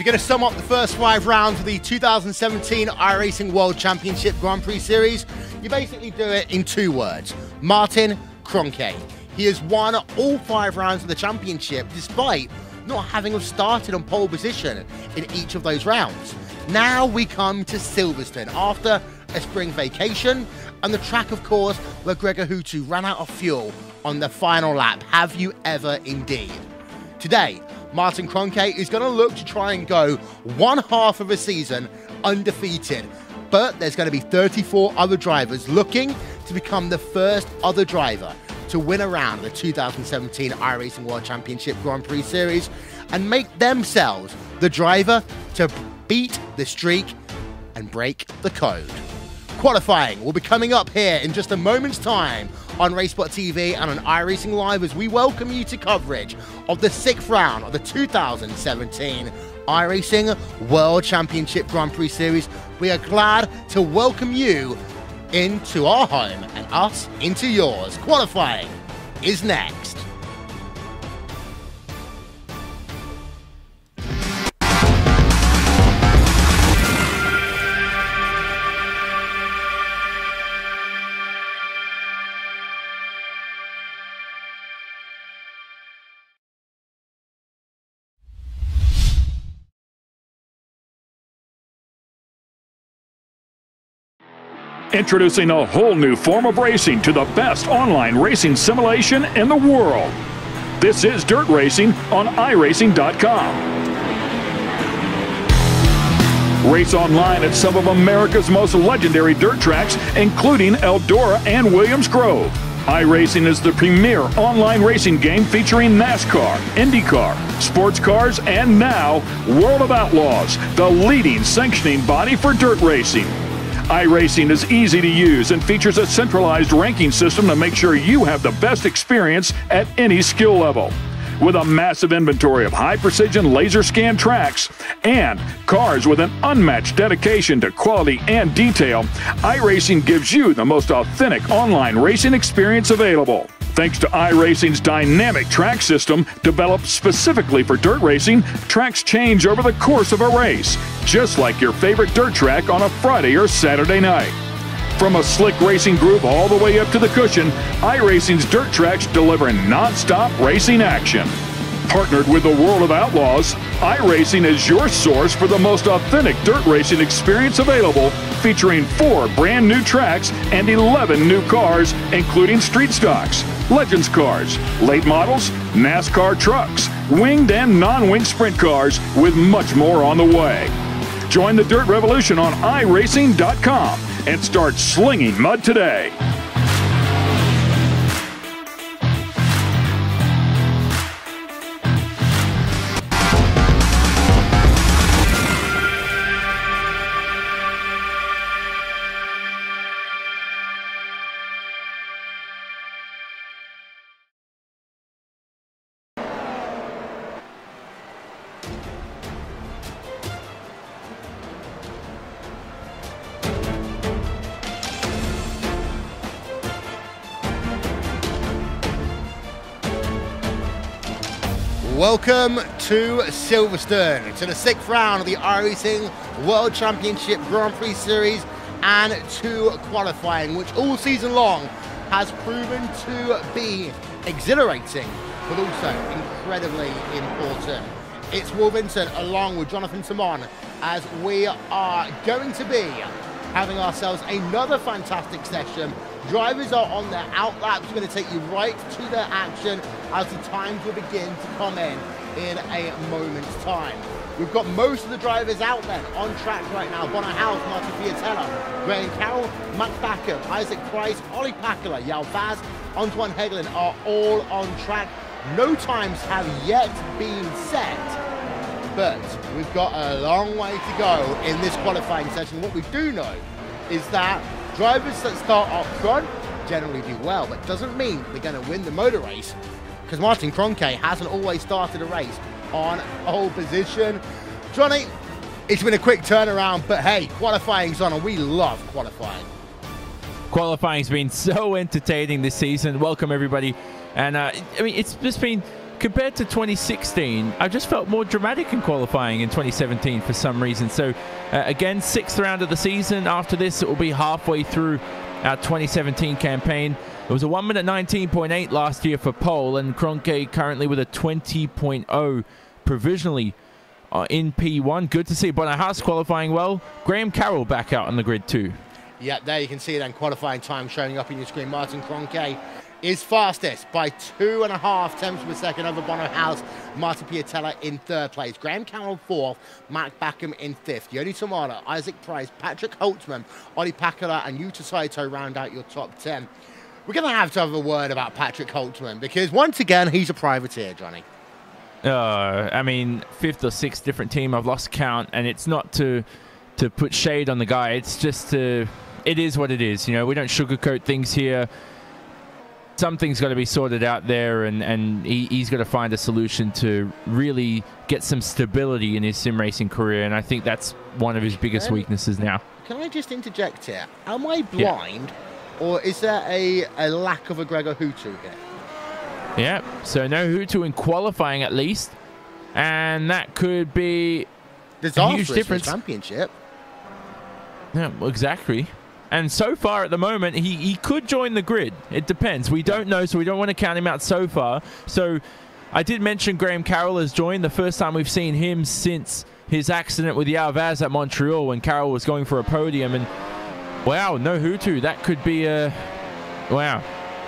you're going to sum up the first 5 rounds of the 2017 iRacing World Championship Grand Prix Series, you basically do it in 2 words. Martin Kroenke. He has won all 5 rounds of the championship despite not having started on pole position in each of those rounds. Now we come to Silverstone after a spring vacation and the track, of course, where Gregor Hutu ran out of fuel on the final lap. Have you ever indeed? Today, Martin Kroenke is going to look to try and go one half of a season undefeated, but there's going to be 34 other drivers looking to become the first other driver to win a round of the 2017 iRacing World Championship Grand Prix Series and make themselves the driver to beat the streak and break the code. Qualifying will be coming up here in just a moment's time on RaceSpotTV and on iRacing Live as we welcome you to coverage of the 6th round of the 2017 iRacing World Championship Grand Prix Series. We are glad to welcome you into our home and us into yours. Qualifying is next. Introducing a whole new form of racing to the best online racing simulation in the world. This is Dirt Racing on iRacing.com. Race online at some of America's most legendary dirt tracks, including Eldora and Williams Grove. iRacing is the premier online racing game featuring NASCAR, IndyCar, sports cars, and now World of Outlaws, the leading sanctioning body for dirt racing. iRacing is easy to use and features a centralized ranking system to make sure you have the best experience at any skill level. With a massive inventory of high-precision laser scan tracks and cars with an unmatched dedication to quality and detail, iRacing gives you the most authentic online racing experience available. Thanks to iRacing's dynamic track system, developed specifically for dirt racing, tracks change over the course of a race, just like your favorite dirt track on a Friday or Saturday night. From a slick racing groove all the way up to the cushion, iRacing's dirt tracks deliver non-stop racing action. Partnered with the World of Outlaws, iRacing is your source for the most authentic dirt racing experience available, featuring 4 brand new tracks and 11 new cars, including street stocks, Legends cars, late models, NASCAR trucks, winged and non-winged sprint cars, with much more on the way. Join the Dirt Revolution on iRacing.com and start slinging mud today. Welcome to Silverstone, to the 6th round of the iRacing World Championship Grand Prix Series and to qualifying, which all season long has proven to be exhilarating, but also incredibly important. It's Will Vincent along with Jonathan Simon as we are going to be having ourselves another fantastic session. Drivers are on their outlaps. We're going to take you right to their action as the times will begin to come in a moment's time. We've got most of the drivers out there on track right now. Bonner House, Martin Fiatella, Graham Carroll, Max Backer, Isaac Price, Ollie Packler, Yao Vaz, Antoine Hegelin are all on track. No times have yet been set, but we've got a long way to go in this qualifying session. What we do know is that drivers that start up front generally do well, but doesn't mean they're going to win the motor race, because Martin Kroenke hasn't always started a race on pole position. Johnny, it's been a quick turnaround, but hey, qualifying's on, and we love qualifying. Qualifying's been so entertaining this season. Welcome, everybody. And I mean, it's just been compared to 2016, I just felt more dramatic in qualifying in 2017 for some reason. So again, 6th round of the season. After this, it will be halfway through our 2017 campaign. It was a 1 minute 19.8 last year for pole, and Kroenke currently with a 20.0 provisionally in P1. Good to see Bono Haas qualifying well. Graham Carroll back out on the grid too. Yeah, there you can see then qualifying time showing up in your screen. Martin Kroenke is fastest by 2.5 tenths per second over Bono Haas. Martin Piatella in 3rd place. Graham Carroll 4th. Matt Backham in 5th. Yoni Tamada, Isaac Price, Patrick Holtzman, Ollie Pakala and Yuta Saito round out your top 10. We're going to have a word about Patrick Holtzman because once again, he's a privateer, Johnny. I mean, 5th or 6th different team. I've lost count, and it's not to put shade on the guy. It's just it is what it is. You know, we don't sugarcoat things here. Something's got to be sorted out there, and he's got to find a solution to really get some stability in his sim racing career, and I think that's one of his biggest weaknesses now. Can I just interject here? Am I blind, or is there a lack of a Gregor Hutu here? Yeah, so no Hutu in qualifying at least, and that could be a huge difference. Championship. Yeah, well, exactly. And so far at the moment, he could join the grid. It depends. We don't know, so we don't want to count him out so far. So I did mention Graham Carroll has joined. The first time we've seen him since his accident with Yao Vaz at Montreal when Carroll was going for a podium. And wow, no Hutu. That could be a... Wow.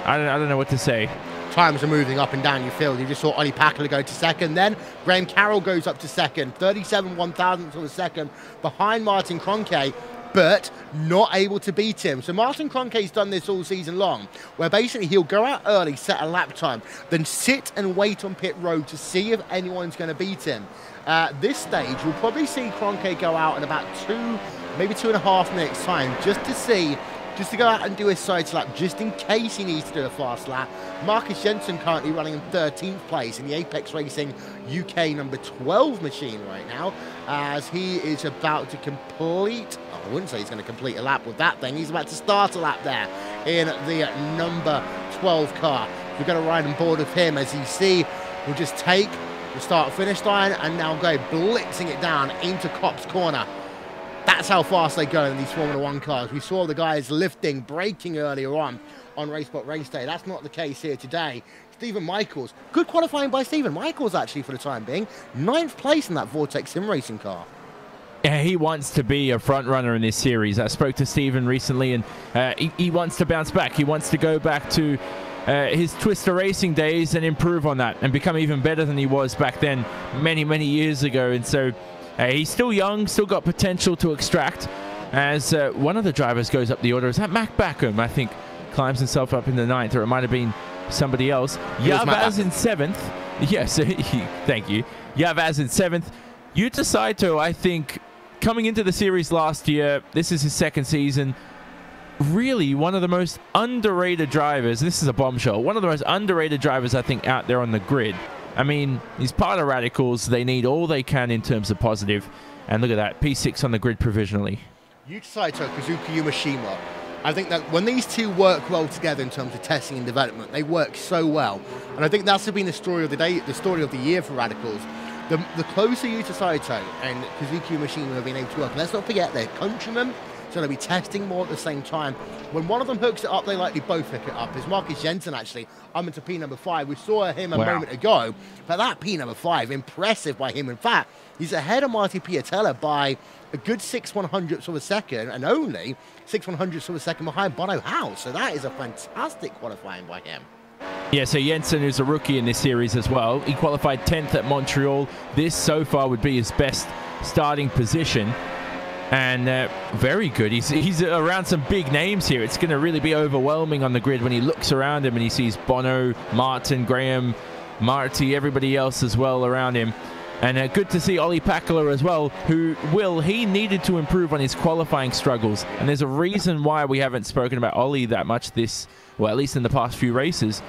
I don't know what to say. Times are moving up and down your field. You just saw Ollie Pakala go to 2nd. Then Graham Carroll goes up to 2nd. 37 1,000ths of a second behind Martin Kroenke, but not able to beat him. So Martin Kroenke's done this all season long, where basically he'll go out early, set a lap time, then sit and wait on pit road to see if anyone's going to beat him. This stage, we'll probably see Kroenke go out in about 2, maybe 2.5 minutes time, just to go out and do a side lap, just in case he needs to do a fast lap. Marcus Jensen currently running in 13th place in the Apex Racing UK number 12 machine right now, as he is about to complete, I wouldn't say he's going to complete a lap with that thing, he's about to start a lap there in the number 12 car. We're going to ride on board with him, as you see, we'll just take the start-finish line and now go blitzing it down into Copse Corner. That's how fast they go in these Formula 1 cars. We saw the guys lifting, braking earlier on RaceSpot Race Day. That's not the case here today. Stephen Michaels. Good qualifying by Stephen Michaels, actually, for the time being. 9th place in that Vortex sim racing car. Yeah, he wants to be a front runner in this series. I spoke to Stephen recently, and he wants to bounce back. He wants to go back to his Twister Racing days and improve on that and become even better than he was back then many, many years ago. And so he's still young, still got potential to extract. As one of the drivers goes up the order, is that Mac Backham, I think, climbs himself up in the 9th, or it might have been somebody else. Yavaz in 7th. Yes, thank you. Yavaz in 7th. Yuta Saito, I think, coming into the series last year, this is his 2nd season, really one of the most underrated drivers. This is a bombshell. One of the most underrated drivers, I think, out there on the grid. I mean, he's part of Radicals. They need all they can in terms of positive. And look at that, P6 on the grid provisionally. Yuta Saito, Kazuki Yumashima. I think that when these two work well together in terms of testing and development, they work so well. And I think that's been the story of the day, the story of the year for Radicals. The closer Yuta Saito and Kazuki Yumashima have been able to work, let's not forget they're countrymen, so they'll be testing more at the same time. When one of them hooks it up, they likely both hook it up. It's Marcus Jensen, actually, up into P number 5. We saw him a moment ago, but that P number 5, impressive by him. In fact, he's ahead of Martin Piatella by a good 6/100ths of a second, and only 6/100ths of a second behind Bono Haas. So that is a fantastic qualifying by him. Yeah, so Jensen, who's a rookie in this series as well, he qualified 10th at Montreal. This so far would be his best starting position. And very good. He's around some big names here. It's going to really be overwhelming on the grid when he looks around him and he sees Bono, Martin, Graham, Marty, everybody else as well around him. And good to see Ollie Pakala as well, he needed to improve on his qualifying struggles. And there's a reason why we haven't spoken about Ollie that much at least in the past few races.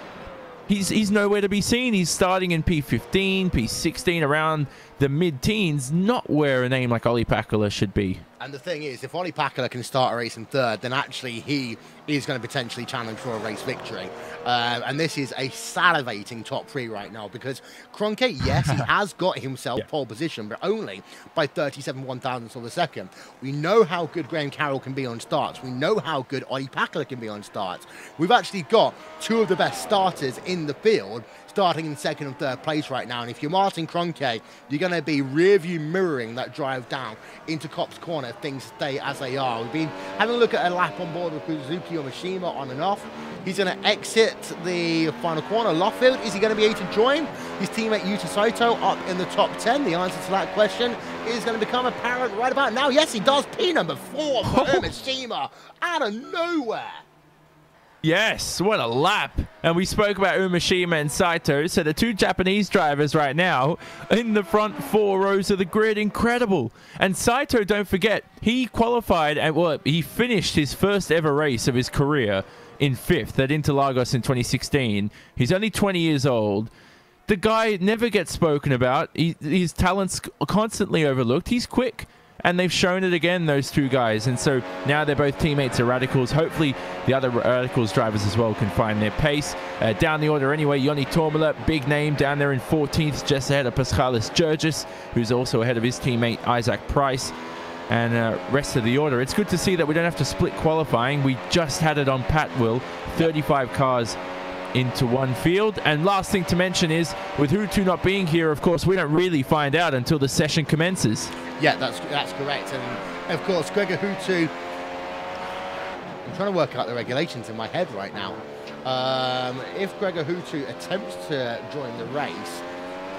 He's nowhere to be seen. He's starting in P15, P16, around the mid-teens, not where a name like Ollie Pakala should be. And the thing is, if Ollie Pakala can start a race in third, then actually he is going to potentially challenge for a race victory. And this is a salivating top three right now because Kroenke, yes, he has got himself pole position, but only by 37/1000ths of a second. We know how good Graham Carroll can be on starts. We know how good Ollie Pakala can be on starts. We've actually got two of the best starters in the field starting in second and third place right now. And if you're Martin Kroenke, you're going to be rear view mirroring that drive down into Copse Corner if things stay as they are. We've been having a look at a lap on board with Kazuki Omishima on and off. He's going to exit the final corner. Loffield, is he going to be able to join his teammate Yuta Saito up in the top 10? The answer to that question is going to become apparent right about now. Yes, he does. P number 4 for Omishima out of nowhere. Yes, what a lap. And we spoke about Umeshima and Saito. So the two Japanese drivers right now in the front 4 rows of the grid. Incredible. And Saito, don't forget, he qualified and well, he finished his first ever race of his career in 5th at Interlagos in 2016. He's only 20 years old. The guy never gets spoken about. His talent's constantly overlooked. He's quick. And they've shown it again, those two guys. And so now they're both teammates of Radicals. Hopefully the other Radicals drivers as well can find their pace. Down the order anyway, Joni Tormela, big name down there in 14th, just ahead of Paschalis Georgis, who's also ahead of his teammate Isaac Price. And rest of the order. It's good to see that we don't have to split qualifying. We just had it on Pat Will, 35 cars into one field. And last thing to mention is, with Hutu not being here, of course, we don't really find out until the session commences. Yeah, that's correct. And of course, Gregor Hutu, I'm trying to work out the regulations in my head right now. If Gregor Hutu attempts to join the race,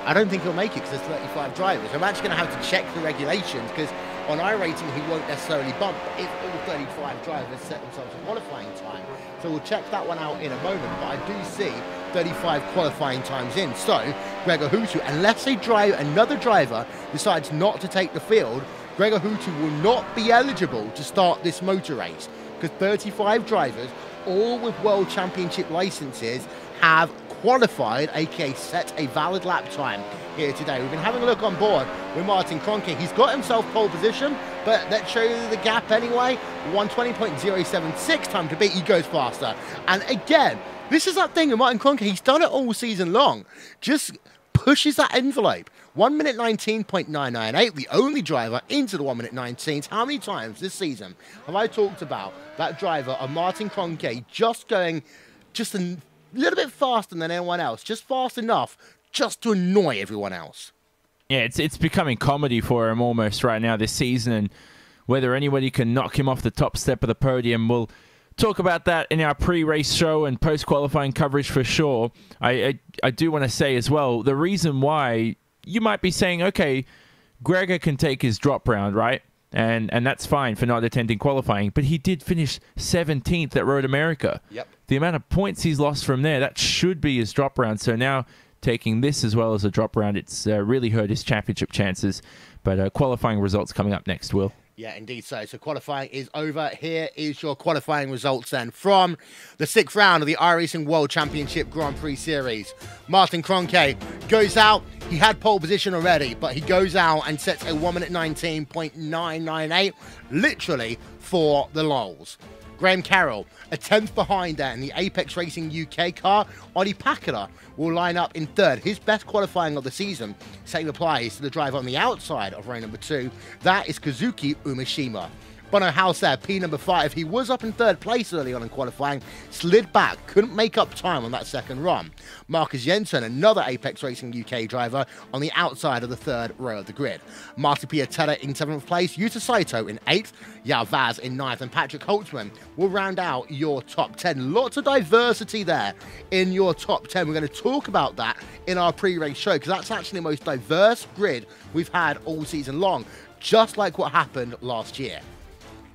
I don't think he'll make it because there's 35 drivers. I'm actually going to have to check the regulations because on iRacing he won't necessarily bump if all 35 drivers set themselves a qualifying time. So we'll check that one out in a moment, but I do see 35 qualifying times in. So Gregor Hutu, unless another driver decides not to take the field, Gregor Hutu will not be eligible to start this motor race because 35 drivers, all with World Championship licenses, have qualified, aka set a valid lap time here today. We've been having a look on board with Martin Kroenke. He's got himself pole position, but let's show you the gap anyway. 120.076 time to beat. He goes faster. And again, this is that thing with Martin Kroenke. He's done it all season long. Just pushes that envelope. 1 minute 19.998, the only driver into the 1 minute 19s. How many times this season have I talked about that driver of Martin Kroenke just going just a little bit faster than anyone else, just fast enough just to annoy everyone else? Yeah, it's becoming comedy for him almost right now this season, and whether anybody can knock him off the top step of the podium, we'll talk about that in our pre-race show and post-qualifying coverage for sure. I do want to say as well, the reason why you might be saying, okay, Gregor can take his drop round, right? And that's fine for not attending qualifying, but he did finish 17th at Road America. Yep. The amount of points he's lost from there, that should be his drop round. So now taking this as well as a drop round, it's really hurt his championship chances. But qualifying results coming up next, Will. Yeah, indeed so. So qualifying is over. Here is your qualifying results then from the 6th round of the iRacing World Championship Grand Prix Series. Martin Kroenke goes out. He had pole position already, but he goes out and sets a 1 minute 19.998, literally for the lols. Graham Carroll, a 10th behind there in the Apex Racing UK car. Ollie Pakala will line up in 3rd. His best qualifying of the season. Same applies to the driver on the outside of row number 2. That is Kazuki Umeshima. Bono House there, P number 5. He was up in 3rd place early on in qualifying, slid back, couldn't make up time on that second run. Marcus Jensen, another Apex Racing UK driver, on the outside of the 3rd row of the grid. Marty Piatella in 7th place, Yuta Saito in 8th, Yao Vaz in 9th, and Patrick Holtzman will round out your top 10. Lots of diversity there in your top 10. We're going to talk about that in our pre-race show, because that's actually the most diverse grid we've had all season long, just like what happened last year.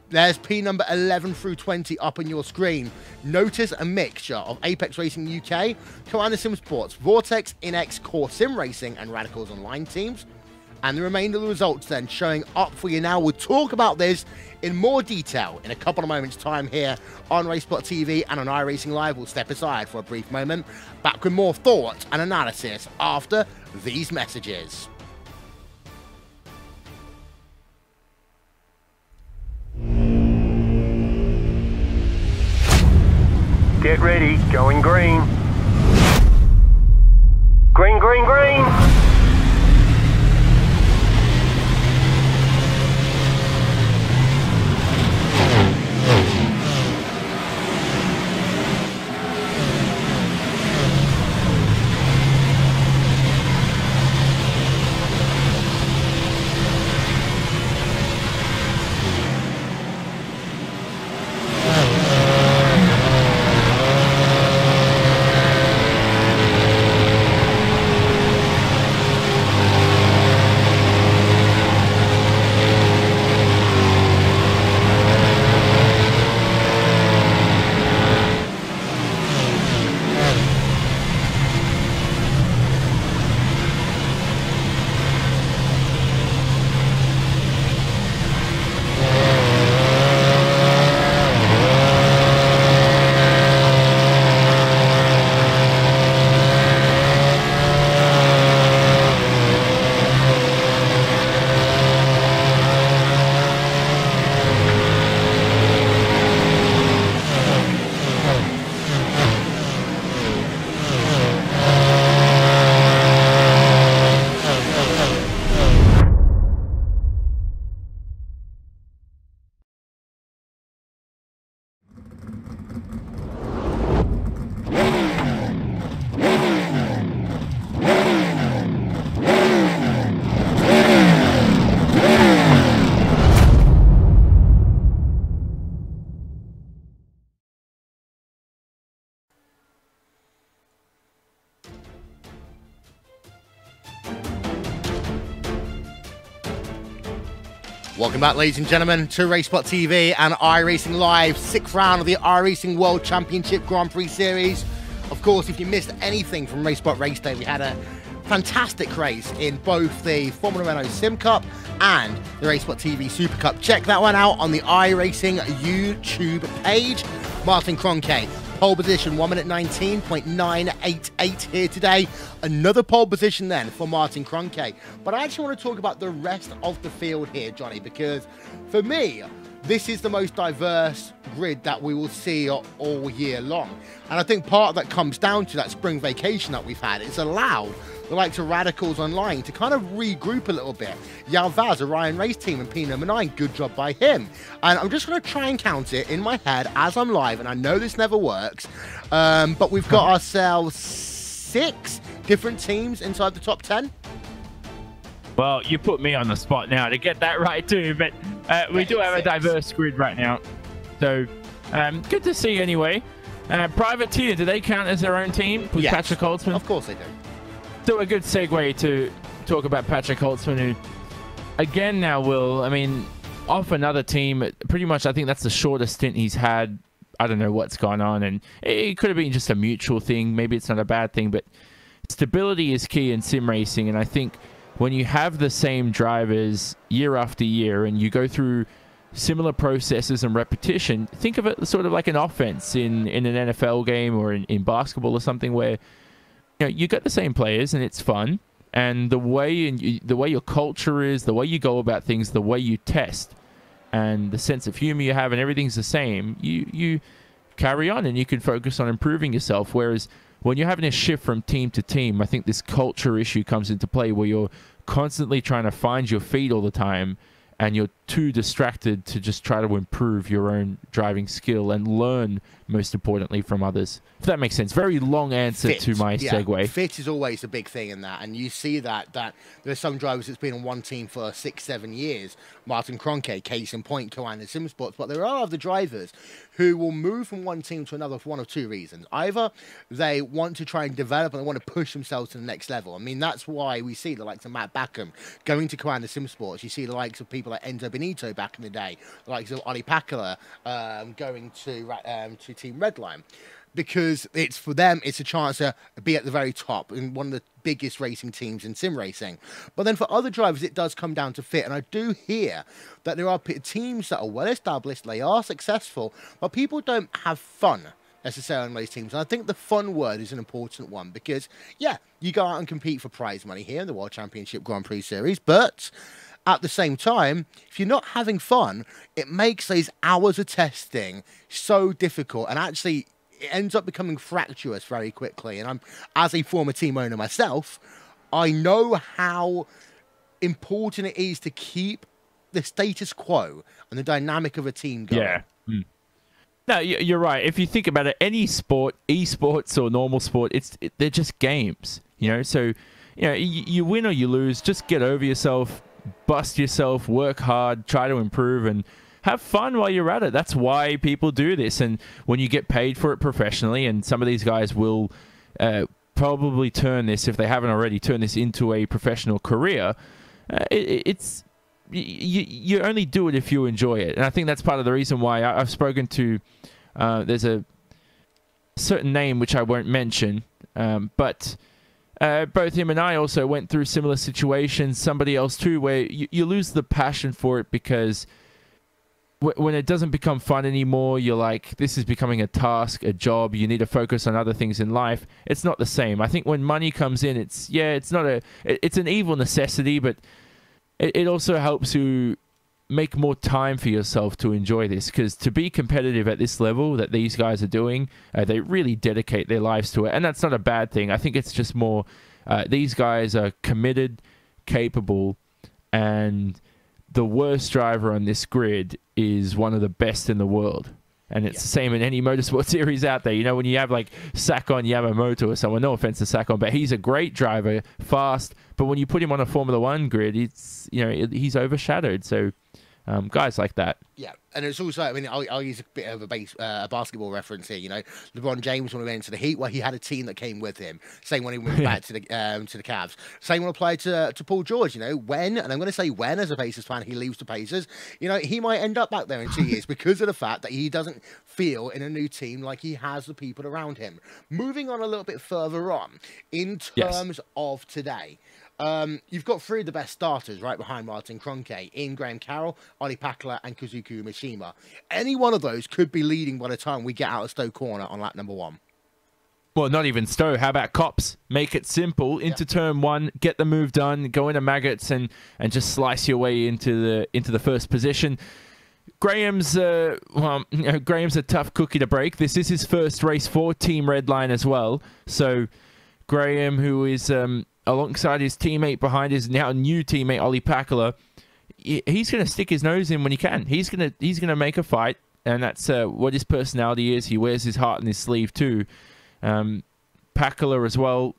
There's P number 11 through 20 up on your screen. Notice a mixture of Apex Racing UK, Commander Sim Sports, Vortex, INX, Core Sim Racing, and Radicals Online teams. And the remainder of the results then showing up for you now. We'll talk about this in more detail in a couple of moments' time here on RaceSpotTV and on iRacing Live. We'll step aside for a brief moment. Back with more thoughts and analysis after these messages. Get ready, going green. Green, green, green. Welcome back, ladies and gentlemen, to RaceSpotTV and iRacing Live, 6th round of the iRacing World Championship Grand Prix Series. Of course, if you missed anything from RaceSpot Race Day, we had a fantastic race in both the Formula Renault Sim Cup and the RaceSpotTV Super Cup. Check that one out on the iRacing YouTube page. Martin Cronkite, pole position, 1 minute 19.988 here today. Another pole position then for Martin Cronkite. But I actually want to talk about the rest of the field here, Johnny, because for me, this is the most diverse grid that we will see all year long. And I think part of that comes down to that spring vacation that we've had. It's allowed the likes of Radicals Online to kind of regroup a little bit. Yalvaz, Orion Race Team, and P number 9, good job by him. And I'm just going to try and count it in my head as I'm live, and I know this never works, but we've got ourselves 6 different teams inside the top 10. Well, you put me on the spot now to get that right too, but we do have a diverse grid right now. So, good to see anyway. Privateer, do they count as their own team with Patrick Holtzman? Of course they do. So a good segue to talk about Patrick Holtzman, who, again now, Will, I mean, off another team, pretty much I think that's the shortest stint he's had. I don't know what's gone on, and it could have been just a mutual thing. Maybe it's not a bad thing, but stability is key in sim racing, and I think when you have the same drivers year after year and you go through similar processes and repetition, think of it sort of like an offense in an NFL game or in basketball or something where you got the same players and it's fun, and the way your culture is, the way you go about things, the way you test, and the sense of humor you have, and everything's the same. You carry on and you can focus on improving yourself. Whereas when you're having a shift from team to team, I think this culture issue comes into play where you're constantly trying to find your feet all the time, and you're too distracted to just try to improve your own driving skill and learn, most importantly, from others. If that makes sense. Very long answer to my segue. Fit is always a big thing in that, and you see that there's some drivers that's been on one team for 6-7 years. Martin Cronkite, case in point, Koan Sim Sports, but there are other drivers who will move from one team to another for one of two reasons. Either they want to try and develop and they want to push themselves to the next level. I mean, that's why we see the likes of Matt Backham going to Koan Sim Sports. You see the likes of people like Enzo Benito back in the day, the likes of Ollie Pakala going to Team Redline. Because it's for them, it's a chance to be at the very top in one of the biggest racing teams in sim racing. But then for other drivers, it does come down to fit. And I do hear that there are teams that are well established, they are successful, but people don't have fun necessarily on those teams. And I think the fun word is an important one because, yeah, you go out and compete for prize money here in the World Championship Grand Prix Series, but at the same time, if you're not having fun, it makes these hours of testing so difficult. And actually, ends up becoming fractious very quickly. And as a former team owner myself, I know how important it is to keep the status quo and the dynamic of a team going. Yeah. No, you're right. If you think about it, any sport, esports or normal sport, they're just games, So, you win or you lose, just get over yourself, bust yourself, work hard, try to improve, and have fun while you're at it. That's why people do this. And when you get paid for it professionally, and some of these guys will probably turn this, if they haven't already, turn this into a professional career, you only do it if you enjoy it. And I think that's part of the reason why I've spoken to, there's a certain name which I won't mention, but both him and I also went through similar situations, somebody else too, where you lose the passion for it because when it doesn't become fun anymore, you're like, this is becoming a task, a job, you need to focus on other things in life. It's not the same. I think when money comes in, it's an evil necessity, but it also helps you make more time for yourself to enjoy this, because to be competitive at this level that these guys are doing, they really dedicate their lives to it, and that's not a bad thing. I think it's just more these guys are committed, capable, and the worst driver on this grid is one of the best in the world. And it's the same in any motorsport series out there. When you have like Sakon Yamamoto or someone, no offense to Sakon, but he's a great driver, fast. But when you put him on a Formula One grid, he's overshadowed. So guys like that. Yeah, and it's also, I mean, I'll use a bit of a basketball reference here. LeBron James when he went into the Heat, well, he had a team that came with him. Same when he went back to the Cavs. Same when I applied to Paul George. When, and I'm going to say when, as a Pacers fan, he leaves the Pacers, he might end up back there in 2 years because of the fact that he doesn't feel in a new team like he has the people around him. Moving on a little bit further on, in terms of today. You've got three of the best starters right behind Martin Kroenke in Graham Carroll, Ollie Pakala, and Kazuki Mishima. Any one of those could be leading by the time we get out of Stowe Corner on lap number 1. Well, not even Stowe. How about Cops? Make it simple. Into turn 1, get the move done, go into maggots, and just slice your way into the first position. Graham's Graham's a tough cookie to break. This is his first race for Team Redline as well. So Graham, who is alongside his teammate behind his now new teammate Ollie Pakala, he's going to stick his nose in when he can. He's going to make a fight, and that's what his personality is. He wears his heart on his sleeve too. Pakala as well.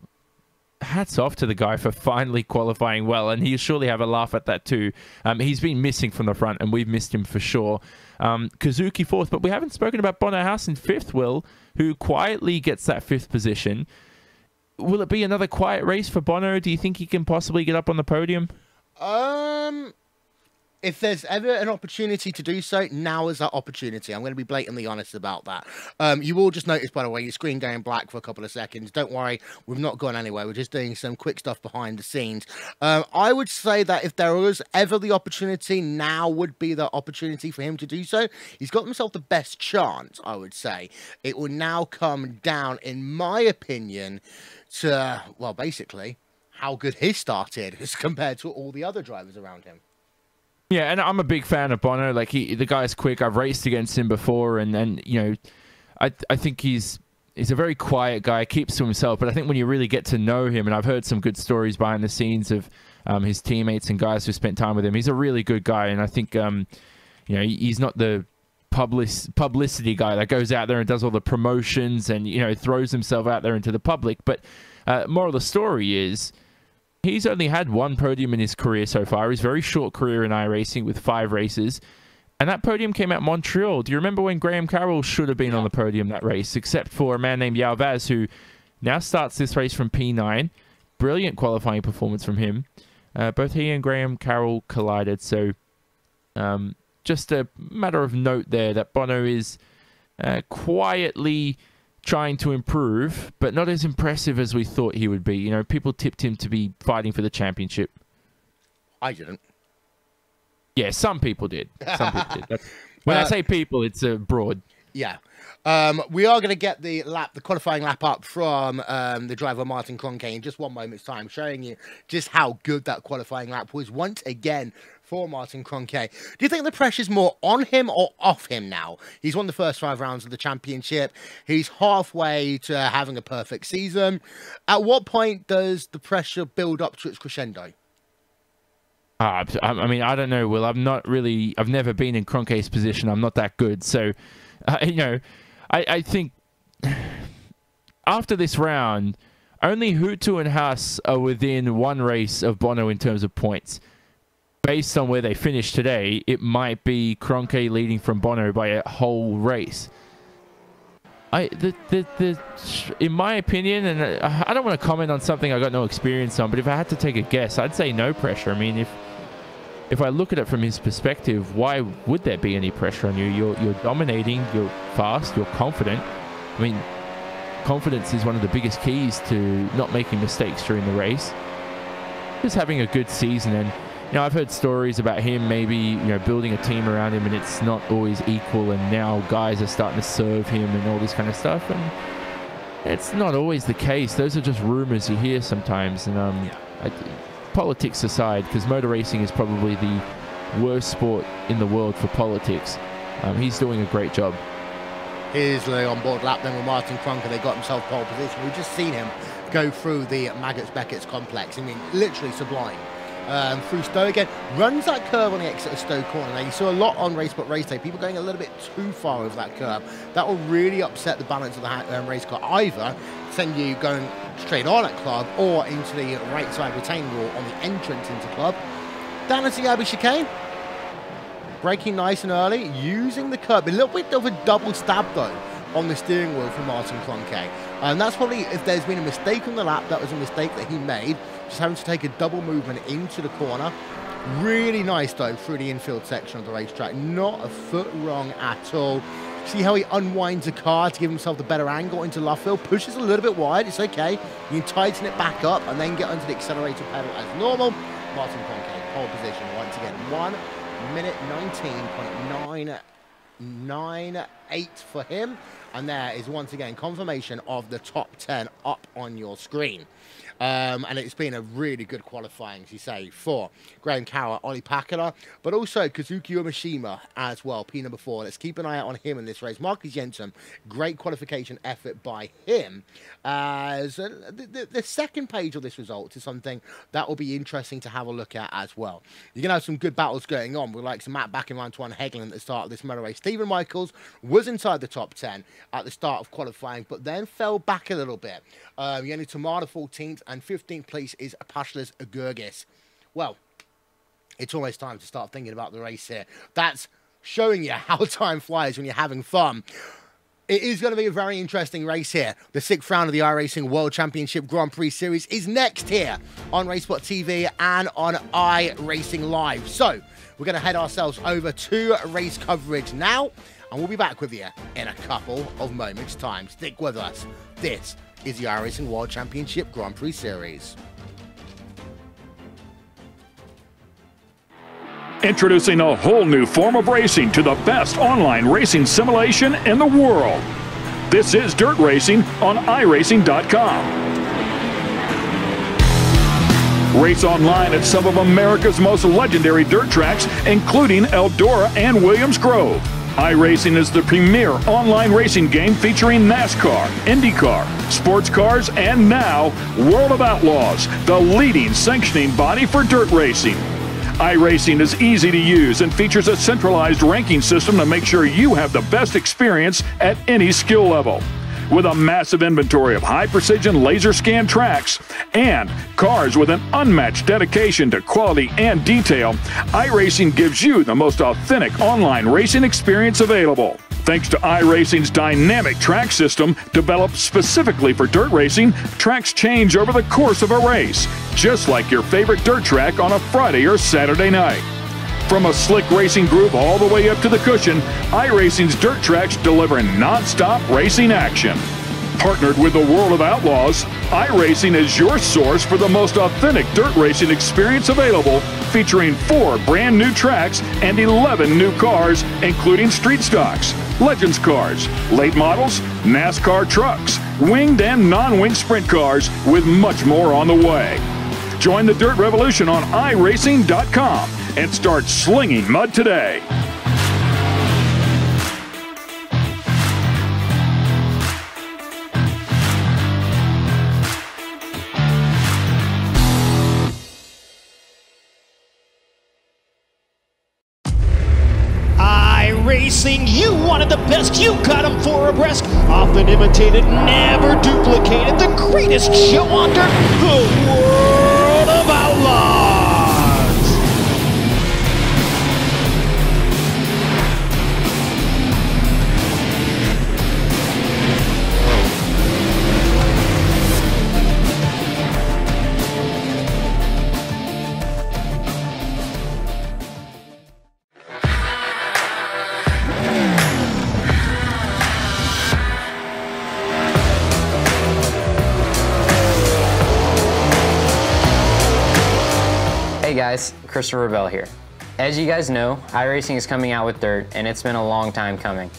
Hats off to the guy for finally qualifying well, and he'll surely have a laugh at that too. He's been missing from the front, and we've missed him for sure. Kazuki 4th, but we haven't spoken about Bono House in 5th, Will, who quietly gets that 5th position. Will it be another quiet race for Bono? Do you think he can possibly get up on the podium? If there's ever an opportunity to do so, now is that opportunity. I'm going to be blatantly honest about that. You will just notice, by the way, your screen going black for a couple of seconds. Don't worry, we've not gone anywhere. We're just doing some quick stuff behind the scenes. I would say that if there was ever the opportunity, now would be the opportunity for him to do so. He's got himself the best chance, I would say. It will now come down, in my opinion, to, well, basically, how good his start is compared to all the other drivers around him. Yeah, and I'm a big fan of Bono. Like, the guy's quick. I've raced against him before, and I think he's a very quiet guy, keeps to himself. But I think when you really get to know him, and I've heard some good stories behind the scenes of his teammates and guys who spent time with him, he's a really good guy. And I think he's not the publicity guy that goes out there and does all the promotions and throws himself out there into the public. But moral of the story is, he's only had one podium in his career so far. His very short career in iRacing with 5 races. And that podium came out in Montreal. Do you remember when Graham Carroll should have been on the podium that race? Except for a man named Yao Vaz, who now starts this race from P9. Brilliant qualifying performance from him. Both he and Graham Carroll collided. So just a matter of note there that Bono is quietly trying to improve, but not as impressive as we thought he would be. People tipped him to be fighting for the championship. I didn't. Yeah, some people did. Some people did. When I say people, it's broad. Yeah. We are going to get the qualifying lap up from the driver Martin Kroenke in just one moment's time, showing you just how good that qualifying lap was once again for Martin Cronkey. Do you think the pressure's more on him or off him now? He's won the first 5 rounds of the championship. He's halfway to having a perfect season. At what point does the pressure build up to its crescendo? I mean, I don't know, Will. I've never been in Kroenkes' position. I'm not that good. So, you know, I think after this round, only Hutu and Haas are within 1 race of Bono in terms of points. Based on where they finished today, it might be Kroenke leading from Bono by a whole race. In my opinion, and I don't want to comment on something I got no experience on, but if I had to take a guess, I'd say no pressure. I mean, if I look at it from his perspective, why would there be any pressure on you? You're dominating, you're fast, you're confident. I mean, confidence is one of the biggest keys to not making mistakes during the race. Just having a good season, and you know, I've heard stories about him maybe building a team around him, and it's not always equal. And now guys are starting to serve him and all this kind of stuff, and it's not always the case. Those are just rumors you hear sometimes. And politics aside, because motor racing is probably the worst sport in the world for politics, he's doing a great job. Here's the on-board lap then with Martin Cronkey. They got himself pole position. We've just seen him go through the Maggots-Beckett's complex. I mean, literally sublime. Through Stowe again, runs that curve on the exit of Stowe corner. Now, you saw a lot on RaceSpot Race Day, people going a little bit too far over that curve. That will really upset the balance of the race car. Either send you going straight on at club or into the right side retaining wall on the entrance into club. Down into the Abbey chicane. Braking nice and early, using the curb. A little bit of a double stab, though, on the steering wheel for Martin Cronkey. And that's probably, if there's been a mistake on the lap, that was a mistake that he made. Just having to take a double movement into the corner. Really nice, though, through the infield section of the racetrack. Not a foot wrong at all. See how he unwinds the car to give himself the better angle into Luffield. Pushes a little bit wide. It's okay. You can tighten it back up and then get onto the accelerator pedal as normal. Martin Cronkey, pole position once again. 1:19.998 for him, and there is once again confirmation of the top 10 up on your screen. And it's been a really good qualifying, as you say, for Graham Carroll, Ollie Pakula, but also Kazuki Umeshima as well, P number 4. Let's keep an eye out on him in this race. Marcus Jensen, great qualification effort by him. As the second page of this result is something that will be interesting to have a look at as well. You're going to have some good battles going on with like some Matt Back and Antoine Hegland at the start of this motor race. Stephen Michaels was inside the top 10 at the start of qualifying, but then fell back a little bit. Yanni Tamada 14th, and 15th place is Pashlas Gurgis. Well, it's almost time to start thinking about the race here. That's showing you how time flies when you're having fun. It is going to be a very interesting race here. The 6th round of the iRacing World Championship Grand Prix Series is next here on RaceSpotTV and on iRacing Live. So, we're going to head ourselves over to race coverage now, and we'll be back with you in a couple of moments' time. Stick with us. This is the iRacing World Championship Grand Prix Series. Introducing a whole new form of racing to the best online racing simulation in the world. This is Dirt Racing on iRacing.com. Race online at some of America's most legendary dirt tracks, including Eldora and Williams Grove. iRacing is the premier online racing game featuring NASCAR, IndyCar, sports cars, and now World of Outlaws, the leading sanctioning body for dirt racing. iRacing is easy to use and features a centralized ranking system to make sure you have the best experience at any skill level. With a massive inventory of high-precision laser scan tracks and cars with an unmatched dedication to quality and detail, iRacing gives you the most authentic online racing experience available. Thanks to iRacing's dynamic track system, developed specifically for dirt racing, tracks change over the course of a race, just like your favorite dirt track on a Friday or Saturday night. From a slick racing groove all the way up to the cushion, iRacing's dirt tracks deliver non-stop racing action. Partnered with the World of Outlaws, iRacing is your source for the most authentic dirt racing experience available, featuring 4 brand new tracks and 11 new cars, including street stocks, Legends cars, late models, NASCAR trucks, winged and non-winged sprint cars, with much more on the way. Join the Dirt Revolution on iRacing.com and start slinging mud today. iRacing, you wanted the best, you got them for abreast. Often imitated, never duplicated. The greatest show on dirt, the World of Outlaws. Hey guys, Christopher Bell here. As you guys know, iRacing is coming out with dirt and it's been a long time coming.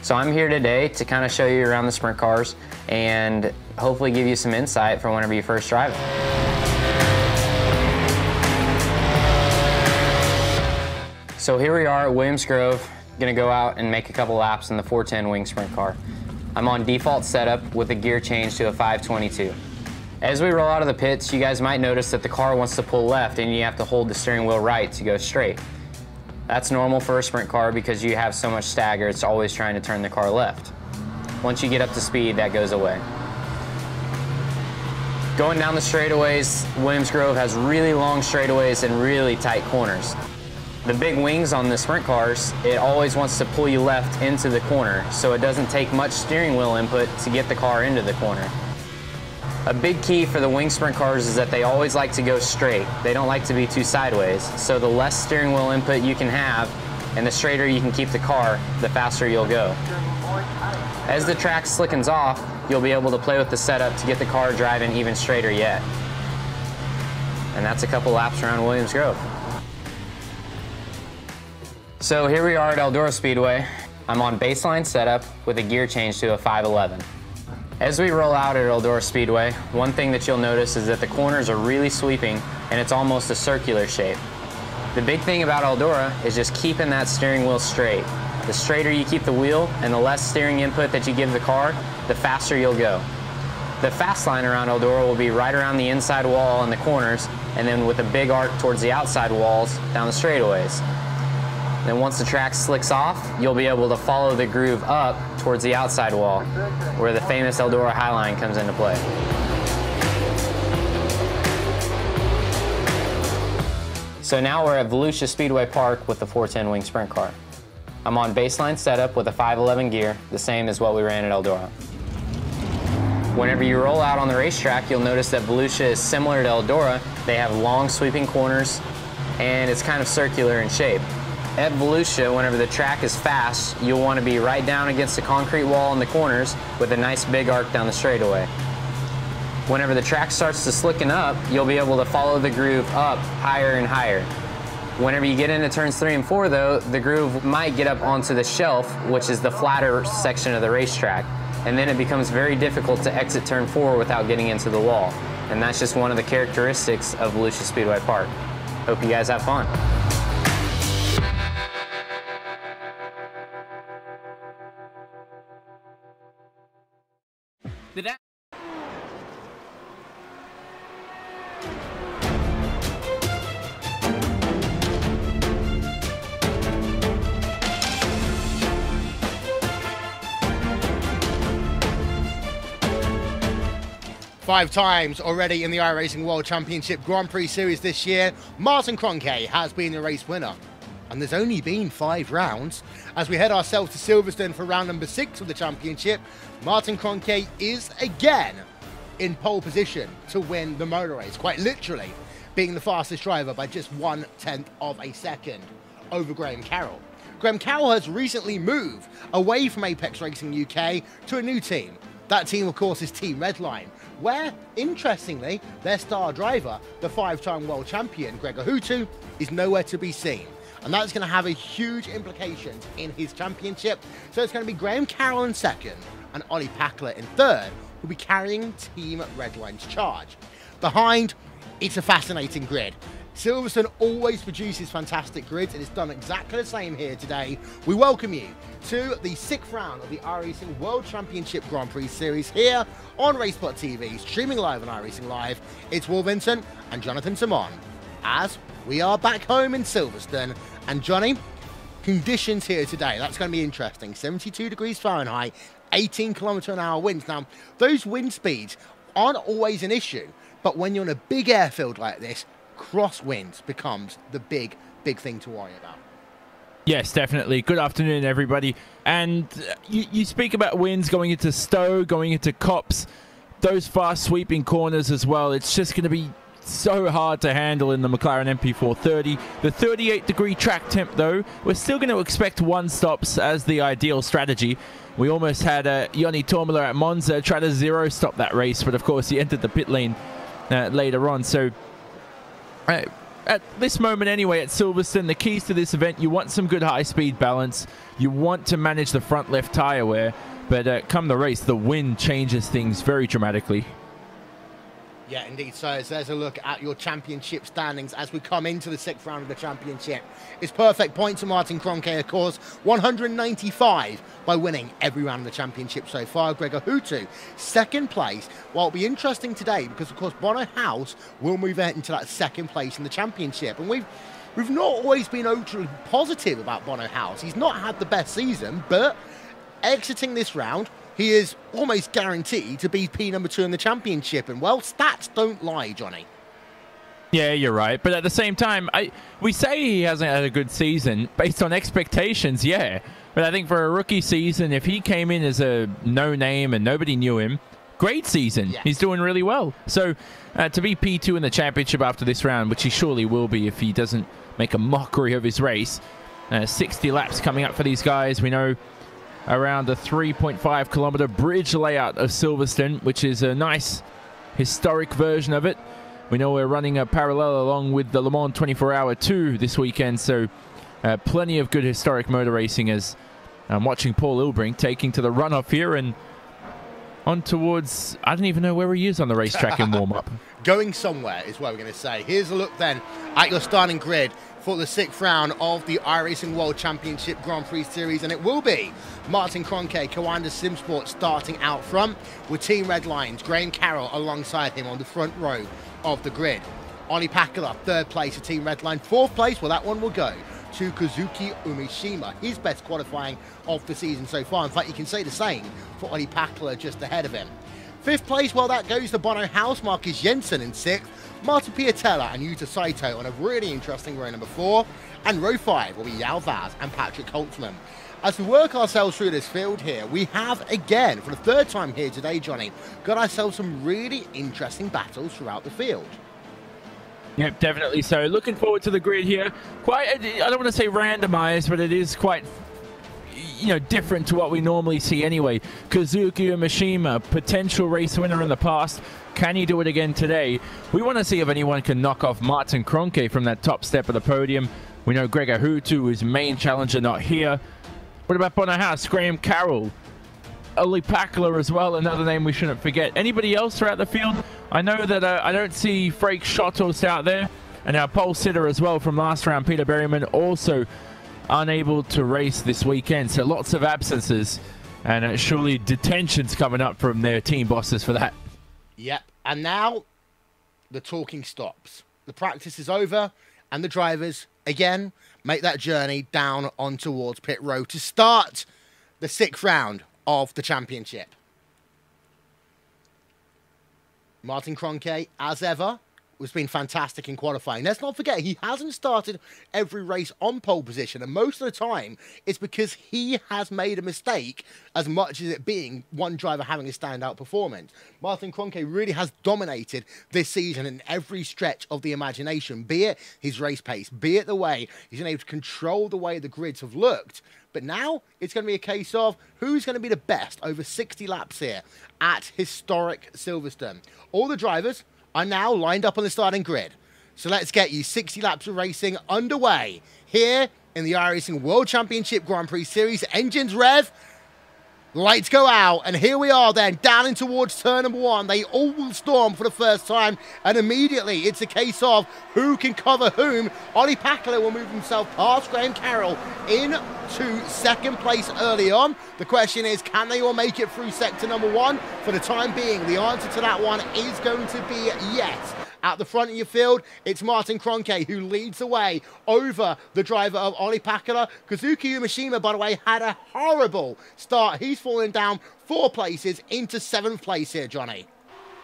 So I'm here today to kind of show you around the sprint cars and hopefully give you some insight for whenever you first drive it. So here we are at Williams Grove, gonna go out and make a couple laps in the 410 wing sprint car. I'm on default setup with a gear change to a 522. As we roll out of the pits, you guys might notice that the car wants to pull left and you have to hold the steering wheel right to go straight. That's normal for a sprint car because you have so much stagger, it's always trying to turn the car left. Once you get up to speed, that goes away. Going down the straightaways, Williams Grove has really long straightaways and really tight corners. The big wings on the sprint cars, it always wants to pull you left into the corner, so it doesn't take much steering wheel input to get the car into the corner. A big key for the wing sprint cars is that they always like to go straight. They don't like to be too sideways. So the less steering wheel input you can have and the straighter you can keep the car, the faster you'll go. As the track slickens off, you'll be able to play with the setup to get the car driving even straighter yet. And that's a couple laps around Williams Grove. So here we are at Eldora Speedway. I'm on baseline setup with a gear change to a 511. As we roll out at Eldora Speedway, one thing that you'll notice is that the corners are really sweeping and it's almost a circular shape. The big thing about Eldora is just keeping that steering wheel straight. The straighter you keep the wheel and the less steering input that you give the car, the faster you'll go. The fast line around Eldora will be right around the inside wall in the corners and then with a big arc towards the outside walls down the straightaways. Then once the track slicks off, you'll be able to follow the groove up towards the outside wall, where the famous Eldora High Line comes into play. So now we're at Volusia Speedway Park with the 410 wing sprint car. I'm on baseline setup with a 511 gear, the same as what we ran at Eldora. Whenever you roll out on the racetrack, you'll notice that Volusia is similar to Eldora. They have long sweeping corners, and it's kind of circular in shape. At Volusia, whenever the track is fast, you'll want to be right down against the concrete wall in the corners with a nice big arc down the straightaway. Whenever the track starts to slicken up, you'll be able to follow the groove up higher and higher. Whenever you get into turns 3 and 4 though, the groove might get up onto the shelf, which is the flatter section of the racetrack, and then it becomes very difficult to exit turn 4 without getting into the wall. And that's just one of the characteristics of Volusia Speedway Park. Hope you guys have fun. Five times already in the iRacing World Championship Grand Prix Series this year, Martin Cronkey has been the race winner. And there's only been 5 rounds. As we head ourselves to Silverstone for round number 6 of the championship, Martin Cronkey is again in pole position to win the motor race, quite literally being the fastest driver by just 1/10 of a second over Graham Carroll. Graham Carroll has recently moved away from Apex Racing UK to a new team. That team, of course, is Team Redline, where, interestingly, their star driver, the 5-time world champion, Gregor Hutu, is nowhere to be seen. And that's going to have a huge implications in his championship. So it's going to be Graham Carroll in second and Ollie Packler in third, who'll be carrying Team Redline's charge. Behind, it's a fascinating grid. Silverstone always produces fantastic grids, and it's done exactly the same here today. We welcome you to the 6th round of the iRacing World Championship Grand Prix Series here on RaceSpotTV, streaming live on iRacing Live. It's Will Vincent and Jonathan Simon, as we are back home in Silverstone. And Johnny, conditions here today, that's going to be interesting. 72 degrees Fahrenheit, 18 km/h winds. Now, those wind speeds aren't always an issue, but when you're in a big airfield like this, crosswinds becomes the big thing to worry about. Yes, definitely. Good afternoon, everybody. And you speak about winds going into Stowe, going into Copse, those fast sweeping corners as well. It's just going to be so hard to handle in the McLaren MP430. The 38-degree track temp, though, we're still going to expect one stops as the ideal strategy. We almost had Joni Tormela at Monza try to zero stop that race, but of course he entered the pit lane later on. So at this moment anyway at Silverstone, the keys to this event, you want some good high-speed balance. You want to manage the front left tyre wear, but come the race, the wind changes things very dramatically. Yeah, indeed. So there's a look at your championship standings as we come into the 6th round of the championship. It's perfect points to Martin Kroenke, of course, 195 by winning every round of the championship so far. Gregor Hutu, 2nd place. Well, it'll be interesting today because, of course, Bono House will move into that 2nd place in the championship. And we've not always been ultra positive about Bono House. He's not had the best season, but exiting this round, he is almost guaranteed to be P number 2 in the championship. And, well, stats don't lie, Johnny. Yeah, you're right. But at the same time, we say he hasn't had a good season based on expectations, yeah. But I think for a rookie season, if he came in as a no-name and nobody knew him, great season. Yeah. He's doing really well. So to be P2 in the championship after this round, which he surely will be if he doesn't make a mockery of his race, 60 laps coming up for these guys. We know around the 3.5 kilometer bridge layout of Silverstone, which is a nice historic version of it. We know we're running a parallel along with the Le Mans 24-hour 2 this weekend, so plenty of good historic motor racing as I'm watching Paul Ilbrink taking to the runoff here and on towards, I don't even know where he is on the racetrack in warm-up. Going somewhere is what we're going to say. Here's a look then at your starting grid for the 6th round of the iRacing World Championship Grand Prix Series, and it will be Martin Kroenke, Coanda Simsport, starting out front with Team Red Lines, Graham Carroll alongside him on the front row of the grid. Olli Pakala, 3rd place for Team Red Line. 4th place, well, that one will go to Kazuki Umeshima, his best qualifying of the season so far. In fact, you can say the same for Olli Pakala just ahead of him. 5th place, well, that goes to Bono House, Marcus Jensen in 6th, Marta Piatella and Yuta Saito on a really interesting row number 4, and row 5 will be Yao Vaz and Patrick Holtzman. As we work ourselves through this field here, we have, again, for the 3rd time here today, Johnny, got ourselves some really interesting battles throughout the field. Yep, definitely so. Looking forward to the grid here. Quite, I don't want to say randomized, but it is quite, different to what we normally see anyway. Kazuki Umeshima, potential race winner in the past. Can he do it again today? We want to see if anyone can knock off Martin Kroenke from that top step of the podium. We know Gregor Hutu, his main challenger, not here. What about Bono House? Graham Carroll. Olli Pakala as well, another name we shouldn't forget. Anybody else throughout the field? I know that I don't see Freek Schottos out there. And our pole sitter as well from last round, Peter Berryman, also unable to race this weekend. So lots of absences. And surely detentions coming up from their team bosses for that. Yep. And now the talking stops. The practice is over and the drivers, again, make that journey down on towards pit road to start the 6th round of the championship. Martin Kroenke, as ever, has been fantastic in qualifying. Let's not forget, he hasn't started every race on pole position, and most of the time, it's because he has made a mistake as much as it being one driver having a standout performance. Martin Kroenke really has dominated this season in every stretch of the imagination, be it his race pace, be it the way he's been able to control the way the grids have looked. But now it's going to be a case of who's going to be the best over 60 laps here at historic Silverstone. All the drivers are now lined up on the starting grid. So let's get you 60 laps of racing underway here in the iRacing World Championship Grand Prix Series. Engines rev, Lights go out, and here we are then, down in towards turn number 1. They all will storm for the first time, and immediately it's a case of who can cover whom. Ollie Packler will move himself past Graham Carroll into second place early on. The question is, can they all make it through sector number 1? For the time being, the answer to that one is going to be yes. At the front of your field, it's Martin Kroenke who leads the way over the driver of Ollie Packler. Kazuki Umeshima, by the way, had a horrible start. He's fallen down 4 places into 7th place here, Johnny.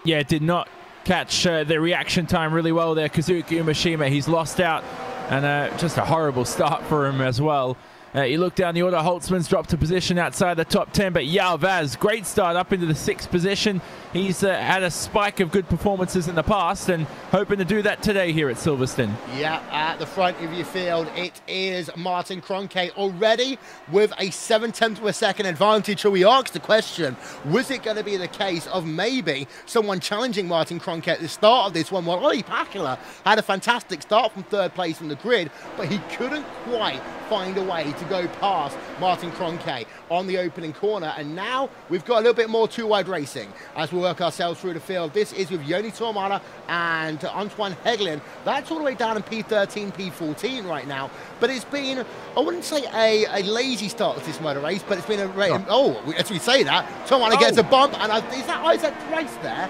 Yeah, did not catch the reaction time really well there, Kazuki Umeshima. He's lost out, and just a horrible start for him as well. You look down the order, Holtzman's dropped a position outside the top 10, but Yao Vaz, great start up into the 6th position. He's had a spike of good performances in the past and hoping to do that today here at Silverstone. Yeah, at the front of your field, it is Martin Kroenke already with a 0.7 of a second advantage. So we asked the question, was it going to be the case of maybe someone challenging Martin Kroenke at the start of this one? Well, Ollie Packler had a fantastic start from 3rd place on the grid, but he couldn't quite find a way to go past Martin Kroenke on the opening corner. And now we've got a little bit more two-wide racing as we work ourselves through the field. This is with Joni Tormala and Antoine Hegelin. That's all the way down in P13, P14 right now. But it's been, I wouldn't say a lazy start to this motor race, but it's been a race. Oh, as we say that, Tormala gets a bump, and is that Isaac Price there?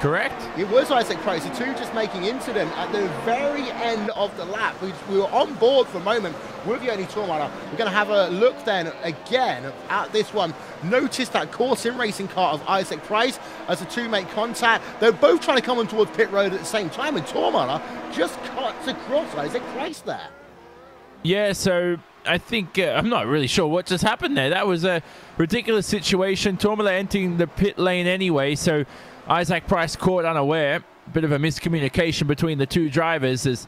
Correct. It was Isaac Price, the two just making incident at the very end of the lap. We were on board for a moment with Joni Tormala. We're going to have a look then again at this one. Notice that course in racing car of Isaac Price as the two make contact. They're both trying to come on towards pit road at the same time, and Tormala just cuts across Isaac Price there. Yeah, so I think, I'm not really sure what just happened there. That was a ridiculous situation. Tormala entering the pit lane anyway, so Isaac Price caught unaware. Bit of a miscommunication between the two drivers as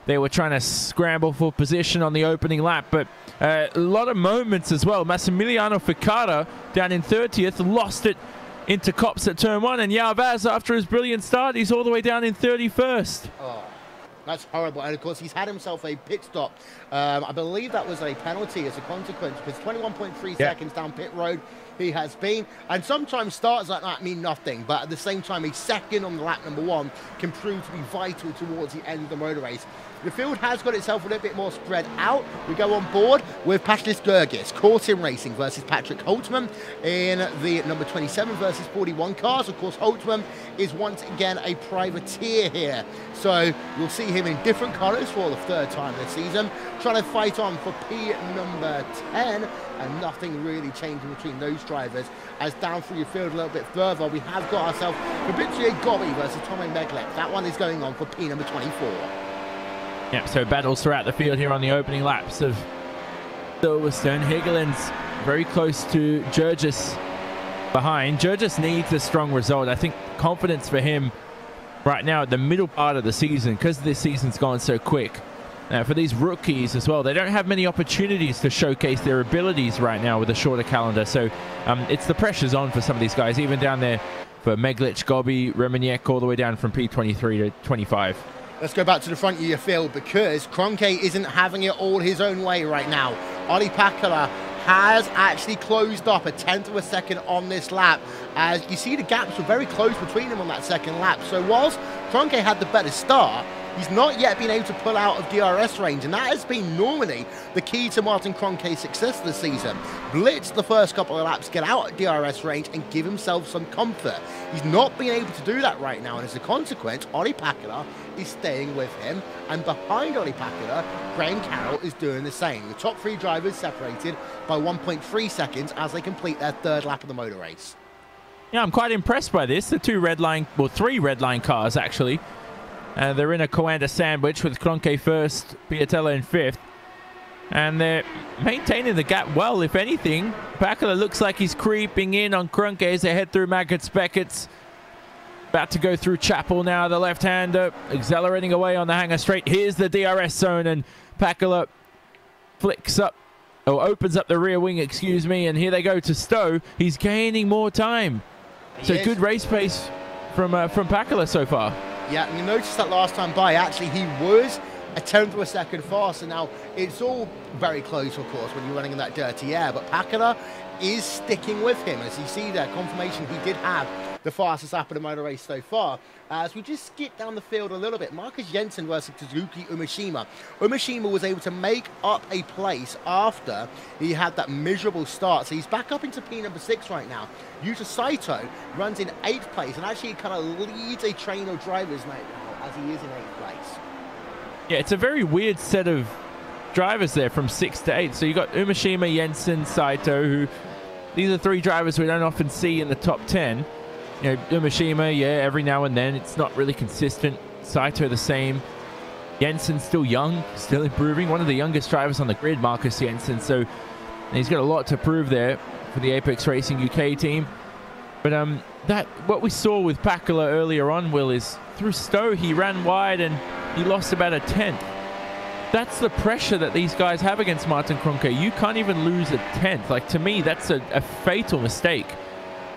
they were trying to scramble for position on the opening lap. But a lot of moments as well. Massimiliano Ficata down in 30th, lost it into Cops at turn 1. And Yao Vaz, after his brilliant start, he's all the way down in 31st. Oh. That's horrible, and of course he's had himself a pit stop. I believe that was a penalty as a consequence, because 21.3 seconds down pit road he has been. And sometimes starts like that mean nothing, but at the same time, a second on the lap number 1 can prove to be vital towards the end of the motor race. The field has got itself a little bit more spread out. We go on board with Patris Gergis, Corsim Racing versus Patrick Holtzman in the number 27 versus 41 cars. Of course, Holtzman is once again a privateer here. So you'll see him in different colours for the 3rd time this season, trying to fight on for P number 10, and nothing really changing between those drivers. As down through your field a little bit further, we have got ourselves Fabrizio Gobbi versus Tommy Meglec. That one is going on for P number 24. Yeah, so battles throughout the field here on the opening laps of Silverstone. Hegelin's very close to Gergis behind. Gergis needs a strong result. I think confidence for him right now at the middle part of the season, because this season's gone so quick. For these rookies as well, they don't have many opportunities to showcase their abilities right now with a shorter calendar. So it's the pressure's on for some of these guys, even down there for Meglic, Gobbi, Reminiak, all the way down from P23 to 25. Let's go back to the front of your field, because Kroenke isn't having it all his own way right now. Ollie Packler has actually closed up a 1/10 of a second on this lap. As you see, the gaps were very close between them on that second lap. So whilst Kroenke had the better start, he's not yet been able to pull out of DRS range, and that has been normally the key to Martin Kroenke's success this season. Blitz the first couple of laps, get out at DRS range, and give himself some comfort. He's not been able to do that right now, and as a consequence, Ollie Packler is staying with him, and behind Ollie Packler, Graham Carroll is doing the same. The top 3 drivers separated by 1.3 seconds as they complete their 3rd lap of the motor race. Yeah, I'm quite impressed by this. The 3 red line cars, actually. They're in a Coanda sandwich with Kroenke first, Piatella in 5th. And they're maintaining the gap well, if anything. Packler looks like he's creeping in on Kroenke as they head through Maggots Beckett's. About to go through Chapel now, the left-hander, accelerating away on the hanger straight. Here's the DRS zone, and Packler flicks up, or opens up the rear wing, excuse me, and here they go to Stowe. He's gaining more time. So good race pace from Packler so far. Yeah, and you noticed that last time by, actually, he was a tenth of a second faster. Now, it's all very close, of course, when you're running in that dirty air, but Pakala is sticking with him. As you see there, confirmation he did have the fastest lap of the motor race so far. As we just skip down the field a little bit, Marcus Jensen versus Suzuki Umeshima. Umeshima was able to make up a place after he had that miserable start, so he's back up into P number 6 right now. Yuta Saito runs in 8th place and actually kind of leads a train of drivers now as he is in 8th place. Yeah, it's a very weird set of drivers there from 6th to 8th. So you got Umeshima, Jensen, Saito, who these are 3 drivers we don't often see in the top 10. You know, Umeshima, yeah, every now and then, it's not really consistent. Saito the same. Jensen still young, still improving. One of the youngest drivers on the grid, Marcus Jensen. So he's got a lot to prove there for the Apex Racing UK team. But what we saw with Pakala earlier on, Will, is through Stowe, he ran wide and he lost about a 10th. That's the pressure that these guys have against Martin Kroenke. You can't even lose a 10th. Like, to me, that's a fatal mistake.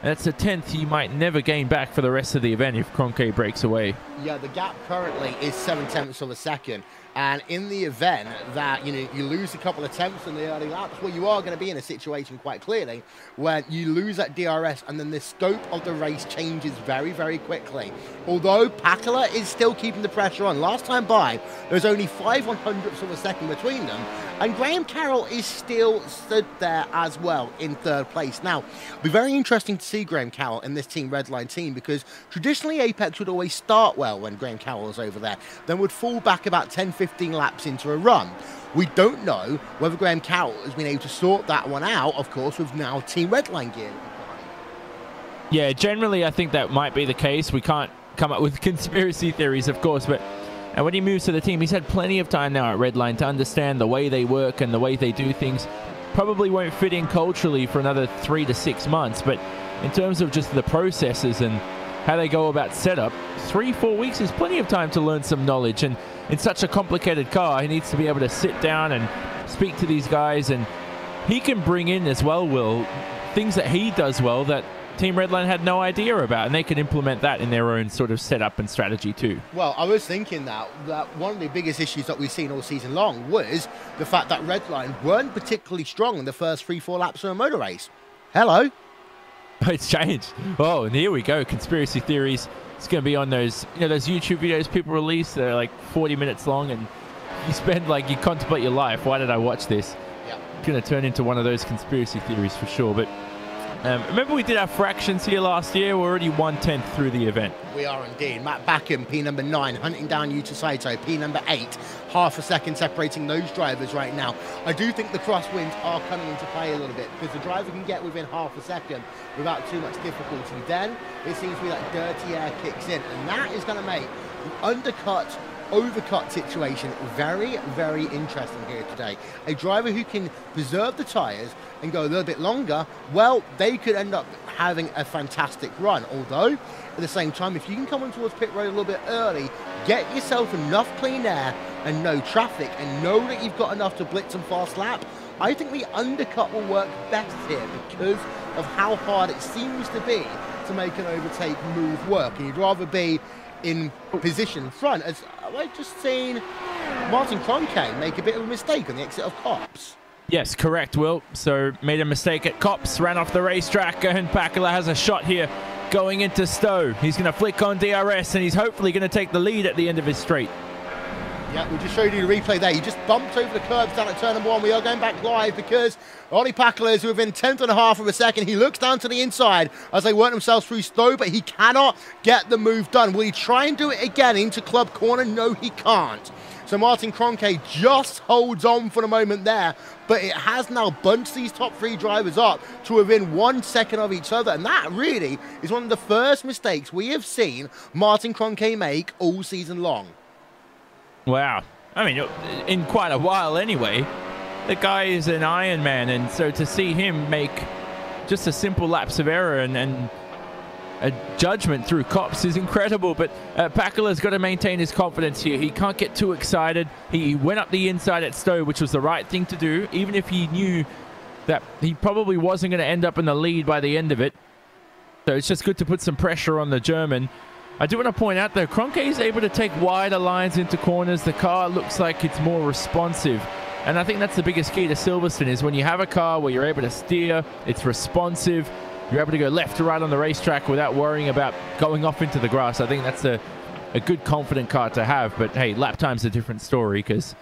That's a 10th you might never gain back for the rest of the event if Kroenke breaks away. Yeah, the gap currently is 7/10 of a second. And in the event that, you know, you lose a couple of tenths in the early laps, well, you are going to be in a situation quite clearly where you lose that DRS and then the scope of the race changes very, very quickly. Although Pakala is still keeping the pressure on. Last time by, there's only 5/100ths of a second between them. And Graham Carroll is still stood there as well in 3rd place. Now, it'll be very interesting to see Graham Carroll in this Team Redline team, because traditionally Apex would always start well when Graham Carroll was over there, then would fall back about 10-15 laps into a run. We don't know whether Graham Carroll has been able to sort that one out, of course, with now Team Redline gear. Yeah, generally I think that might be the case. We can't come up with conspiracy theories, of course, but and when he moves to the team, he's had plenty of time now at Redline to understand the way they work and the way they do things. Probably won't fit in culturally for another 3 to 6 months, but in terms of just the processes and how they go about setup, 3-4 weeks is plenty of time to learn some knowledge. And in such a complicated car, he needs to be able to sit down and speak to these guys, and he can bring in as well, Will, things that he does well that Team Redline had no idea about, and they can implement that in their own sort of setup and strategy too. Well, I was thinking that one of the biggest issues that we've seen all season long was the fact that Redline weren't particularly strong in the first 3-4 laps of a motor race. Hello. It's changed. Oh, and here we go. Conspiracy theories. It's going to be on those, you know, those YouTube videos people release. They're like 40 minutes long, and you spend like, you contemplate your life. Why did I watch this? Yeah. It's going to turn into one of those conspiracy theories for sure. But remember we did our fractions here last year? We're already 1/10 through the event. We are indeed. Matt Backham, P number 9, hunting down Yuta Saito, P number 8. Half a second separating those drivers right now. I do think the crosswinds are coming into play a little bit, because the driver can get within half a second without too much difficulty. Then it seems to be that dirty air kicks in, and that is going to make the undercut, overcut situation very, very interesting here today. A driver who can preserve the tyres and go a little bit longer, well, they could end up having a fantastic run. Although, at the same time, if you can come on towards pit road a little bit early, get yourself enough clean air and no traffic, and know that you've got enough to blitz and fast lap, I think the undercut will work best here because of how hard it seems to be to make an overtake move work. And you'd rather be in position front, as I've just seen Martin Kroenke make a bit of a mistake on the exit of Cops. Yes, correct, Will. So made a mistake at Cops, ran off the racetrack, and Pakala has a shot here going into Stowe. He's going to flick on DRS, and he's hopefully going to take the lead at the end of his straight. Yeah, we just showed you the replay there. He just bumped over the curbs down at turn number 1. We are going back live because Ollie Pakala is within 1/10 of a second. He looks down to the inside as they work themselves through Stowe, but he cannot get the move done. Will he try and do it again into club corner? No, he can't. So Martin Kroenke just holds on for the moment there, but it has now bunched these top 3 drivers up to within 1 second of each other, and that really is one of the first mistakes we have seen Martin Kroenke make all season long. Wow. I mean, in quite a while anyway. The guy is an Iron Man, and so to see him make just a simple lapse of error and a judgment through Cops is incredible. But Pakala's got to maintain his confidence here. He can't get too excited. He went up the inside at Stowe, which was the right thing to do, even if he knew that he probably wasn't going to end up in the lead by the end of it. So it's just good to put some pressure on the German. I do want to point out, though, Kroenke is able to take wider lines into corners. The car looks like it's more responsive. And I think that's the biggest key to Silverstone, is when you have a car where you're able to steer, it's responsive, you're able to go left to right on the racetrack without worrying about going off into the grass. I think that's a good, confident car to have. But, hey, lap time's a different story, because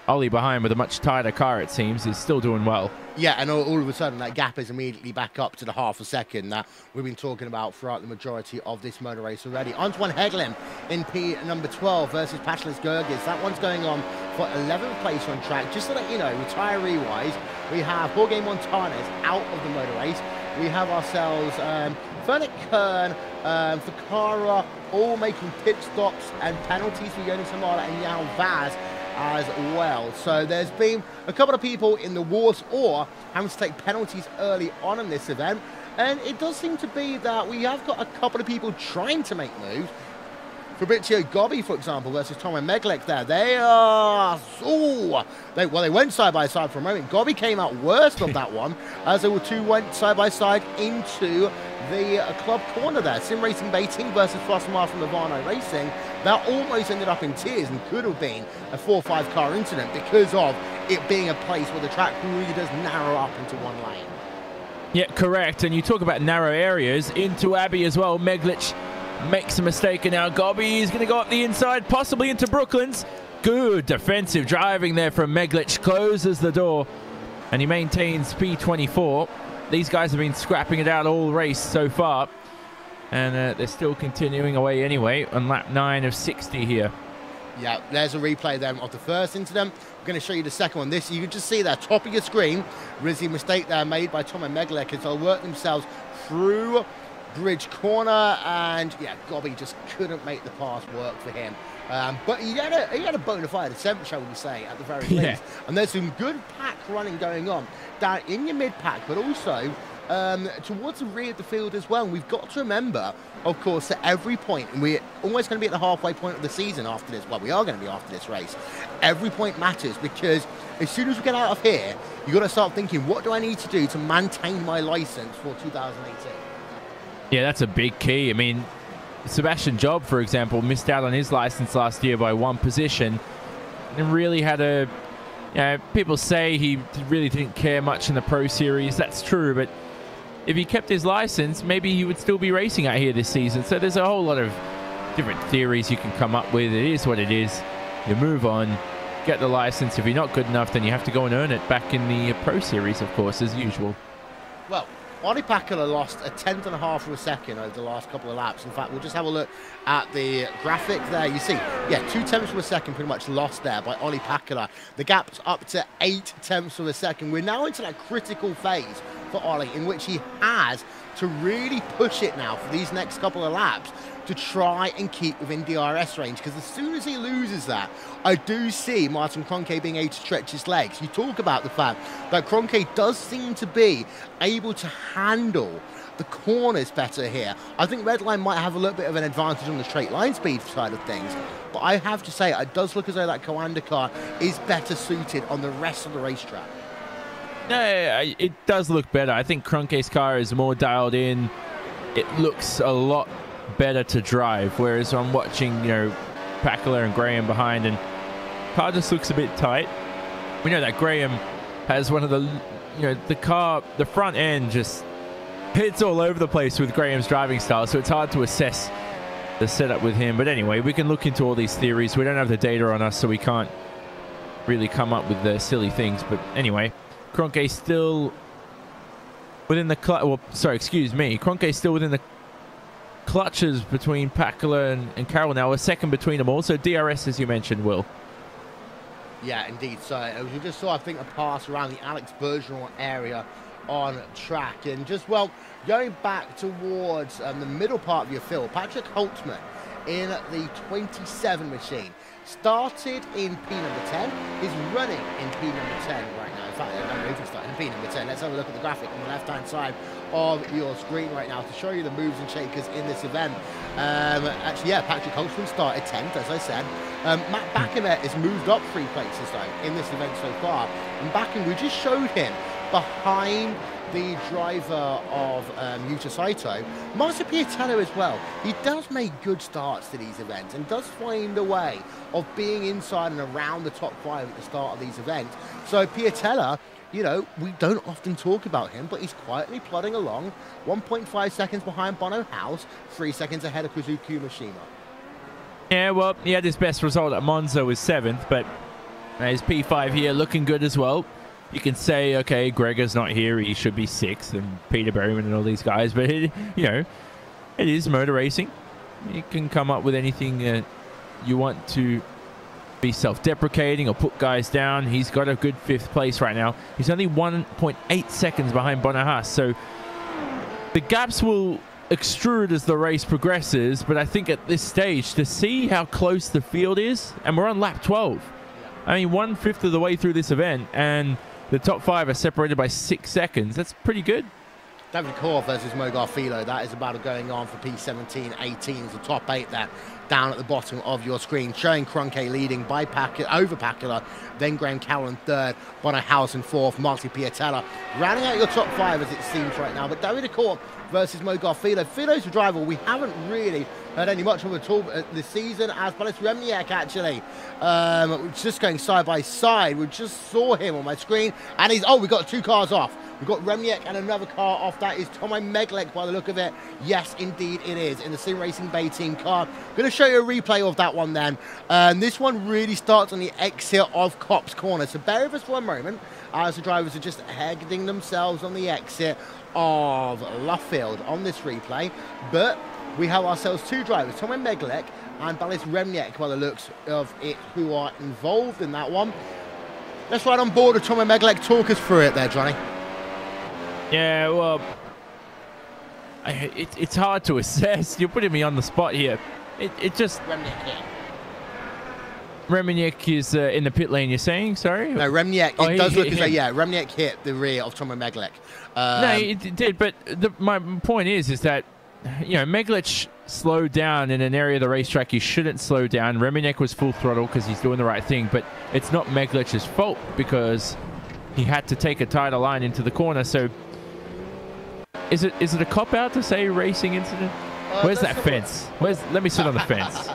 Ollie behind with a much tighter car, it seems, is still doing well. Yeah, and all of a sudden that gap is immediately back up to the half a second that we've been talking about throughout the majority of this motor race already. Antoine Hegelin in P number 12 versus Patras Gergis. That one's going on for 11th place on track. Just to let you know, retiree-wise, we have Jorge Montanes out of the motor race. We have ourselves Fernet Kern, Ficarra, all making pit stops and penalties for Yoni Samara and Yao Vaz as well. So there's been a couple of people in the wars or having to take penalties early on in this event, and it does seem to be that we have got a couple of people trying to make moves. Fabrizio Gobbi, for example, versus Tom and Meglek there. They are... they went side by side for a moment. Gobbi came out worst of that one as they two went side by side into the club corner there. Sim Racing Baiting versus Frostmar from Levano Racing. That almost ended up in tears and could have been a 4-5 car incident because of it being a place where the track really does narrow up into one lane. Yeah, correct. And you talk about narrow areas. Into Abbey as well. Meglic makes a mistake, and now Gobbi is going to go up the inside, possibly into Brooklands. Good defensive driving there from Meglic. Closes the door, and he maintains P24. These guys have been scrapping it out all race so far, and they're still continuing away anyway on lap 9 of 60 here. Yeah, there's a replay then of the first incident. I'm going to show you the second one. This, you can just see that top of your screen. Risky mistake there made by Tom and Meglek as they'll work themselves through bridge corner, and yeah, Gobbi just couldn't make the pass work for him. But he had a bona fide attempt, shall we say, at the very least. And there's some good pack running going on down in your mid pack, but also towards the rear of the field as well. And we've got to remember, of course, at every point, and we're almost going to be at the halfway point of the season after this. Well, we are going to be after this race. Every point matters, because as soon as we get out of here, you've got to start thinking, what do I need to do to maintain my license for 2018? Yeah, that's a big key. I mean, Sebastian Job, for example, missed out on his license last year by 1 position and really had a... You know, people say he really didn't care much in the Pro Series. That's true, but if he kept his license, maybe he would still be racing out here this season. So there's a whole lot of different theories you can come up with. It is what it is. You move on, get the license. If you're not good enough, then you have to go and earn it back in the Pro Series, of course, as usual. Well, Ollie Pakula lost a 1/10 of a second over the last couple of laps. In fact, we'll just have a look at the graphic there. You see, yeah, 0.2 of a second pretty much lost there by Ollie Pakula. The gap's up to 0.8 of a second. We're now into that critical phase for Ollie, in which he has to really push it now for these next couple of laps to try and keep within DRS range, because as soon as he loses that, I do see Martin Kroenke being able to stretch his legs. You talk about the fact that Kroenke does seem to be able to handle the corners better here. I think Redline might have a little bit of an advantage on the straight line speed side of things, but I have to say, it does look as though that Coanda car is better suited on the rest of the racetrack. No, it does look better. I think Kroenke's car is more dialed in. It looks a lot better to drive, whereas I'm watching, you know, Pakula and Graham behind, and car just looks a bit tight. We know that Graham has one of the, you know, the front end just hits all over the place with Graham's driving style, so it's hard to assess the setup with him. But anyway, we can look into all these theories. We don't have the data on us, so we can't really come up with the silly things. But anyway, Kroenke still within the Kroenke still within the clutches between Pakula and Carroll now, a second between them all. So DRS, as you mentioned, Will. Yeah, indeed. So we just saw, I think, a pass around the Alex Bergeron area on track. And just, well, going back towards the middle part of your field, Patrick Holtzman in the 27 machine started in P number 10. He's running in P number 10 right now. In fact, I don't know if he started in P number 10. Let's have a look at the graphic on the left-hand side of your screen right now to show you the moves and shakers in this event. Actually, yeah, Patrick Holtzman started 10th, as I said. Matt Backermet has moved up 3 places, though, in this event so far. And Backen, we just showed him behind the driver of Yuta Saito, Martin Piattello as well. He does make good starts to these events and does find a way of being inside and around the top 5 at the start of these events. So Piattello, you know, we don't often talk about him, but he's quietly plodding along, 1.5 seconds behind Bono House, 3 seconds ahead of Kazuki Mishima. Yeah, well, he had his best result at Monza with 7th, but his P5 here looking good as well. You can say, okay, Gregor's not here, he should be 6th, and Peter Berryman and all these guys, but, you know, it is motor racing. You can come up with anything you want to be self-deprecating or put guys down. He's got a good 5th place right now. He's only 1.8 seconds behind Bonahas, so the gaps will extrude as the race progresses, but I think at this stage, to see how close the field is, and we're on lap 12. I mean, 1/5 of the way through this event, and the top 5 are separated by 6 seconds. That's pretty good. David Core versus Mo Garfilo. That is a battle going on for P17, 18 is the top 8 there, down at the bottom of your screen, showing Kroenke leading by over Pacula, then Graham Carroll in 3rd, Bono House in 4th, Marty Piattello. Rounding out your top 5 as it seems right now, but David Core versus Mo Garfilo. Filo's rival, we haven't really heard any much of at all this season, as well as Remniak actually. Just going side by side. We just saw him on my screen, and he's, oh, we got 2 cars off. We've got Remniak and another car off. That is Tomo Meglek by the look of it. Yes, indeed it is, in the Sim Racing Bay Team car. I'm going to show you a replay of that one then. This one really starts on the exit of Copse Corner. So bear with us for a moment as the drivers are just heading themselves on the exit of Luffield on this replay. But we have ourselves 2 drivers, Tomo Meglek and Balis Remniak by the looks of it, who are involved in that one. Let's ride on board with Tomo Meglek. Talk us through it there, Johnny. Yeah, well, it's hard to assess. You're putting me on the spot here. It just... Remniak is in the pit lane, you're saying? Sorry? No, Remniak, it does look as though, yeah, Remniak hit the rear of Tomo Meglek. No, it did, but my point is that, you know, Meglek slowed down in an area of the racetrack he shouldn't slow down. Remniak was full throttle because he's doing the right thing, but it's not Meglek's fault because he had to take a tighter line into the corner, so... Is it a cop-out to say racing incident? Where's that fence? Let me sit on the fence.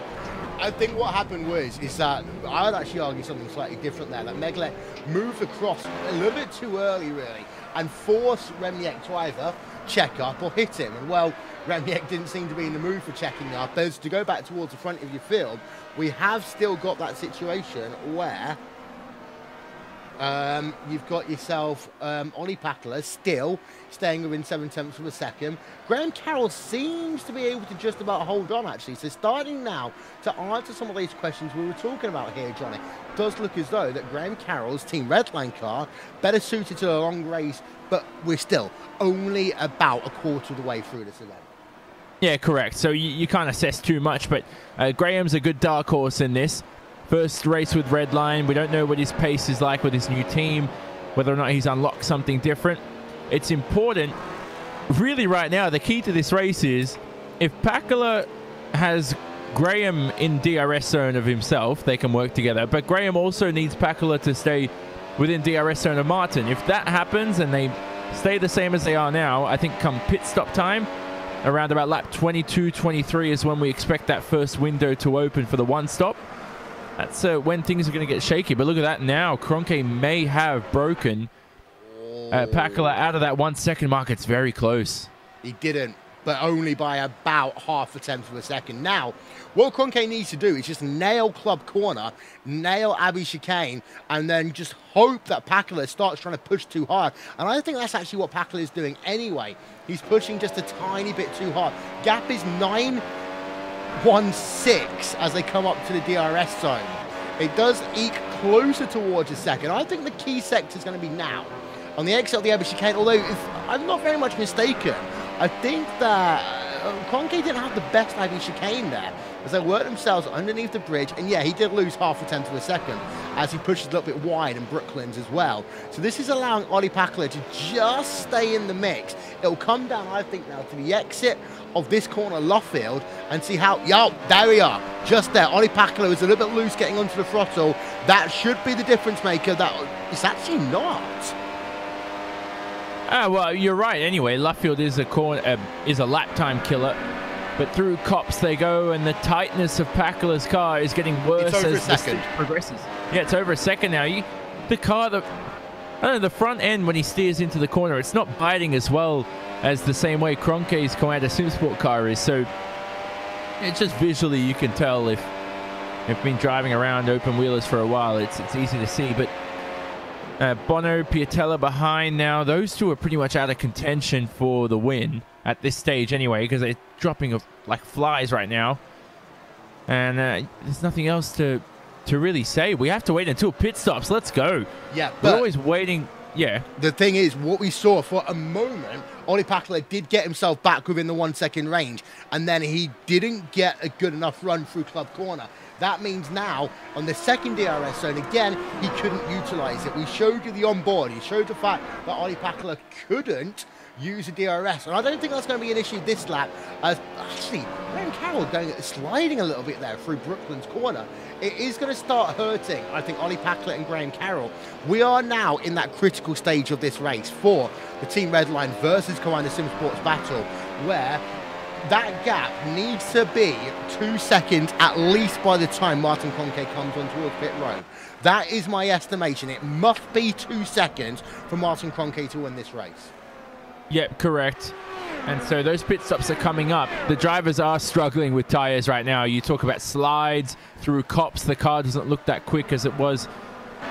I think what happened is that I would actually argue something slightly different there. That Meglek moved across a little bit too early, really, and forced Remniak to either check up or hit him. And, well, Remniak didn't seem to be in the mood for checking up. As to go back towards the front of your field, we have still got that situation where... you've got yourself Ollie Pacula still staying within 7/10 of a second. Graham Carroll seems to be able to just about hold on, actually. So starting now to answer some of these questions we were talking about here, Johnny, it does look as though that Graham Carroll's Team Redline car better suited to a long race, but we're still only about a quarter of the way through this event. Yeah, correct. So you can't assess too much, but Graham's a good dark horse in this. First race with Redline. We don't know what his pace is like with his new team, whether or not he's unlocked something different. It's important, really right now, the key to this race is if Pacula has Graham in DRS zone of himself, they can work together. But Graham also needs Pacula to stay within DRS zone of Martin. If that happens and they stay the same as they are now, I think come pit stop time, around about lap 22, 23 is when we expect that first window to open for the one stop. That's when things are going to get shaky. But look at that now. Kroenke may have broken Pacula out of that 1 second mark. It's very close. He didn't, but only by about 0.5 of a second. Now, what Kroenke needs to do is just nail Club Corner, nail Abbey Chicane, and then just hope that Pacula starts trying to push too hard. And I think that's actually what Pacula is doing anyway. He's pushing just a tiny bit too hard. Gap is 9.16 as they come up to the DRS zone. It does eke closer towards a second. I think the key sector is going to be now. On the exit of the Abbey Chicane, although if I'm not very much mistaken, I think that Kroenke didn't have the best Abbey Chicane there, as they worked themselves underneath the bridge, and yeah, he did lose 0.5 of a second as he pushes a little bit wide in Brooklands as well. So this is allowing Ollie Pacula to just stay in the mix. It'll come down, I think, now to the exit of this corner, Luffield, and see how, there we are, just there. Ollie Pacula is a little bit loose getting onto the throttle. That should be the difference maker. That it's actually not. Well, you're right. Anyway, Luffield is a lap time killer, but through Copse they go, and the tightness of Pakula's car is getting worse as the stage progresses. Yeah, it's over a second now. The car, the front end when he steers into the corner, it's not biting as well as the same way Cronke's Commander Simsport car is. So it's just visually you can tell if you've been driving around open wheelers for a while, it's easy to see. But Bono, Piatella behind now. Those two are pretty much out of contention for the win at this stage anyway, because they're dropping like flies right now. And there's nothing else to really say. We have to wait until pit stops. Let's go. Yeah, we're always waiting. Yeah. The thing is, what we saw for a moment, Olli Pakula did get himself back within the 1 second range, and then he didn't get a good enough run through Club Corner. That means now, on the second DRS zone, again, he couldn't utilize it. We showed you the onboard. He showed the fact that Olli Pakula couldn't use a DRS. And I don't think that's going to be an issue this lap. As actually, Graham Carroll sliding a little bit there through Brooklyn's corner. It is going to start hurting, I think, Olli Pakula and Graham Carroll. We are now in that critical stage of this race for the Team Redline versus Commander Simsports battle, where that gap needs to be 2 seconds at least by the time Martin Cronke comes on towards pit road. That is my estimation. It must be 2 seconds for Martin Cronke to win this race. Yep, correct. And so those pit stops are coming up. The drivers are struggling with tires right now. You talk about slides through Copse. The car doesn't look that quick as it was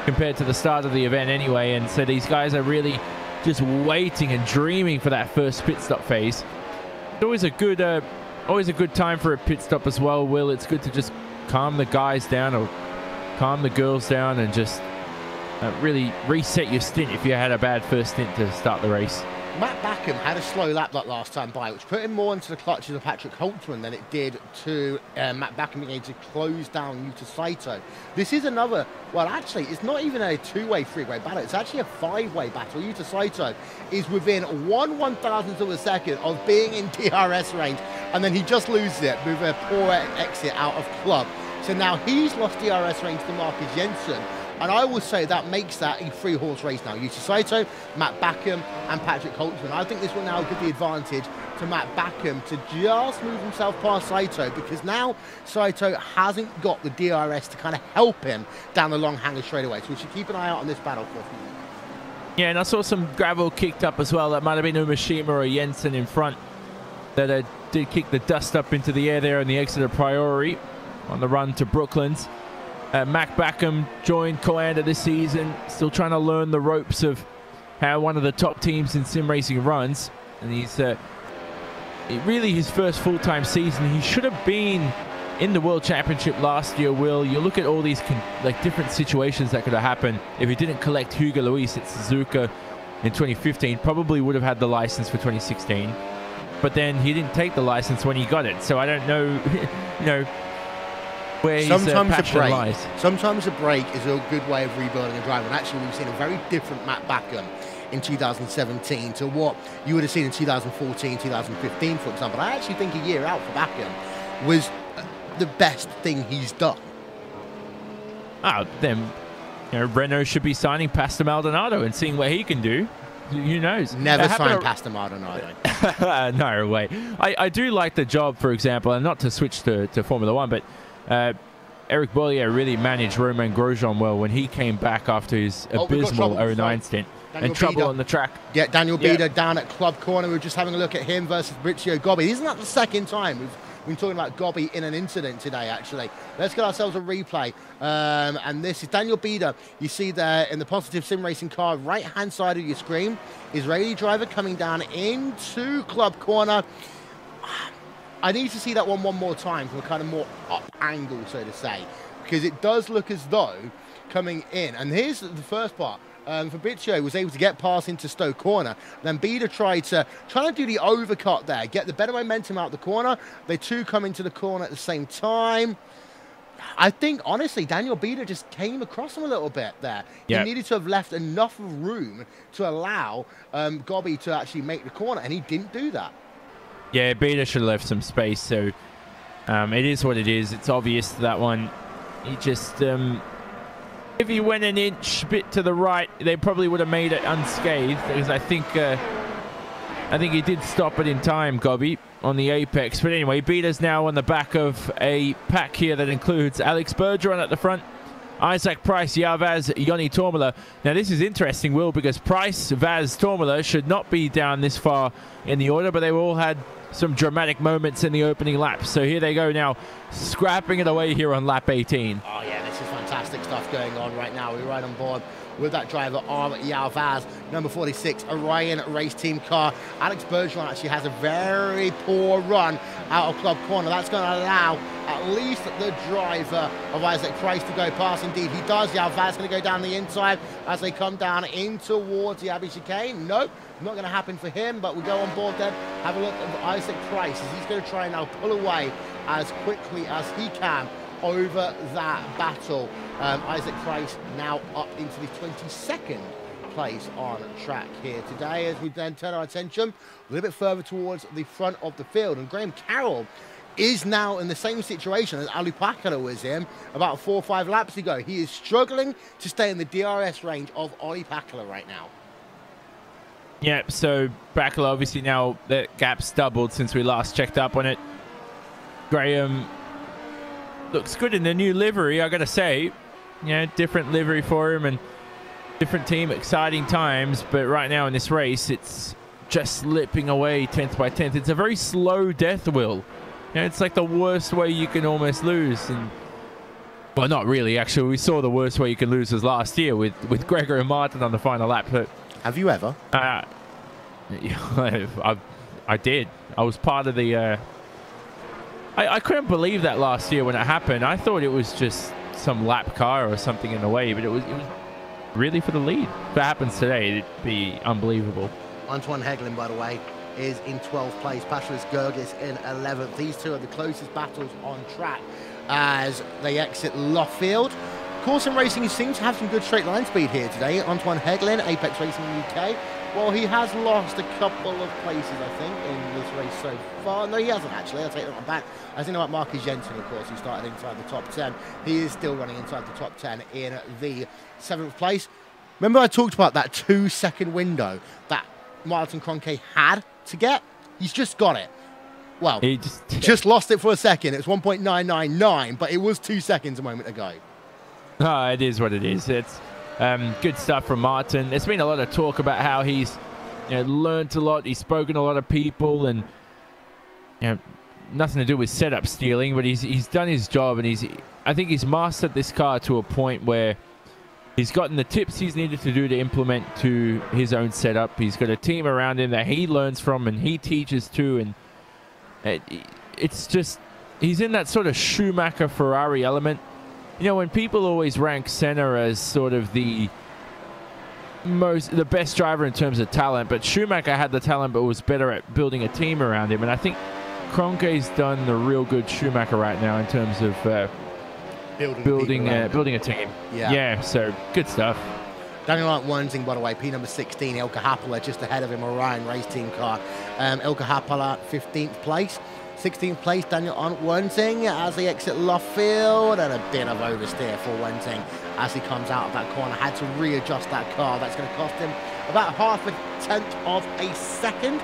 compared to the start of the event anyway. And so these guys are really just waiting and dreaming for that first pit stop phase. Always a good time for a pit stop as well, Will. It's good to just calm the guys down or calm the girls down and just really reset your stint if you had a bad first stint to start the race. Matt Backham had a slow lap that last time by, which put him more into the clutches of Patrick Holtzman than it did to Matt Backham being able to close down Yuta Saito. This is another, well, actually, it's not even a two-way, three-way battle. It's actually a five-way battle. Yuta Saito is within 1/1000th of a second of being in DRS range, and then he just loses it with a poor exit out of club. So now he's lost DRS range to Marcus Jensen. And I will say that makes that a three-horse race now. Yuta Saito, Matt Backham, and Patrick Holtzman. I think this will now give the advantage to Matt Backham to just move himself past Saito, because now Saito hasn't got the DRS to kind of help him down the long hanger straightaway. So we should keep an eye out on this battle for a few minutes. Yeah, and I saw some gravel kicked up as well. That might have been Umashima or Jensen in front that did kick the dust up into the air there on the exit of Priori on the run to Brooklands. Mac Backham joined Coanda this season, still trying to learn the ropes of how one of the top teams in sim racing runs. And he's really his first full-time season. He should have been in the World Championship last year, Will. You look at all these like different situations that could have happened. If he didn't collect Hugo Luis at Suzuka in 2015, probably would have had the license for 2016. But then he didn't take the license when he got it. So I don't know, you know, where Sometimes a break is a good way of rebuilding a driver. And actually, we've seen a very different Matt Backham in 2017 to what you would have seen in 2014, 2015, for example. I actually think a year out for Backham was the best thing he's done. Oh, then, you know, Renault should be signing Pastor Maldonado and seeing what he can do. Who knows? Never signed Pastor Maldonado. No way. I do like the job, for example, and not to switch to Formula One, but Eric Bollier really managed Romain Grosjean well when he came back after his abysmal 09 stint. And trouble on the track. Yeah, Daniel Bieder down at Club Corner. We were just having a look at him versus Fabrizio Gobbi. Isn't that the second time we've been talking about Gobbi in an incident today, actually? Let's get ourselves a replay. And this is Daniel Bieder. You see there in the Positive Sim Racing car, right-hand side of your screen. Israeli driver coming down into Club Corner. I need to see that one more time from a kind of more up angle, so to say, because it does look as though coming in. And here's the first part. Fabrizio was able to get past into Stowe Corner. Then Bieder tried to do the overcut there, get the better momentum out the corner. They two come into the corner at the same time. I think, honestly, Daniel Bieder just came across him a little bit there. He needed to have left enough room to allow Gobbi to actually make the corner, and he didn't do that. Yeah, Bieder should have left some space, so it is what it is. It's obvious that one. He just if he went an inch bit to the right, they probably would have made it unscathed, because I think he did stop it in time, Gobby, on the apex. But anyway, beat us now on the back of a pack here that includes Alex Bergeron at the front, Isaac Price, Vaz, Joni Tormula. Now this is interesting, Will, because Price, Vaz, Tormula should not be down this far in the order, but they all had some dramatic moments in the opening lap. So here they go now, scrapping it away here on lap 18. Oh yeah, this is fantastic stuff going on right now. We're right on board with that driver of Vaz, number 46, Orion race team car. Alex Bergeron actually has a very poor run out of club corner. That's going to allow at least the driver of Isaac Price to go past. Indeed, he does. Vaz going to go down the inside as they come down in towards the Abbey chicane. Nope, not going to happen for him, but we go on board then. Have a look at Isaac Price as he's going to try and now pull away as quickly as he can over that battle. Isaac Price now up into the 22nd place on track here today, as we then turn our attention a little bit further towards the front of the field. And Graham Carroll is now in the same situation as Ali Pakala was in about 4 or 5 laps ago. He is struggling to stay in the DRS range of Ali Pakala right now. Yeah, so Pakala obviously now the gap's doubled since we last checked up on it. Graham looks good in the new livery, I gotta say. Yeah, different livery for him and different team, exciting times. But right now in this race, it's just slipping away 10th by 10th. It's a very slow death, Will. You know, it's like the worst way you can almost lose. And well, not really, actually. We saw the worst way you can lose was last year with Gregory Martin on the final lap. But have you ever? I did. I was part of the... I couldn't believe that last year when it happened. I thought it was just some lap car or something in the way, but it was really for the lead. If that happens today, it'd be unbelievable. Antoine Hegelin, by the way, is in 12th place. Paschalis Gergis in 11th. These two are the closest battles on track as they exit Luffield. Corson Racing seems to have some good straight line speed here today. Antoine Hegelin, Apex Racing UK. Well, he has lost a couple of places, I think, in this race so far. No, he hasn't, actually. I'll take that one back. I think about Marcus Jensen, of course, who started inside the top 10. He is still running inside the top 10 in the 7th place. Remember I talked about that 2-second window that Martin Kroenke had to get? He's just got it. Well, he just lost it for a second. It's 1.999, but it was 2 seconds a moment ago. Oh, it is what it is. It's... good stuff from Martin. There's been a lot of talk about how he's learned a lot. He's spoken to a lot of people, and nothing to do with setup stealing, but he's done his job, and I think he's mastered this car to a point where he's gotten the tips he's needed to do to implement to his own setup. He's got a team around him that he learns from and he teaches to, and it's just he's in that sort of Schumacher Ferrari element. You know, when people always rank Senna as sort of the best driver in terms of talent, but Schumacher had the talent but was better at building a team around him. And I think Kroenke's done the real good Schumacher right now in terms of building a team. Yeah, so good stuff. Daniel Arndt-Wensing, by the way, P number 16, Ilka Happala just ahead of him, Orion race team car. Ilka Happala, 15th place. 16th place, Daniel Arndt-Wensing as they exit Luffield, and a bit of oversteer for Wensing as he comes out of that corner. Had to readjust that car. That's going to cost him about 0.5 of a second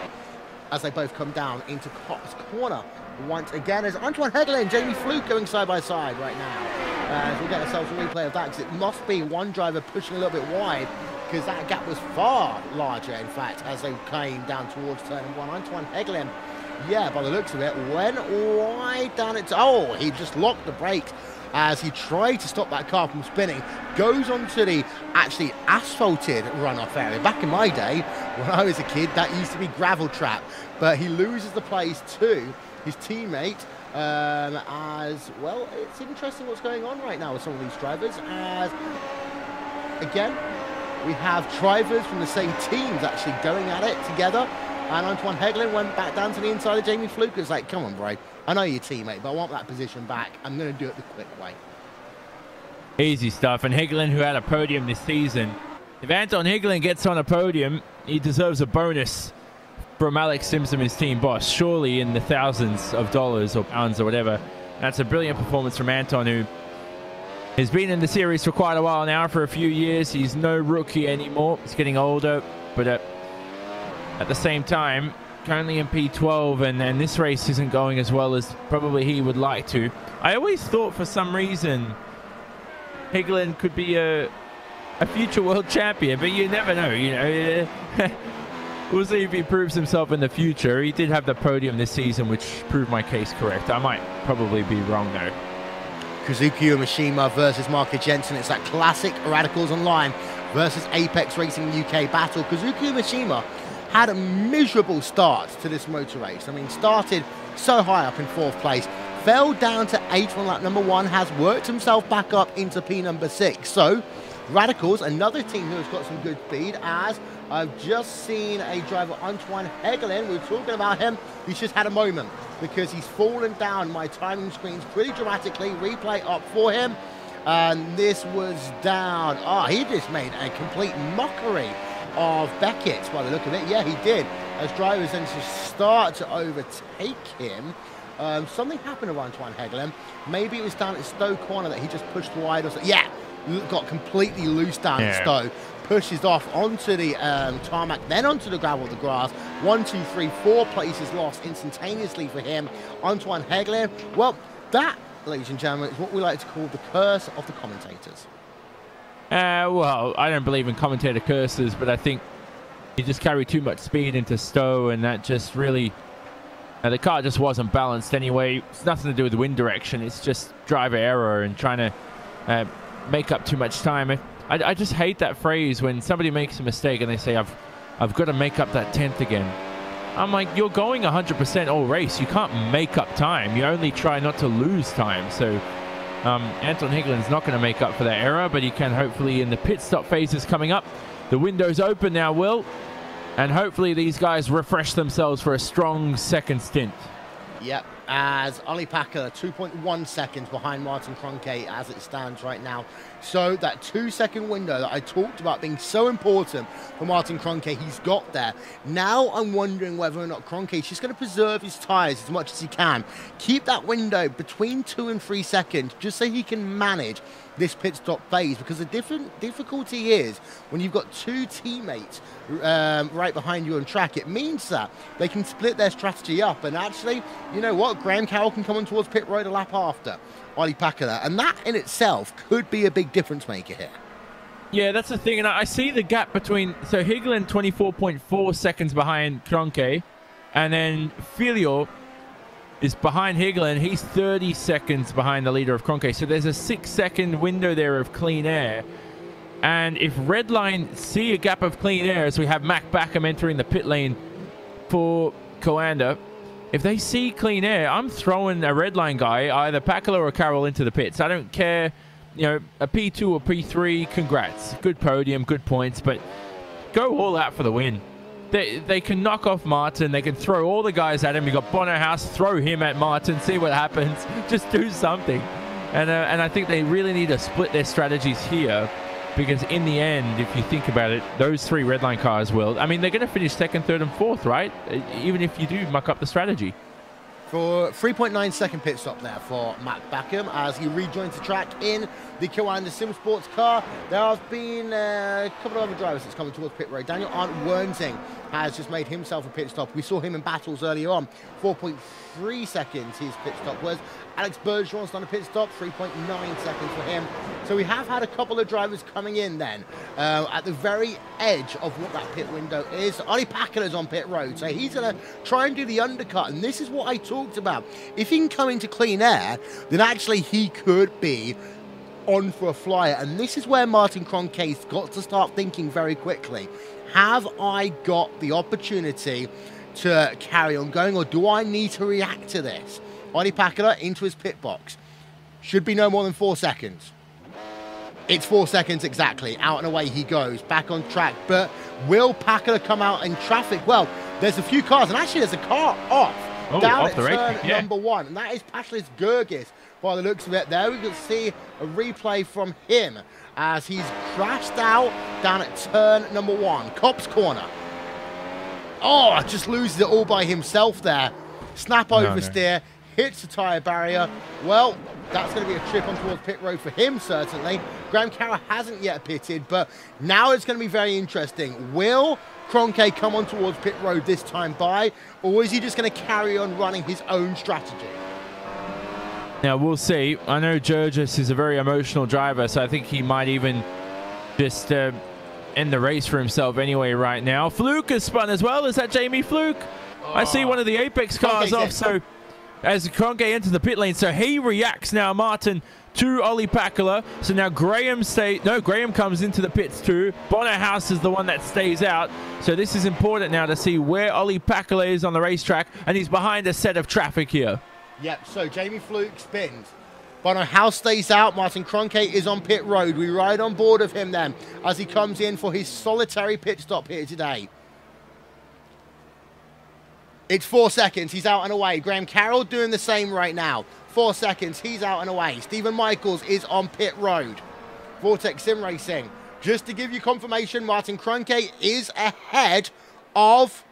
as they both come down into Cops Corner once again. As Antoine Hegelin and Jamie Fluke going side by side right now. As we get ourselves a replay of that, because it must be one driver pushing a little bit wide, because that gap was far larger, in fact, as they came down towards turn 1. Antoine Hegelin, yeah, by the looks of it, went wide down it. Oh, he just locked the brakes as he tried to stop that car from spinning. Goes onto the actually asphalted runoff area. Back in my day, when I was a kid, that used to be gravel trap. But he loses the place to his teammate. As well, it's interesting what's going on right now with some of these drivers. As again, we have drivers from the same teams actually going at it together. And Antoine Hegelin went back down to the inside of Jamie Fluke. It's like, come on, bro. I know you're teammate, but I want that position back. I'm going to do it the quick way. Easy stuff. And Hegelin, who had a podium this season. If Anton Hegelin gets on a podium, he deserves a bonus from Alex Simpson, his team boss. Surely in the thousands of dollars or pounds or whatever. That's a brilliant performance from Anton, who He's been in the series for quite a while now, for a few years. He's no rookie anymore. He's getting older, but at the same time, currently in P12, and this race isn't going as well as probably he would like to. I always thought for some reason Higglin could be a future world champion, but you never know, you know. We'll see if he proves himself in the future. He did have the podium this season, which proved my case correct. I might probably be wrong, though. Kazuki Umeshima versus Marco Jensen. It's that classic Radicals Online versus Apex Racing UK battle. Kazuki Umeshima had a miserable start to this motor race. I mean, started so high up in 4th place, fell down to 8th on lap number 1, has worked himself back up into P number 6. So, Radicals, another team who has got some good speed, as I've just seen a driver, Antoine Heggelin. We were talking about him. He's just had a moment because he's fallen down my timing screens pretty dramatically. Replay up for him. And this was down. Oh, he just made a complete mockery of Beckett by the look of it. Yeah, he did. As drivers then just start to overtake him. Something happened to Antoine Heggelin. Maybe it was down at Stowe Corner that he just pushed wide or something. Yeah, got completely loose down at Stowe. Pushes off onto the tarmac, then onto the gravel, the grass. 1, 2, 3, 4 places lost instantaneously for him. Antoine Heggelin. Well, that, ladies and gentlemen, is what we like to call the curse of the commentators. Well, I don't believe in commentator curses, but I think he just carried too much speed into Stowe, and that just really... the car just wasn't balanced anyway. It's nothing to do with the wind direction. It's just driver error and trying to make up too much time. I just hate that phrase when somebody makes a mistake and they say, I've got to make up that 10th again. I'm like, you're going 100% all race. You can't make up time. You only try not to lose time. So Anton Higgelin's not going to make up for that error, but he can hopefully in the pit stop phases coming up. The window's open now, Will. And hopefully these guys refresh themselves for a strong second stint. Yep, as Ollie Packer 2.1 seconds behind Martin Kroenke as it stands right now. So that 2-second window that I talked about being so important for Martin Kroenke, he's got there. Now I'm wondering whether or not Kroenke is just going to preserve his tyres as much as he can. Keep that window between 2 and 3 seconds just so he can manage this pit stop phase, because the difficulty is when you've got 2 teammates right behind you on track, it means that they can split their strategy up, and actually, you know what, Graham Carroll can come on towards pit road a lap after Ollie Packer, and that in itself could be a big difference maker here. Yeah, that's the thing, and I see the gap between, so Higgelin 24.4 seconds behind Kroenke, and then Filio is behind Higgelin. He's 30 seconds behind the leader of Kroenke. So there's a 6-second window there of clean air. And if Redline see a gap of clean air as we have Mac Backham entering the pit lane for Coanda, if they see clean air, I'm throwing a Redline guy, either Pakala or Carroll, into the pits. I don't care, you know, a P2 or P3, congrats. Good podium, good points, but go all out for the win. They can knock off Martin. They can throw all the guys at him. You got Bono House, throw him at Martin, see what happens. Just do something. And I think they really need to split their strategies here, because in the end, if you think about it, those 3 Redline cars will. I mean, they're going to finish 2nd, 3rd, and 4th, right? Even if you do muck up the strategy. For 3.9 second pit stop there for Matt Backham as he rejoins the track in the Coanda Sim Sports car. There have been a couple of other drivers that's coming towards pit road. Daniel Arndt Wernsing has just made himself a pit stop. We saw him in battles earlier on. 4.3 seconds his pit stop was. Alex Bergeron's done a pit stop, 3.9 seconds for him. So we have had a couple of drivers coming in then at the very edge of what that pit window is. Ollie Packer is on pit road, so he's going to try and do the undercut, and this is what I talked about. If he can come into clean air, then actually he could be on for a flyer, and this is where Martin Kroenke's got to start thinking very quickly. Have I got the opportunity to carry on going, or do I need to react to this? Ollie Packer into his pit box. Should be no more than 4 seconds. It's 4 seconds exactly. Out and away he goes. Back on track. But will Packer come out in traffic? Well, there's a few cars, and actually there's a car off. Down at turn number 1. And that is Pashless Gergis. By the looks of it, there we can see a replay from him as he's crashed out down at turn number 1. Cops corner. Oh, just loses it all by himself there. Snap oversteer. hits the tyre barrier. Well, that's going to be a trip on towards pit road for him, certainly. Graham Carroll hasn't yet pitted, but now it's going to be very interesting. Will Kroenke come on towards pit road this time by, or is he just going to carry on running his own strategy? Now, we'll see. I know Georges is a very emotional driver, so I think he might even just end the race for himself anyway right now. Fluke has spun as well. Is that Jamie Fluke? I see one of the Apex cars off, so as Kroenke enters the pit lane, so he reacts now, Martin, to Ollie Pakula. So now Graham comes into the pits too. Bono House is the one that stays out. So this is important now to see where Ollie Pakula is on the racetrack, and he's behind a set of traffic here. Yep, so Jamie Fluke spins. Bono House stays out. Martin Kroenke is on pit road. We ride on board of him then as he comes in for his solitary pit stop here today. It's 4 seconds. He's out and away. Graham Carroll doing the same right now. 4 seconds. He's out and away. Stephen Michaels is on pit road. Vortex Sim Racing. Just to give you confirmation, Martin Kroenke is ahead of,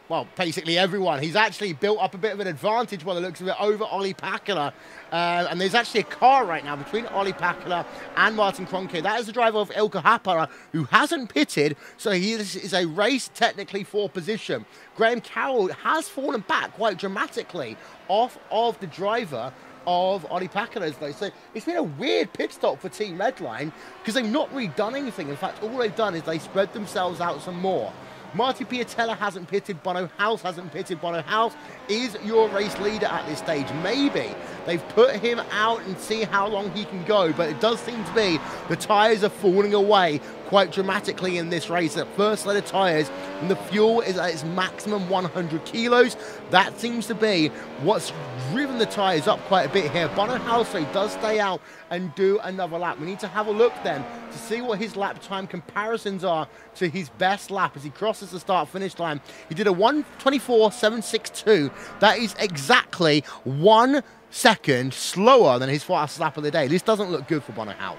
well, basically everyone. He's actually built up a bit of an advantage by the looks of it over Ollie Pakula. And there's actually a car right now between Ollie Pakula and Martin Kroenke. That is the driver of Ilka Happara, who hasn't pitted, so he is a race technically for position. Graham Carroll has fallen back quite dramatically off of the driver of Ollie Pakula, though. So it's been a weird pit stop for Team Redline because they've not really done anything. In fact, all they've done is they spread themselves out some more. Marty Piatella hasn't pitted, Bono House hasn't pitted. Bono House is your race leader at this stage. Maybe they've put him out and see how long he can go, but it does seem to be the tyres are falling away quite dramatically in this race. That first set of tyres, and the fuel is at its maximum 100 kilos. That seems to be what's driven the tyres up quite a bit here. Bono House does stay out and do another lap. We need to have a look then to see what his lap time comparisons are to his best lap as he crosses the start-finish line. He did a 1:24.762. That is exactly 1 second slower than his fastest lap of the day. This doesn't look good for Bono House.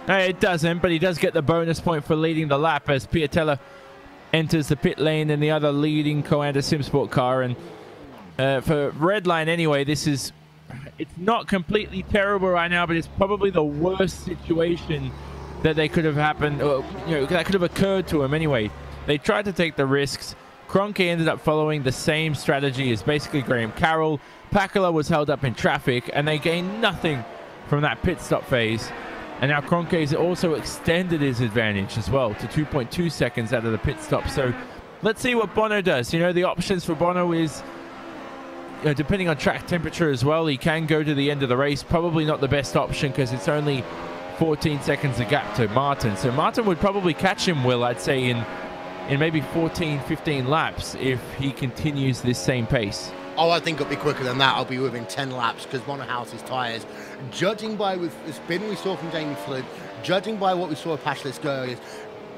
No, it doesn't, but he does get the bonus point for leading the lap as Piatella enters the pit lane in the other leading Co-Anda SimSport car. And for Redline anyway, it's not completely terrible right now, but it's probably the worst situation that they could have happened, or, that could have occurred to him anyway. They tried to take the risks. Kroenke ended up following the same strategy as basically Graham Carroll. Pakula was held up in traffic, and they gained nothing from that pit stop phase. And now Kroenke has also extended his advantage as well to 2.2 seconds out of the pit stop. So let's see what Bono does. The options for Bono is, depending on track temperature as well, he can go to the end of the race. Probably not the best option because it's only 14 seconds a gap to Martin. So Martin would probably catch him, Will, I'd say, in maybe 14, 15 laps if he continues this same pace. Oh, I think it'll be quicker than that. I'll be within 10 laps because Bono House's tyres, judging by with the spin we saw from Jamie Fluke, judging by what we saw of Pashless Gurgis,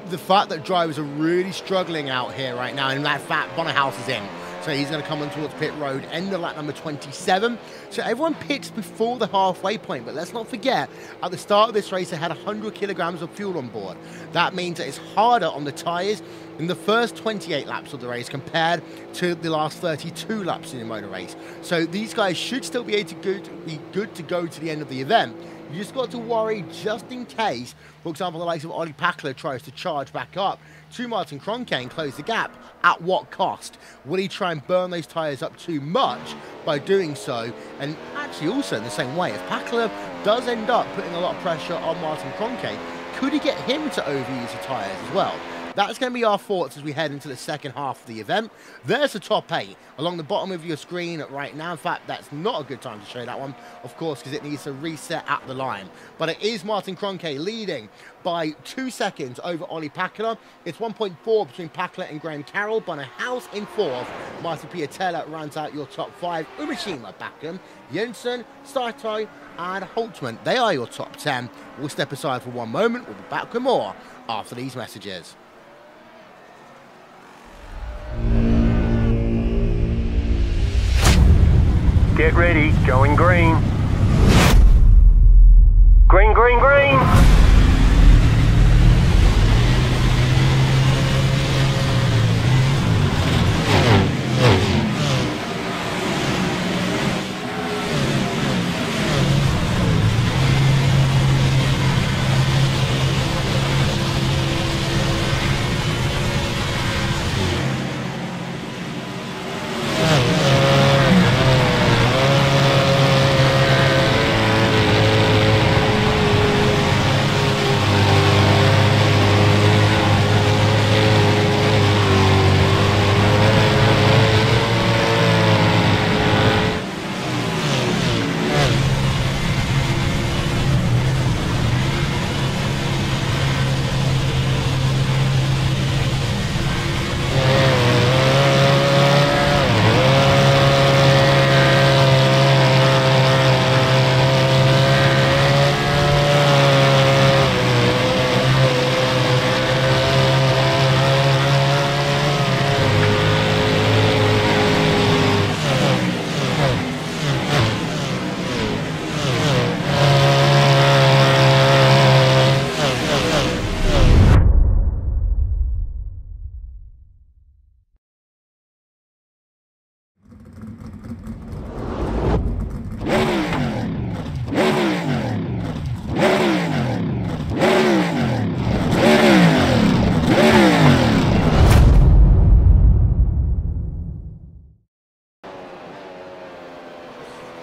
the fact that drivers are really struggling out here right now, and that fact Bono House is in. So he's going to come on towards pit road, end of lap number 27. So everyone pits before the halfway point, but let's not forget, at the start of this race, they had 100 kilograms of fuel on board. That means that it's harder on the tyres in the first 28 laps of the race compared to the last 32 laps in the motor race. So these guys should still be able to be good to go to the end of the event. You just got to worry just in case, for example, the likes of Ollie Pakula tries to charge back up to Martin Kroenke and close the gap. At what cost? Will he try and burn those tyres up too much by doing so? And actually also in the same way, if Pakula does end up putting a lot of pressure on Martin Kroenke, could he get him to overuse the tyres as well? That's going to be our thoughts as we head into the second half of the event. There's the top 8 along the bottom of your screen right now. In fact, that's not a good time to show that one, of course, because it needs to reset at the line. But it is Martin Kroenke leading by 2 seconds over Ollie Pakula. It's 1.4 between Pakula and Graham Carroll. Bono House in 4th. Martin Piatella rounds out your top 5. Umeshima, Bakken, Jensen, Saito, and Holtzman. They are your top 10. We'll step aside for one moment. We'll be back with more after these messages. Get ready, going green. Green, green, green.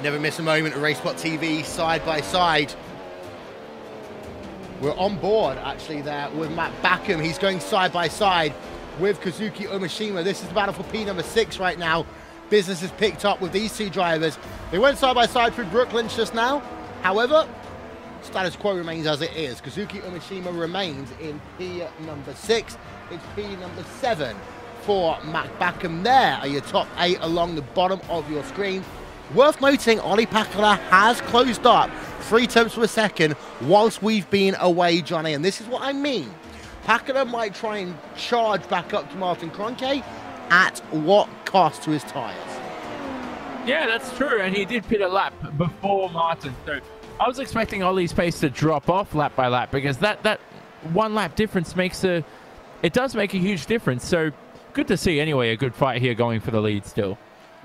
Never miss a moment of RaceSpotTV side by side. We're on board actually there with Matt Backham. He's going side by side with Kazuki Umeshima. This is the battle for P number 6 right now. Business has picked up with these two drivers. They went side by side through Brooklands just now. However, status quo remains as it is. Kazuki Umeshima remains in P number 6. It's P number 7 for Matt Backham. There are your top 8 along the bottom of your screen. Worth noting, Ollie Pakala has closed up 3 tenths of a second whilst we've been away, Johnny. And this is what I mean. Pakala might try and charge back up to Martin Kroenke. At what cost to his tyres? Yeah, that's true. And he did pit a lap before Martin. So I was expecting Ollie's pace to drop off lap by lap, because that 1 lap difference makes it does make a huge difference. So good to see anyway, a good fight here going for the lead still.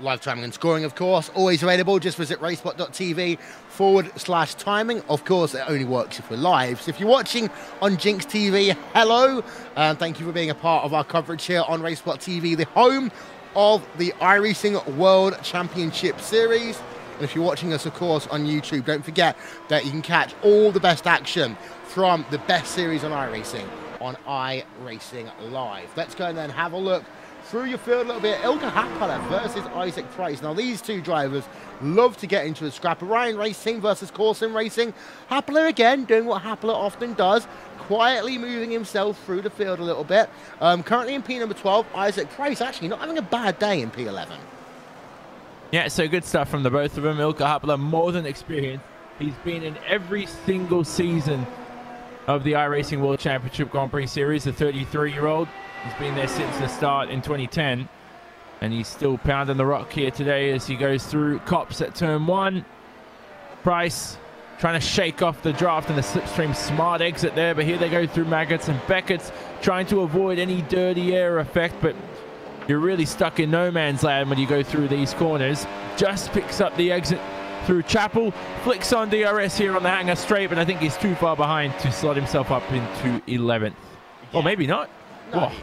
Live timing and scoring, of course, always available. Just visit RaceSpot.tv/timing. Of course, it only works if we're live. So if you're watching on Jinx TV, hello, and thank you for being a part of our coverage here on RaceSpot TV, the home of the iRacing World Championship Series. And if you're watching us, of course, on YouTube, don't forget that you can catch all the best action from the best series on iRacing on iRacing Live. Let's go and then have a look through your field a little bit. Ilka Happala versus Isaac Price. Now, these two drivers love to get into a scrap. Orion Racing versus Corson Racing. Happala again doing what Happala often does, quietly moving himself through the field a little bit. Currently in P number 12, Isaac Price actually not having a bad day in P11. Yeah, so good stuff from the both of them. Ilka Happala, more than experienced. He's been in every single season of the iRacing World Championship Grand Prix Series, the 33-year-old. He's been there since the start in 2010, and he's still pounding the rock here today as he goes through Cops at turn 1. Price trying to shake off the draft and the slipstream smart exit there, but here they go through Maggots and Beckett's, trying to avoid any dirty air effect, but you're really stuck in no man's land when you go through these corners. Just picks up the exit through Chapel, flicks on DRS here on the hanger straight, but I think he's too far behind to slot himself up into 11th. Yeah. Or maybe not. No, he is.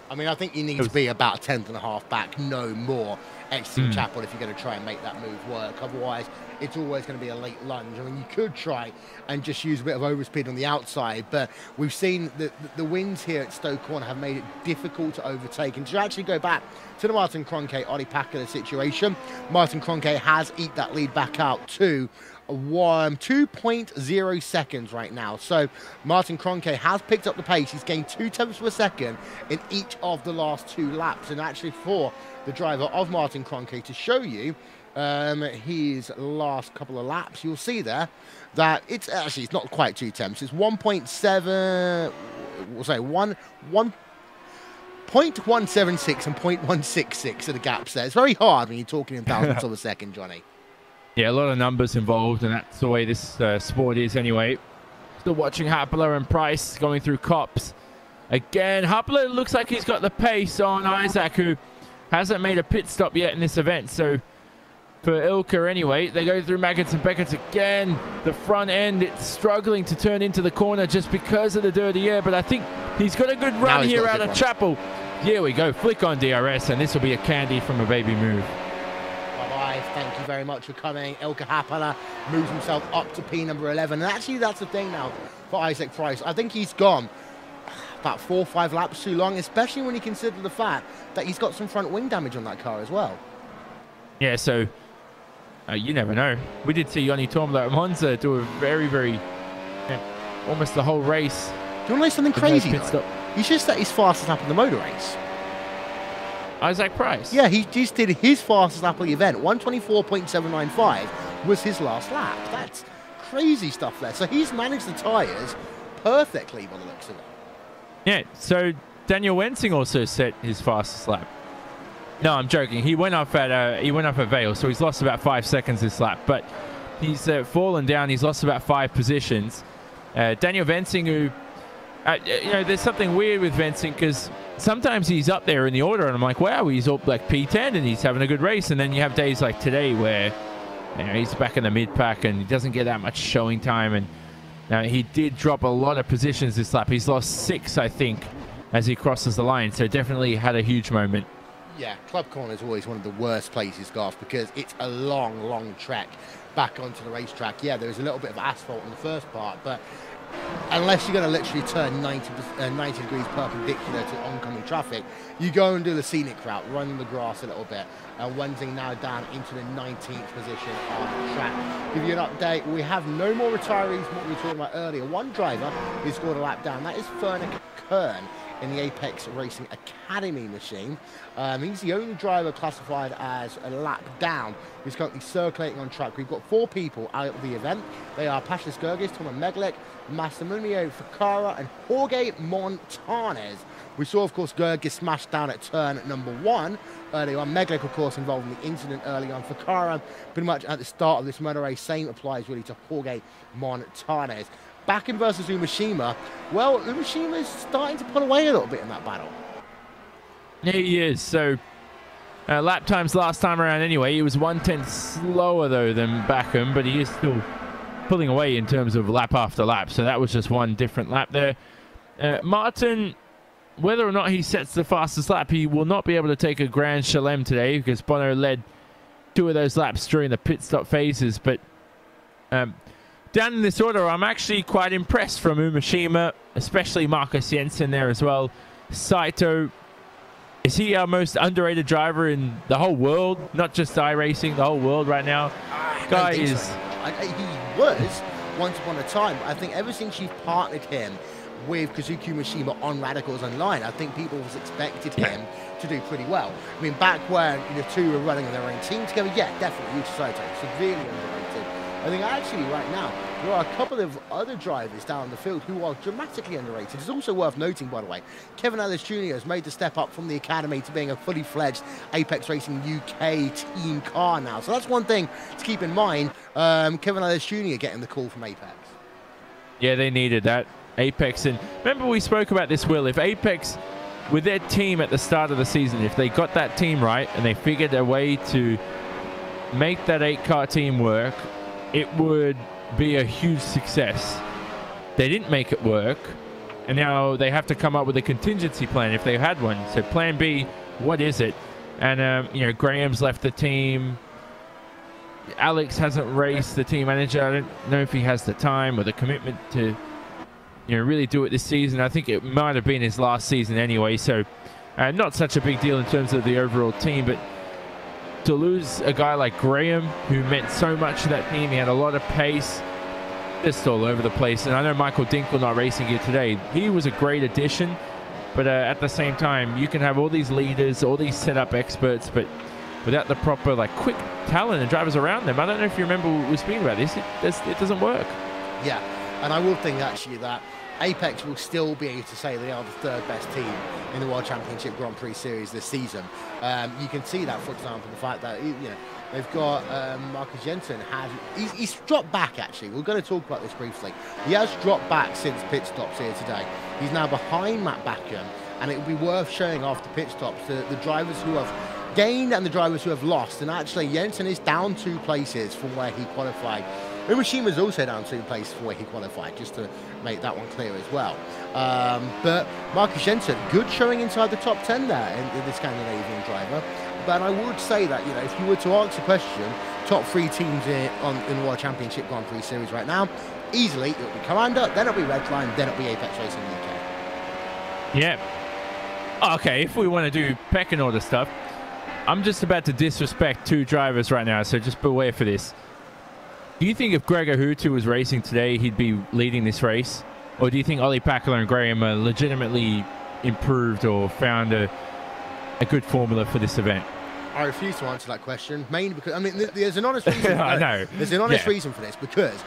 I mean, I think you need to be about a tenth and a half back, no more, exiting Chapel if you're going to try and make that move work. Otherwise, it's always going to be a late lunge. I mean, you could try and just use a bit of overspeed on the outside, but we've seen that the winds here at Stoke Corner have made it difficult to overtake. And to actually go back to the Martin Kroenke, Ollie Pakala situation, Martin Kroenke has eked that lead back out to 2.0 seconds right now. So Martin Kroenke has picked up the pace. He's gained 2 tenths of a second in each of the last 2 laps. And actually for the driver of Martin Kroenke to show you his last couple of laps, you'll see there that it's not quite 2 tenths. It's 1.7, sorry, 0.176 and 0.166 are the gaps there. It's very hard when you're talking in thousandths of a second, Johnny. Yeah, a lot of numbers involved, and that's the way this sport is anyway. Still watching Happala and Price going through Cops. Again, Happala looks like he's got the pace on Isaac, who hasn't made a pit stop yet in this event. So for Ilka anyway, they go through Maggots and Beckett's again. The front end, it's struggling to turn into the corner just because of the dirty air, but I think he's got a good run here out of Chapel. Here we go, flick on DRS, and this will be a candy from a baby move. Thank you very much for coming. Ilka Happala moves himself up to P number 11. And actually, that's the thing now for Isaac Price. I think he's gone about 4 or 5 laps too long, especially when you consider the fact that he's got some front wing damage on that car as well. Yeah, so you never know. We did see Yoni Tormler at Monza do a very, almost the whole race. Do you want to know something crazy, though? He's just set his fastest lap in the motor race. Isaac Price? Yeah, he just did his fastest lap of the event. 124.795 was his last lap. That's crazy stuff there. So he's managed the tyres perfectly by the looks of it. Yeah, so Daniel Wensing also set his fastest lap. No, I'm joking. He went off at Vale, so he's lost about 5 seconds this lap. But he's fallen down. He's lost about 5 positions. Daniel Wensing, who, there's something weird with Wensing because sometimes he's up there in the order, and I'm like, wow, he's up like P10 and he's having a good race. And then you have days like today where he's back in the mid pack and he doesn't get that much showing time. And he did drop a lot of positions this lap. He's lost 6, I think, as he crosses the line. So definitely had a huge moment. Yeah, Club Corner is always one of the worst places, Garth, because it's a long, long trek back onto the racetrack. Yeah, there's a little bit of asphalt in the first part, but unless you're going to literally turn 90 degrees perpendicular to oncoming traffic, you go and do the scenic route, run the grass a little bit, and Wednesday now down into the 19th position on the track. Give you an update, we have no more retirees, what we were talking about earlier. One driver who scored a lap down, that is Fernick Kern in the Apex Racing Academy machine. He's the only driver classified as a lap down who's currently circulating on track. We've got 4 people out of the event. They are Pashalis Gergis, Toma Meglik, Massimiliano Ficara, and Jorge Montanes. We saw, of course, Gergis smash down at turn number 1 earlier on. Meglik, of course, involved in the incident early on. Ficara, pretty much at the start of this motor race. Same applies really to Jorge Montanes. Back in versus Umashima, well, Umashima is starting to pull away a little bit in that battle. Yeah, he is. So, lap times last time around anyway, he was 1/10 slower, though, than Backham, but he is still pulling away in terms of lap after lap. So that was just one different lap there. Martin, whether or not he sets the fastest lap, he will not be able to take a Grand Chelem today because Bono led 2 of those laps during the pit stop phases, but down in this order, I'm actually quite impressed from Umashima, especially Marcus Jensen there as well. Saito, is he our most underrated driver in the whole world? Not just iRacing, the whole world right now. Guy is... So. He was once upon a time. I think ever since you've partnered him with Kazuki Umashima on Radicals Online, I think people have expected him to do pretty well. I mean, back when the 2 were running on their own team together, yeah, definitely Yuta Saito, severely underrated. I think actually right now, there are a couple of other drivers down the field who are dramatically underrated. It's also worth noting, by the way, Kevin Ellis Jr. has made the step up from the academy to being a fully fledged Apex Racing UK team car now. So that's one thing to keep in mind. Kevin Ellis Jr. getting the call from Apex. Yeah, they needed that. Apex, and remember we spoke about this, Will, if Apex, with their team at the start of the season, if they got that team right and they figured a way to make that 8-car team work, it would be a huge success. They didn't make it work, and now they have to come up with a contingency plan if they had one. So plan B, what is it? And you know, Graham's left the team. Alex hasn't raced, the team manager. I don't know if he has the time or the commitment to, you know, really do it this season. I think it might have been his last season anyway, so not such a big deal in terms of the overall team, but to lose a guy like Graham, who meant so much to that team, he had a lot of pace, just all over the place. And I know Michael Dinkle not racing here today. He was a great addition, but at the same time, you can have all these leaders, all these setup experts, but without the proper, like, quick talent and drivers around them. I don't know if you remember we speaking about this. It doesn't work. Yeah, and I will think actually that Apex will still be able to say they are the 3rd best team in the World Championship Grand Prix Series this season. You can see that, for example, the fact that, you know, they've got Marcus Jensen he's dropped back actually. We're going to talk about this briefly. He has dropped back since pit stops here today. He's now behind Matt Backham, and it would be worth showing after pit stops the drivers who have gained and the drivers who have lost. And actually, Jensen is down 2 places from where he qualified. Umashima is also down 2 places from where he qualified, just to make that one clear as well. But Marcus Jensen, good showing inside the top 10 there in the Scandinavian driver. But I would say that, you know, if you were to answer the question, top 3 teams in the World Championship Grand Prix Series right now, easily it'll be Commander, then it'll be Redline, then it'll be Apex Racing UK. Yeah. Okay, if we want to do pecking order stuff, I'm just about to disrespect 2 drivers right now, so just beware for this. Do you think if Gregor Hutu was racing today, he'd be leading this race? Or do you think Ollie Packler and Graham are legitimately improved or found a good formula for this event? I refuse to answer that question, mainly because, I mean, there's an honest reason. I know. There's an honest reason for this, because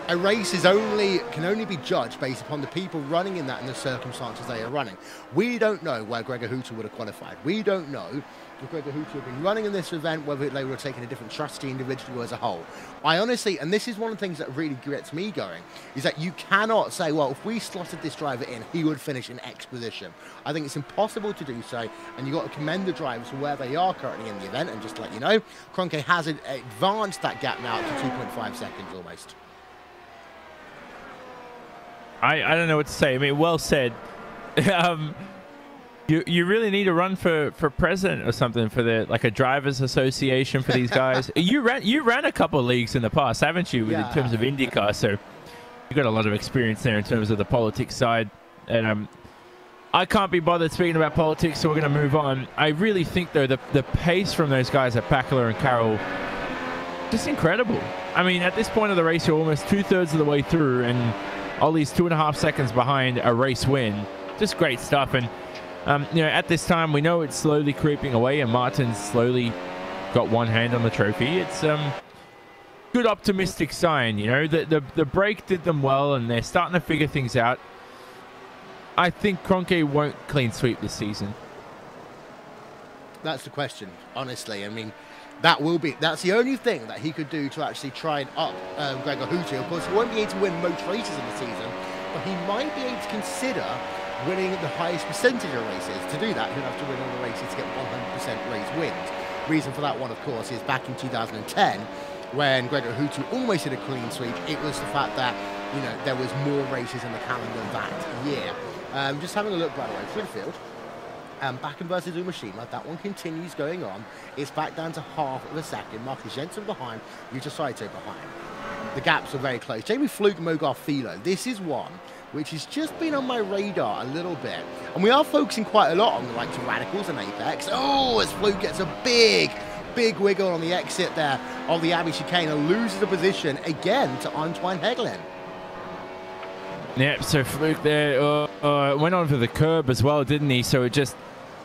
a race can only be judged based upon the people running in that and the circumstances they are running. We don't know where Gregor Hutu would have qualified. We don't know if Gregor Hutu had been running in this event, whether they would have taken a different strategy individually or as a whole. I honestly, and this is one of the things that really gets me going, is that you cannot say, well, if we slotted this driver in, he would finish in X position. I think it's impossible to do so, and you've got to commend the drivers for where they are currently in the event. And just to let you know, Kroenke has advanced that gap now to 2.5 seconds almost. I don't know what to say. I mean, well said. You really need to run for president or something, for the like a drivers association for these guys. you ran a couple of leagues in the past, haven't you, in terms of IndyCar? So you've got a lot of experience there in terms of the politics side. And I can't be bothered speaking about politics, so we're going to move on. I really think, though, the pace from those guys at Packler and Carroll, just incredible. I mean, at this point of the race, you're almost 2/3 of the way through, and Ollie's 2.5 seconds behind a race win. Just great stuff. And you know, at this time, we know it's slowly creeping away, and Martin's slowly got one hand on the trophy. It's good optimistic sign, you know. The break did them well, and they're starting to figure things out. I think Kroenke won't clean sweep this season. That's the question, honestly. I mean, that's the only thing that he could do to actually try and up Gregor Houtu. Of course, he won't be able to win most races in the season, but he might be able to consider winning the highest percentage of races. To do that, he'll have to win all the races to get 100% race wins. Reason for that one, of course, is back in 2010, when Gregor Houtu almost did a clean sweep. It was the fact that, you know, there was more races in the calendar that year. Just having a look, by the way, through the field. Bakken versus Umashima, that one continues going on. It's back down to half of a second. Marcus Jensen behind, Yuta Saito behind. The gaps are very close. Jamie Fluke, Mogar Philo. This is one which has just been on my radar a little bit. And we are focusing quite a lot on the likes of Radicals and Apex. Oh, as Fluke gets a big wiggle on the exit there of the Abbey chicane and loses the position again to Antoine Hegelin. Yeah, so Fluke there went on for the curb as well, didn't he? So it just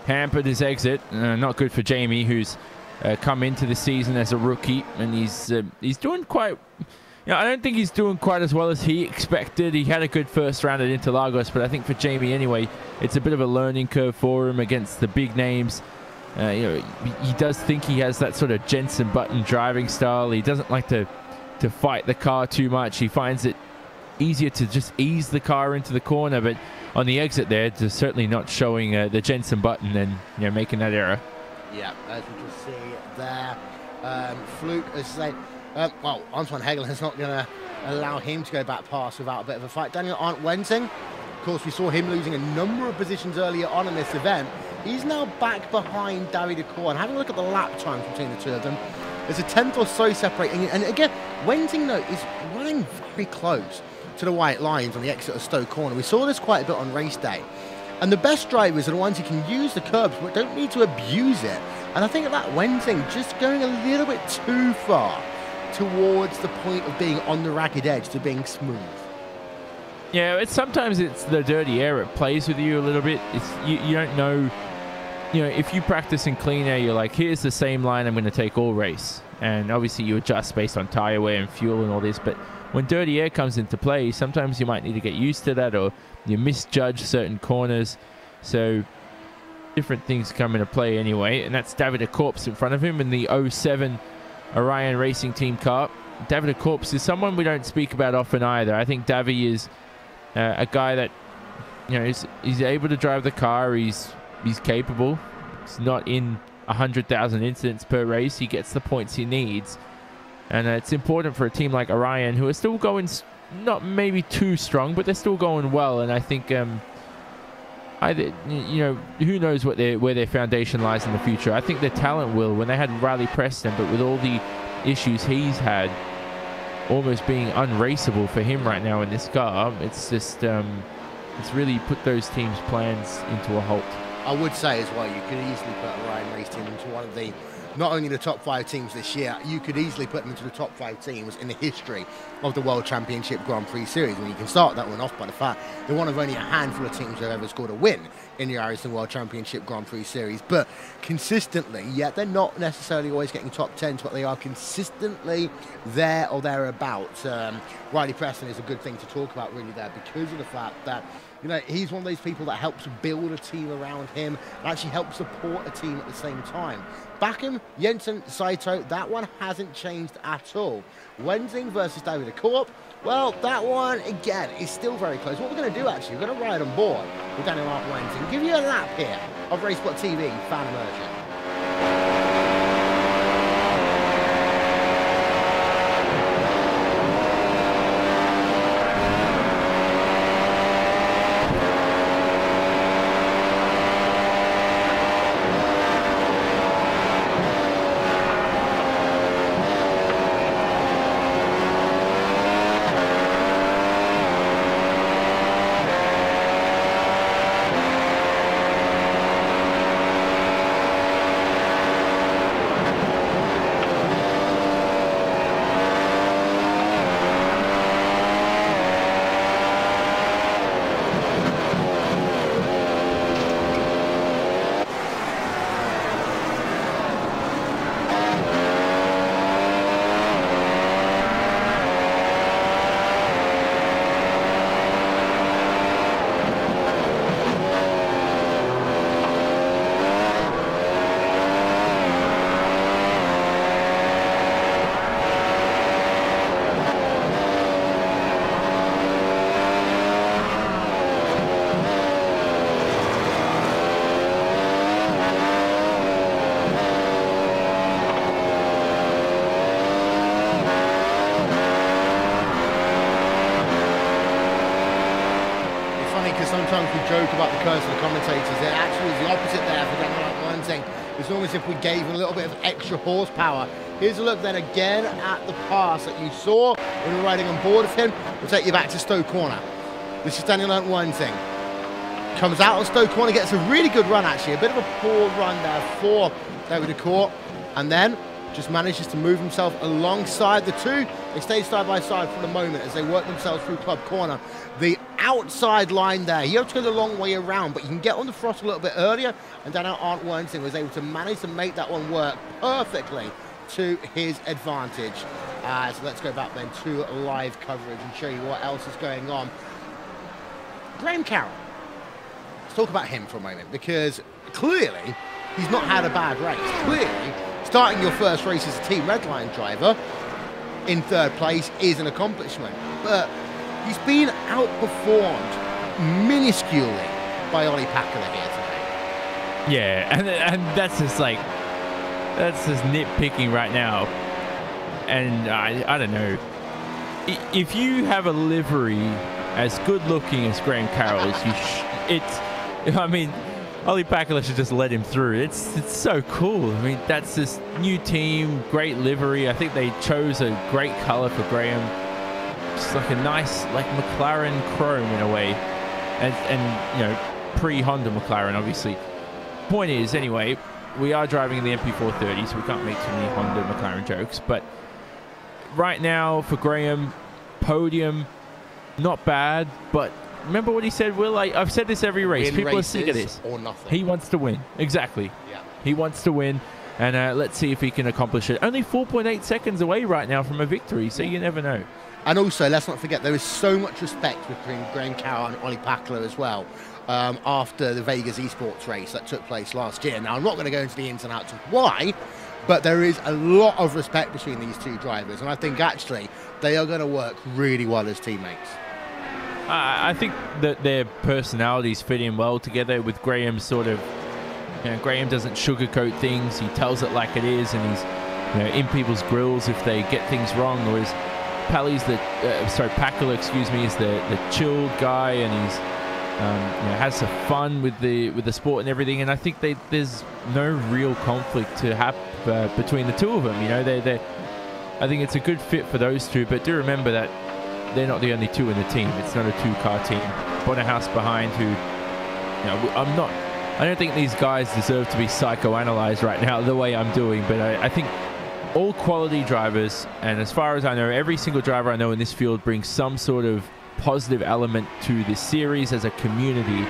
hampered his exit. Not good for Jamie, who's come into the season as a rookie, and he's doing quite. You know, I don't think he's doing quite as well as he expected. He had a good first round at Interlagos, but I think for Jamie anyway, it's a bit of a learning curve for him against the big names. You know, he does think he has that sort of Jensen Button driving style. He doesn't like to fight the car too much. He finds it easier to just ease the car into the corner, but on the exit there, they're certainly not showing the Jensen Button and, you know, making that error. Yeah, as we can see there, Fluke, as I say, well, Antoine Hegelin is not going to allow him to go back past without a bit of a fight. Daniel Arndt Wensing, of course, we saw him losing a number of positions earlier on in this event. He's now back behind Davide Cour, and having a look at the lap times between the two of them, there's a tenth or so separating. And again, Wensing, though, is running very close to the white lines on the exit of Stowe Corner. We saw this quite a bit on race day. And the best drivers are the ones who can use the curbs but don't need to abuse it. And I think that Wensing just going a little bit too far towards the point of being on the ragged edge to being smooth. Yeah, sometimes it's the dirty air. It plays with you a little bit. You don't know. You know, if you practice in clean air, you're like, here's the same line I'm going to take all race. And obviously you adjust based on tire wear and fuel and all this. But when dirty air comes into play, sometimes you might need to get used to that, or you misjudge certain corners. So different things come into play anyway. And that's Davide Corps in front of him in the 07 Orion Racing Team car. Davide Corps is someone we don't speak about often either. I think Davi is a guy that, you know, he's able to drive the car. He's capable. He's not in 100,000 incidents per race. He gets the points he needs. And it's important for a team like Orion, who are still going, not maybe too strong, but they're still going well. And I think, you know, who knows where their foundation lies in the future. I think their talent will. When they had Riley Preston, but with all the issues he's had, almost being unraceable for him right now in this car, it's just, it's really put those teams' plans into a halt. I would say as well, you could easily put Orion Race Team into one of the, not only the top 5 teams this year, you could easily put them into the top 5 teams in the history of the World Championship Grand Prix Series. And you can start that one off by the fact they're one of only a handful of teams that have ever scored a win in the iRacing World Championship Grand Prix Series. But consistently, yet they're not necessarily always getting top 10s, but they are consistently there or thereabouts. Riley Preston is a good thing to talk about really there, because of the fact that, you know, he's one of those people that helps build a team around him and actually helps support a team at the same time. Bakken, Jensen, Saito, that one hasn't changed at all. Wensing versus Davide Cour, well, that one, again, is still very close. What we're going to do, actually, we're going to ride on board with Daniel Arndt Wensing, give you a lap here of RaceSpotTV Fan Immersion. sometimes we joke about the curse of the commentators. It actually is the opposite there for Daniel Lansing. It's almost as if we gave him a little bit of extra horsepower. Here's a look then again at the pass that you saw when we were riding on board with him. We'll take you back to Stowe Corner. This is Daniel Lansing. Comes out on Stowe Corner, gets a really good run actually. A bit of a poor run there for David DeCourt. And then just manages to move himself alongside the two. They stay side by side for the moment as they work themselves through Club Corner. The outside line there, you have to go the long way around, but you can get on the throttle a little bit earlier, and Daniel Lansing was able to manage to make that one work perfectly to his advantage. So let's go back then to live coverage and show you what else is going on. Graham Carroll. Let's talk about him for a moment, because clearly he's not had a bad race. Clearly, starting your first race as a Team Redline driver in third place is an accomplishment, but he's been outperformed minusculely by Ollie Packler here today. Yeah, and that's just like, that's just nitpicking right now. And I don't know, if you have a livery as good looking as Graham Carroll's, I mean, Ollie Packler should just let him through. It's so cool. I mean, that's this new team, great livery. I think they chose a great color for Graham. It's like a nice, like McLaren chrome in a way, and you know, pre-Honda McLaren, obviously. Point is, anyway, we are driving in the MP430, so we can't make too many Honda McLaren jokes. But right now for Graham, podium, not bad, but remember what he said, Will? I've said this every race. People are sick of this. Or nothing. He wants to win. Exactly. Yeah. He wants to win, and let's see if he can accomplish it. Only 4.8 seconds away right now from a victory, so you never know. And also, let's not forget, there is so much respect between Graham Carroll and Ollie Packler as well after the Vegas Esports race that took place last year. Now, I'm not going to go into the ins and outs of why, but there is a lot of respect between these two drivers, and I think actually they are going to work really well as teammates. I think that their personalities fit in well together, with Graham sort of, you know, Graham doesn't sugarcoat things. He tells it like it is, and he's, you know, in people's grills if they get things wrong. Whereas Packler, excuse me, is the chilled guy, and he's you know, has some fun with the sport and everything. And I think there's no real conflict to happen between the two of them. You know, I think it's a good fit for those two. But do remember that they're not the only two in the team. It's not a two-car team. Bonnerhouse behind, who, you know, I don't think these guys deserve to be psychoanalyzed right now the way I'm doing, but I think all quality drivers, and as far as I know, every single driver I know in this field brings some sort of positive element to this series as a community,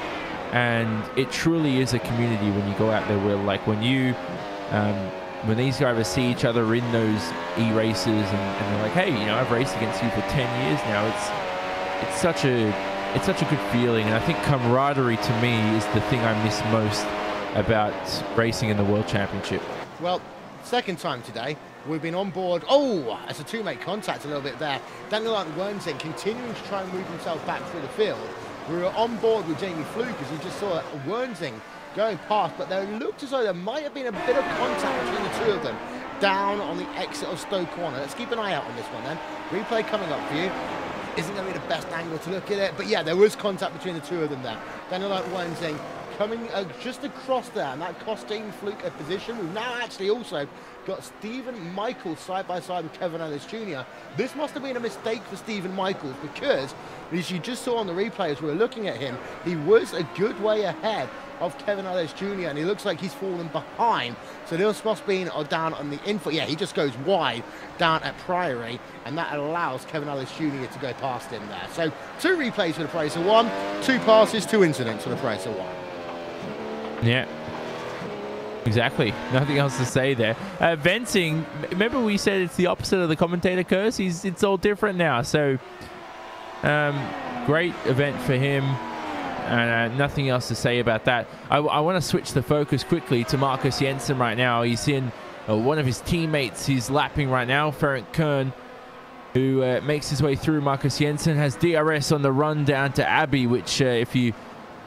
and it truly is a community when you go out there, Will. Like when when these drivers see each other in those e-races and they're like, hey, you know, I've raced against you for 10 years now. It's such a good feeling, and I think camaraderie to me is the thing I miss most about racing in the World Championship. Well, second time today, we've been on board. As a two-make contact a little bit there. Daniel Lansing continuing to try and move himself back through the field. We were on board with Jamie Fluke as we just saw Lansing going past, but there looked as though there might have been a bit of contact between the two of them down on the exit of Stowe Corner. Let's keep an eye out on this one then. Replay coming up for you. Isn't going to be the best angle to look at it, but yeah, there was contact between the two of them there. Daniel Lansing coming just across there, and that cost Jamie Fluke a position. We've now actually also got Stephen Michaels side by side with Kevin Ellis Jr. This must have been a mistake for Stephen Michaels, because as you just saw on the replay as we were looking at him, he was a good way ahead of Kevin Ellis Jr. and he looks like he's fallen behind. So this must be down on the infield. Yeah, he just goes wide down at Priory, and that allows Kevin Ellis Jr. to go past him there. So 2 replays for the price of 1, 2 passes, 2 incidents for the price of 1. Yeah, exactly. Nothing else to say there. Venting, remember we said it's the opposite of the commentator curse? It's all different now. So great event for him. Nothing else to say about that. I want to switch the focus quickly to Marcus Jensen right now. He's in one of his teammates. He's lapping right now, Ferenc Kern, who makes his way through. Marcus Jensen has DRS on the run down to Abbey, which if you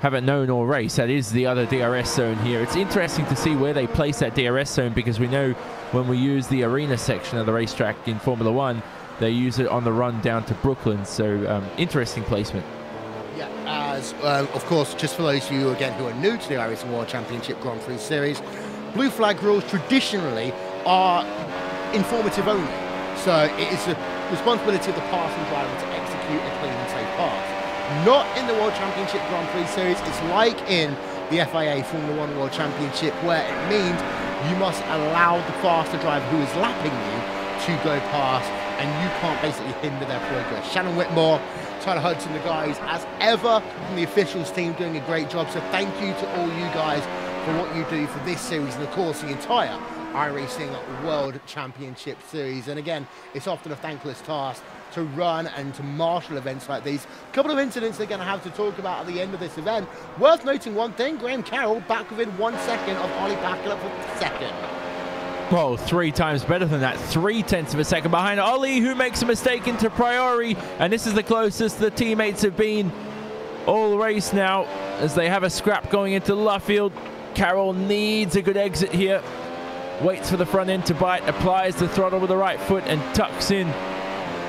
haven't known all race, that is the other DRS zone here. It's interesting to see where they place that DRS zone, because we know when we use the arena section of the racetrack in Formula 1, they use it on the run down to Brooklyn. So interesting placement. Yeah, as as of course, just for those of you again who are new to the iRacing World Championship Grand Prix Series, blue flag rules traditionally are informative only. So it is the responsibility of the passing driver to execute a clean and safe pass. Not in the World Championship Grand Prix Series. It's like in the FIA Formula 1 World Championship, where it means you must allow the faster driver who is lapping you to go past, and you can't basically hinder their progress. Shannon Whitmore, Tyler Hudson, the guys, as ever, from the officials team, doing a great job. So thank you to all you guys for what you do for this series and, of course, the entire iRacing World Championship Series. And again, it's often a thankless task to run and to marshal events like these. A couple of incidents they're going to have to talk about at the end of this event. Worth noting one thing, Graham Carroll back within 1 second of Ollie Backlund for second. Well, 3 times better than that. 0.3 of a second behind Ollie, who makes a mistake into Priori. And this is the closest the teammates have been all race now, as they have a scrap going into Luffield. Carroll needs a good exit here. Waits for the front end to bite, applies the throttle with the right foot and tucks in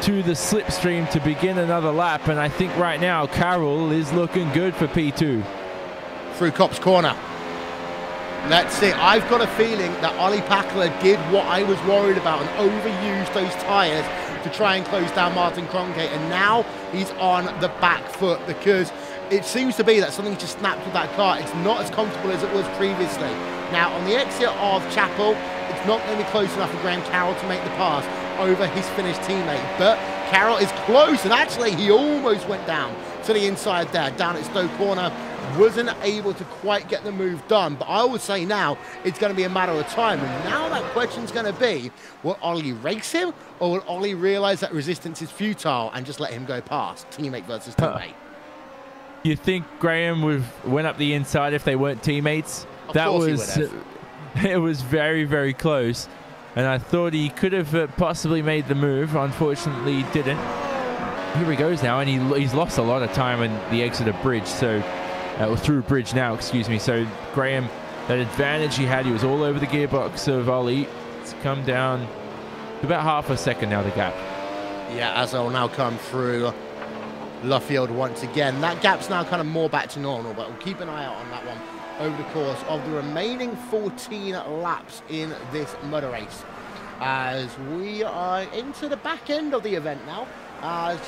to the slipstream to begin another lap. And I think right now Carroll is looking good for P2. Through Copse Corner. Let's see. I've got a feeling that Ollie Packler did what I was worried about and overused those tyres to try and close down Martin Kroenke. And now he's on the back foot, because it seems to be that something just snapped with that car. It's not as comfortable as it was previously. Now, on the exit of Chapel, it's not going to be close enough for Graham Carroll to make the pass over his Finnish teammate. But Carroll is close, and actually he almost went down to the inside there, down at Stowe Corner. Wasn't able to quite get the move done. But I would say now it's going to be a matter of time. And now that question's going to be, will Ollie race him, or will Ollie realise that resistance is futile and just let him go past? Teammate versus teammate. You think Graham went up the inside if they weren't teammates? That was it was very, very close, and I thought he could have possibly made the move. Unfortunately, he didn't. Here he goes now, and he's lost a lot of time in the exit of Bridge, so through Bridge now, excuse me. So Graham, that advantage he had, he was all over the gearbox of Ollie. It's come down to about half a second now, the gap. Yeah, as I'll now come through Luffield once again. That gap's now kind of more back to normal, but we'll keep an eye out on that one over the course of the remaining 14 laps in this motor race, as we are into the back end of the event now.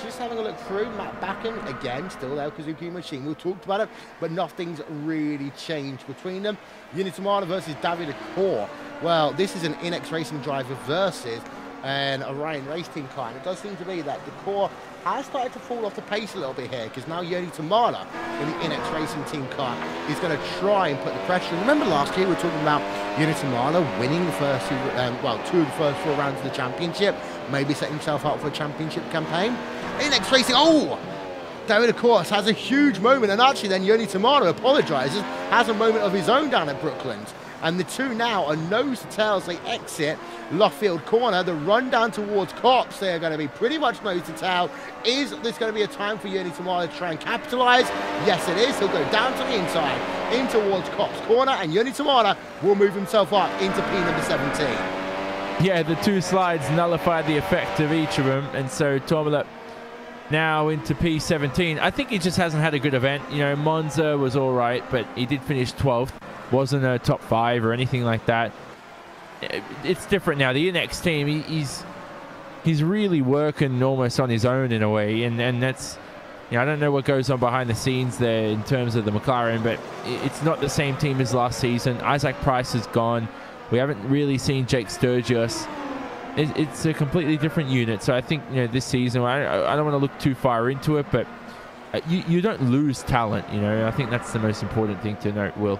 Just having a look through, Matt Backen again still there, Kazuki Machine, we talked about it, but nothing's really changed between them. Unitamada versus David Core. Well, this is an Inex Racing driver versus an Orion Race Team car, and it does seem to be that the core has started to fall off the pace a little bit here, because now Yoni Tamala in the Inex Racing Team car is going to try and put the pressure. Remember last year we were talking about Yoni Tamala winning the first two of the first 4 rounds of the championship, maybe setting himself up for a championship campaign. Inex Racing, oh! David, of course, has a huge moment, and actually then Yoni Tamala apologises, has a moment of his own down at Brooklands. And the two now are nose to tail as they exit Luffield Corner. The run down towards Copse, they are going to be pretty much nose to tail. Is this going to be a time for Yoni Tamala to try and capitalise? Yes, it is. He'll go down to the inside, in towards Copse Corner, and Yoni Tamala will move himself up into P number 17. Yeah, the 2 slides nullified the effect of each of them, and so Tamala now into P17. I think he just hasn't had a good event. You know, Monza was all right, but he did finish 12th. Wasn't a top 5 or anything like that. It's different now. The Inex team, he's really working almost on his own in a way, and that's, you know, I don't know what goes on behind the scenes there in terms of the McLaren, but it's not the same team as last season. Isaac Price is gone. We haven't really seen Jake Sturgis. It's a completely different unit. So I think, you know, this season, I don't want to look too far into it, but you don't lose talent. You know, I think that's the most important thing to note, Will.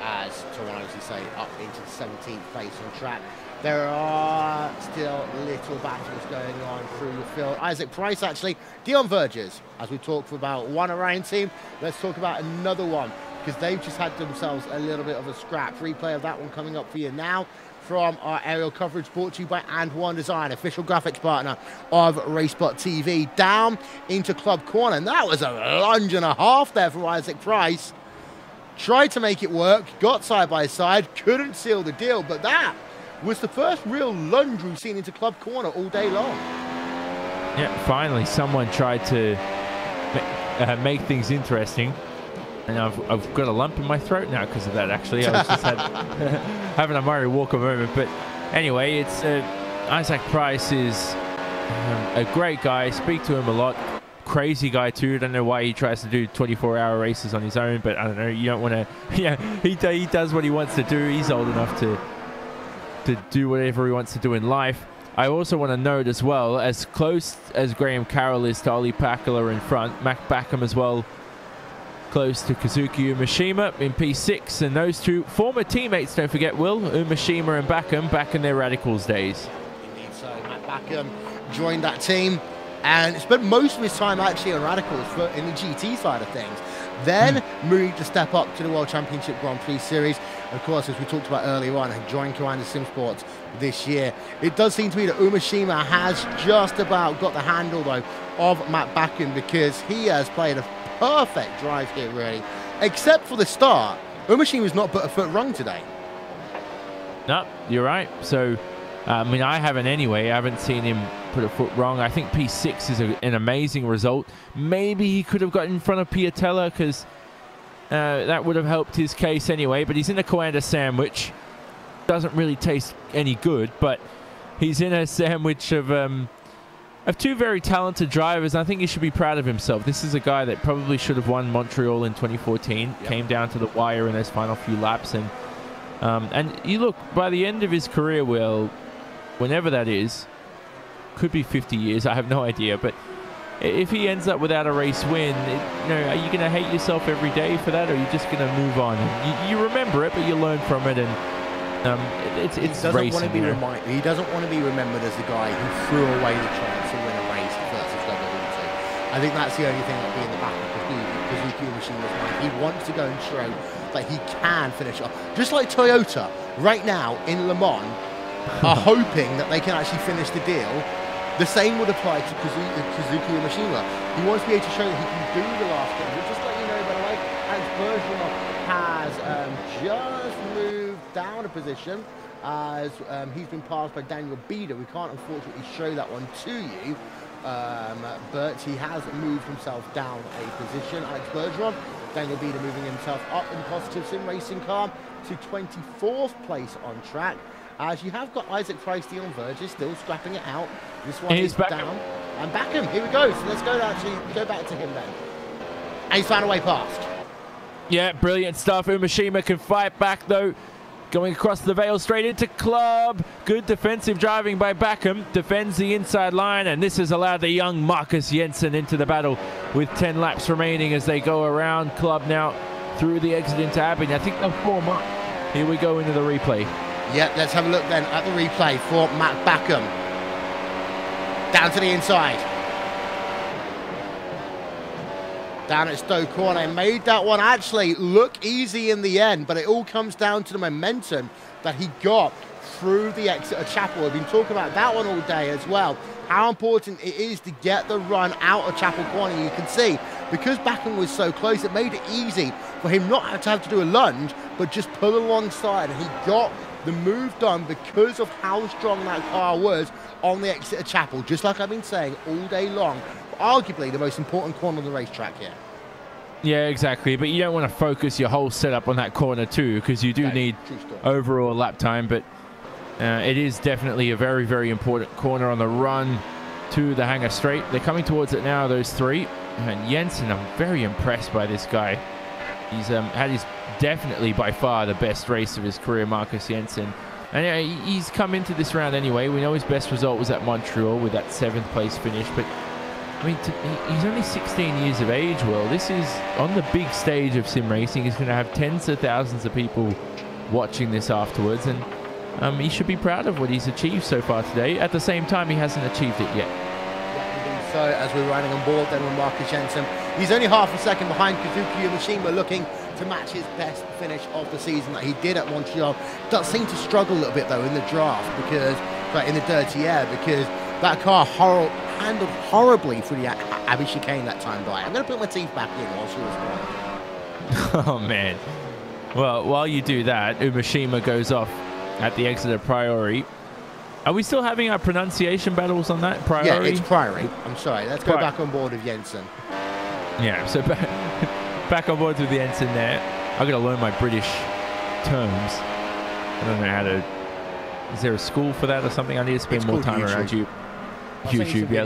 As Toronto, as you say, up into the 17th place on track. There are still little battles going on through the field. Isaac Price, actually, Dion Vergers, as we talked for about one Orion team, let's talk about another one, because they've just had themselves a little bit of a scrap. Replay of that one coming up for you now from our aerial coverage, brought to you by And One Design, official graphics partner of RaceSpotTV. Down into Club Corner, and that was a lunge and a half there for Isaac Price. Tried to make it work, got side by side, couldn't seal the deal, but that was the first real lunge we've seen into Club Corner all day long. Yeah, finally someone tried to make things interesting. And I've got a lump in my throat now because of that, actually. I was just having a Murray Walker moment. But anyway, it's Isaac Price is a great guy. Speak to him a lot. Crazy guy too. Don't know why he tries to do 24-hour races on his own, but I don't know. You don't want to. Yeah, he does what he wants to do. He's old enough to do whatever he wants to do in life. I also want to note as well, as close as Graham Carroll is to Ollie Pakula in front, Mac Backham as well, close to Kazuki Umeshima in P6, and those two former teammates, don't forget, Will, Umeshima and Backham, back in their Radicals days. Indeed, so Matt Backham joined that team and spent most of his time actually on Radicals in the GT side of things. Then moved to step up to the World Championship Grand Prix Series. Of course, as we talked about earlier on, and joined Commander Simsports this year. It does seem to me that Umeshima has just about got the handle, though, of Matt Backham, because he has played a perfect drive here, really. Except for the start, Umeshima's not put a foot wrong today. No, you're right. So, I mean, I haven't anyway. I haven't seen him put a foot wrong. I think P6 is an amazing result. Maybe he could have got in front of Piatella because that would have helped his case anyway. But he's in a Coanda sandwich. Doesn't really taste any good, but he's in a sandwich of two very talented drivers. I think he should be proud of himself. This is a guy that probably should have won Montreal in 2014. Yep. Came down to the wire in those final few laps. And you look, by the end of his career, Will, whenever that is, could be 50 years, I have no idea, but if he ends up without a race win, are you going to hate yourself every day for that, or are you just going to move on? You remember it, but you learn from it, and it's racing. He doesn't want to be remembered as the guy who threw away the chance to win a race versus WRC. I think that's the only thing that will be in the back of Kazuki Umashima's mind. He wants to go and show that he can finish off. Just like Toyota, right now in Le Mans, are hoping that they can actually finish the deal. The same would apply to Kazuki Umeshima. He wants to be able to show that he can do the last game. We'll just let you know, by the way, Alex Bergeron has just moved down a position as he's been passed by Daniel Bieder. We can't unfortunately show that one to you, but he has moved himself down a position. Alex Bergeron, Daniel Bieder moving himself up in the Positive Sim Racing car to 24th place on track. As you have got Isaac Price, Dion Verges still scrapping it out. This one is down. And Backham, here we go. So let's go back to him then. And he's found a way past. Yeah, brilliant stuff. Umeshima can fight back though. Going across the Vale straight into Club. Good defensive driving by Backham. Defends the inside line, and this has allowed the young Marcus Jensen into the battle with 10 laps remaining as they go around Club now through the exit into Abbey. I think they'll form up. Here we go into the replay. Yeah, let's have a look then at the replay for Matt Backham. Down to the inside. Down at Stowe Corner. Made that one actually look easy in the end, but it all comes down to the momentum that he got through the exit of Chapel. We've been talking about that one all day as well. How important it is to get the run out of Chapel Corner. You can see, because Backham was so close, it made it easy for him not to have to do a lunge, but just pull alongside. And he got the move done because of how strong that car was on the exit of Chapel, just like I've been saying all day long. Arguably the most important corner on the racetrack here. Yeah, exactly. But you don't want to focus your whole setup on that corner too, because you do need overall lap time. But it is definitely a very, very important corner on the run to the hangar straight. They're coming towards it now, those three. And Jensen, I'm very impressed by this guy. He's had his definitely by far the best race of his career, Marcus Jensen. And he's come into this round anyway. We know his best result was at Montreal with that 7th place finish. But I mean, he's only 16 years of age, Will. This is on the big stage of sim racing. He's going to have tens of thousands of people watching this afterwards. And he should be proud of what he's achieved so far today. At the same time, he hasn't achieved it yet. So as we're running on board then with Marcus Jensen, he's only half a second behind Kazuki Umeshima, looking to match his best finish of the season that he did at Montreal. Does seem to struggle a little bit though in the draft, because in the dirty air, because that car handled horribly through the Abbey chicane that time by. I'm going to put my teeth back in while she was gone. Oh man. Well, while you do that, Umeshima goes off at the exit of Priory. Are we still having our pronunciation battles on that? Priory? Yeah, it's Priory. I'm sorry. Let's go back on board with Jensen. Yeah, so back on board with the ensign there. I've got to learn my British terms. I don't know how to... Is there a school for that or something? I need to spend more time around YouTube. Yeah,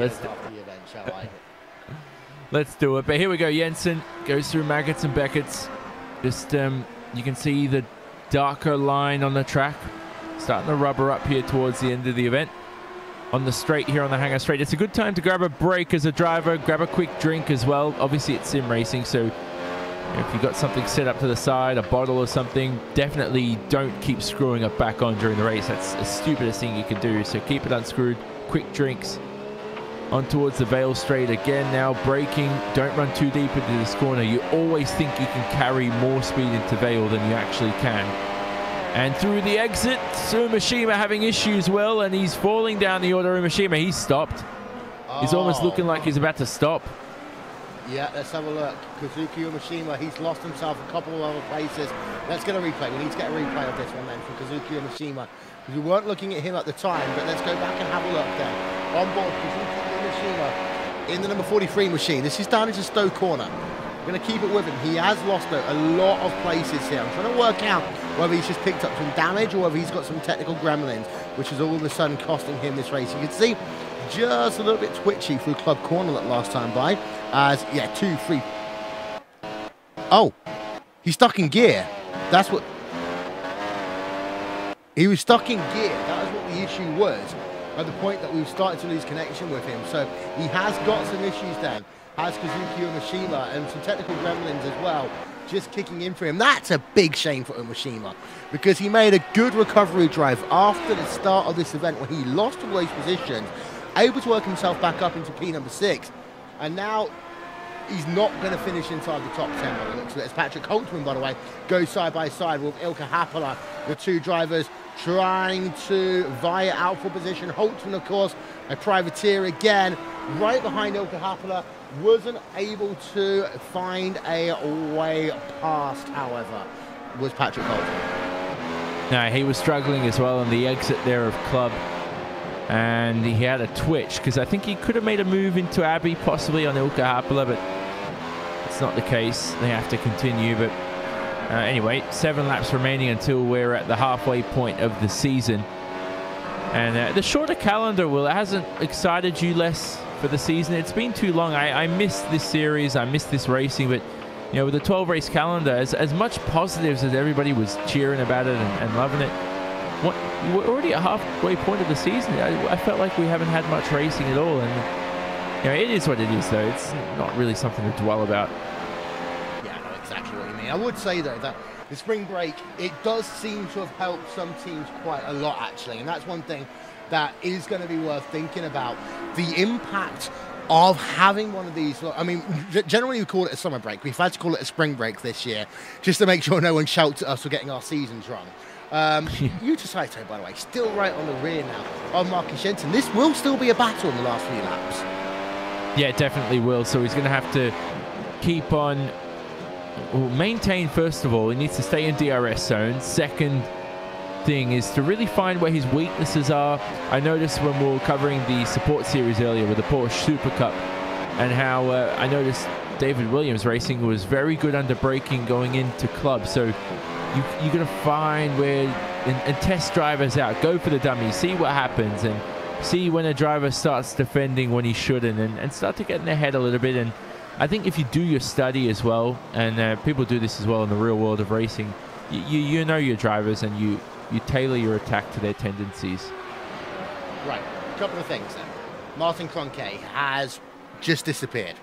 let's do it. But here we go. Jensen goes through Maggots and Beckett's. Just, you can see the darker line on the track. Starting to rubber up here towards the end of the event. On the straight here on the hangar straight. It's a good time to grab a break as a driver. Grab a quick drink as well. Obviously, it's sim racing, so if you've got something set up to the side, a bottle or something, definitely don't keep screwing it back on during the race. That's the stupidest thing you can do. So keep it unscrewed. Quick drinks. On towards the Vale straight again now. Braking. Don't run too deep into this corner. You always think you can carry more speed into Vale than you actually can. And through the exit, Umashima having issues, Will, and he's falling down the order. Umashima, he's stopped. He's almost looking like he's about to stop. Yeah, let's have a look. Kazuki Umashima, he's lost himself a couple of other places. Let's get a replay. We need to get a replay of this one then from Kazuki Umashima. Because we weren't looking at him at the time, but let's go back and have a look then. On board, Kazuki Umashima in the number 43 machine. This is down into Stowe Corner. We're going to keep it with him. He has lost a lot of places here. I'm trying to work out whether he's just picked up some damage or whether he's got some technical gremlins, which is all of a sudden costing him this race. You can see just a little bit twitchy through Club Corner that last time by. As, yeah, 2, 3. Oh, he's stuck in gear. That's what... He was stuck in gear. That was what the issue was at the point that we started to lose connection with him. So he has got some issues then. Has Kazuki Umashima and some technical gremlins as well, just kicking in for him. That's a big shame for Umashima because he made a good recovery drive after the start of this event when he lost all those positions, able to work himself back up into P number 6, and now he's not going to finish inside the top 10 by the looks of it. As Patrick Holtzman, by the way, goes side by side with Ilkka Happala, the two drivers trying to vie out for position. Holtzman, of course, a privateer again, right behind Ilkka Happala. Wasn't able to find a way past, however, was Patrick Holtzman. No, he was struggling as well on the exit there of Club. And he had a twitch because I think he could have made a move into Abbey, possibly on Ilkka Happala, but it's not the case. They have to continue. But anyway, 7 laps remaining until we're at the halfway point of the season. And the shorter calendar, Will, it hasn't excited you less for the season. It's been too long. I missed this series. I missed this racing. But, you know, with the 12-race calendar, as much positives as everybody was cheering about it and loving it, we're already at halfway point of the season. I felt like we haven't had much racing at all. And, you know, it is what it is, though. It's not really something to dwell about. Yeah, I know exactly what you mean. I would say, though, that the spring break, it does seem to have helped some teams quite a lot, actually. And that's one thing that is going to be worth thinking about. The impact of having one of these. I mean, generally we call it a summer break. We've had to call it a spring break this year, just to make sure no one shouts at us for getting our seasons wrong. Yuta Saito, by the way, still right on the rear now of Marcus Jensen. This will still be a battle in the last few laps. Yeah, it definitely will. So he's going to have to keep on, maintain, first of all, he needs to stay in DRS zone. Second thing is to really find where his weaknesses are. I noticed when we were covering the support series earlier with the Porsche Super Cup and how I noticed David Williams racing was very good under braking going into Club. So you're going to find where and test drivers out, go for the dummy, see what happens, and see when a driver starts defending when he shouldn't, and start to get in their head a little bit. And I think if you do your study as well, and people do this as well in the real world of racing, you know your drivers and you tailor your attack to their tendencies. Right, a couple of things then. Martin Kroenke has just disappeared.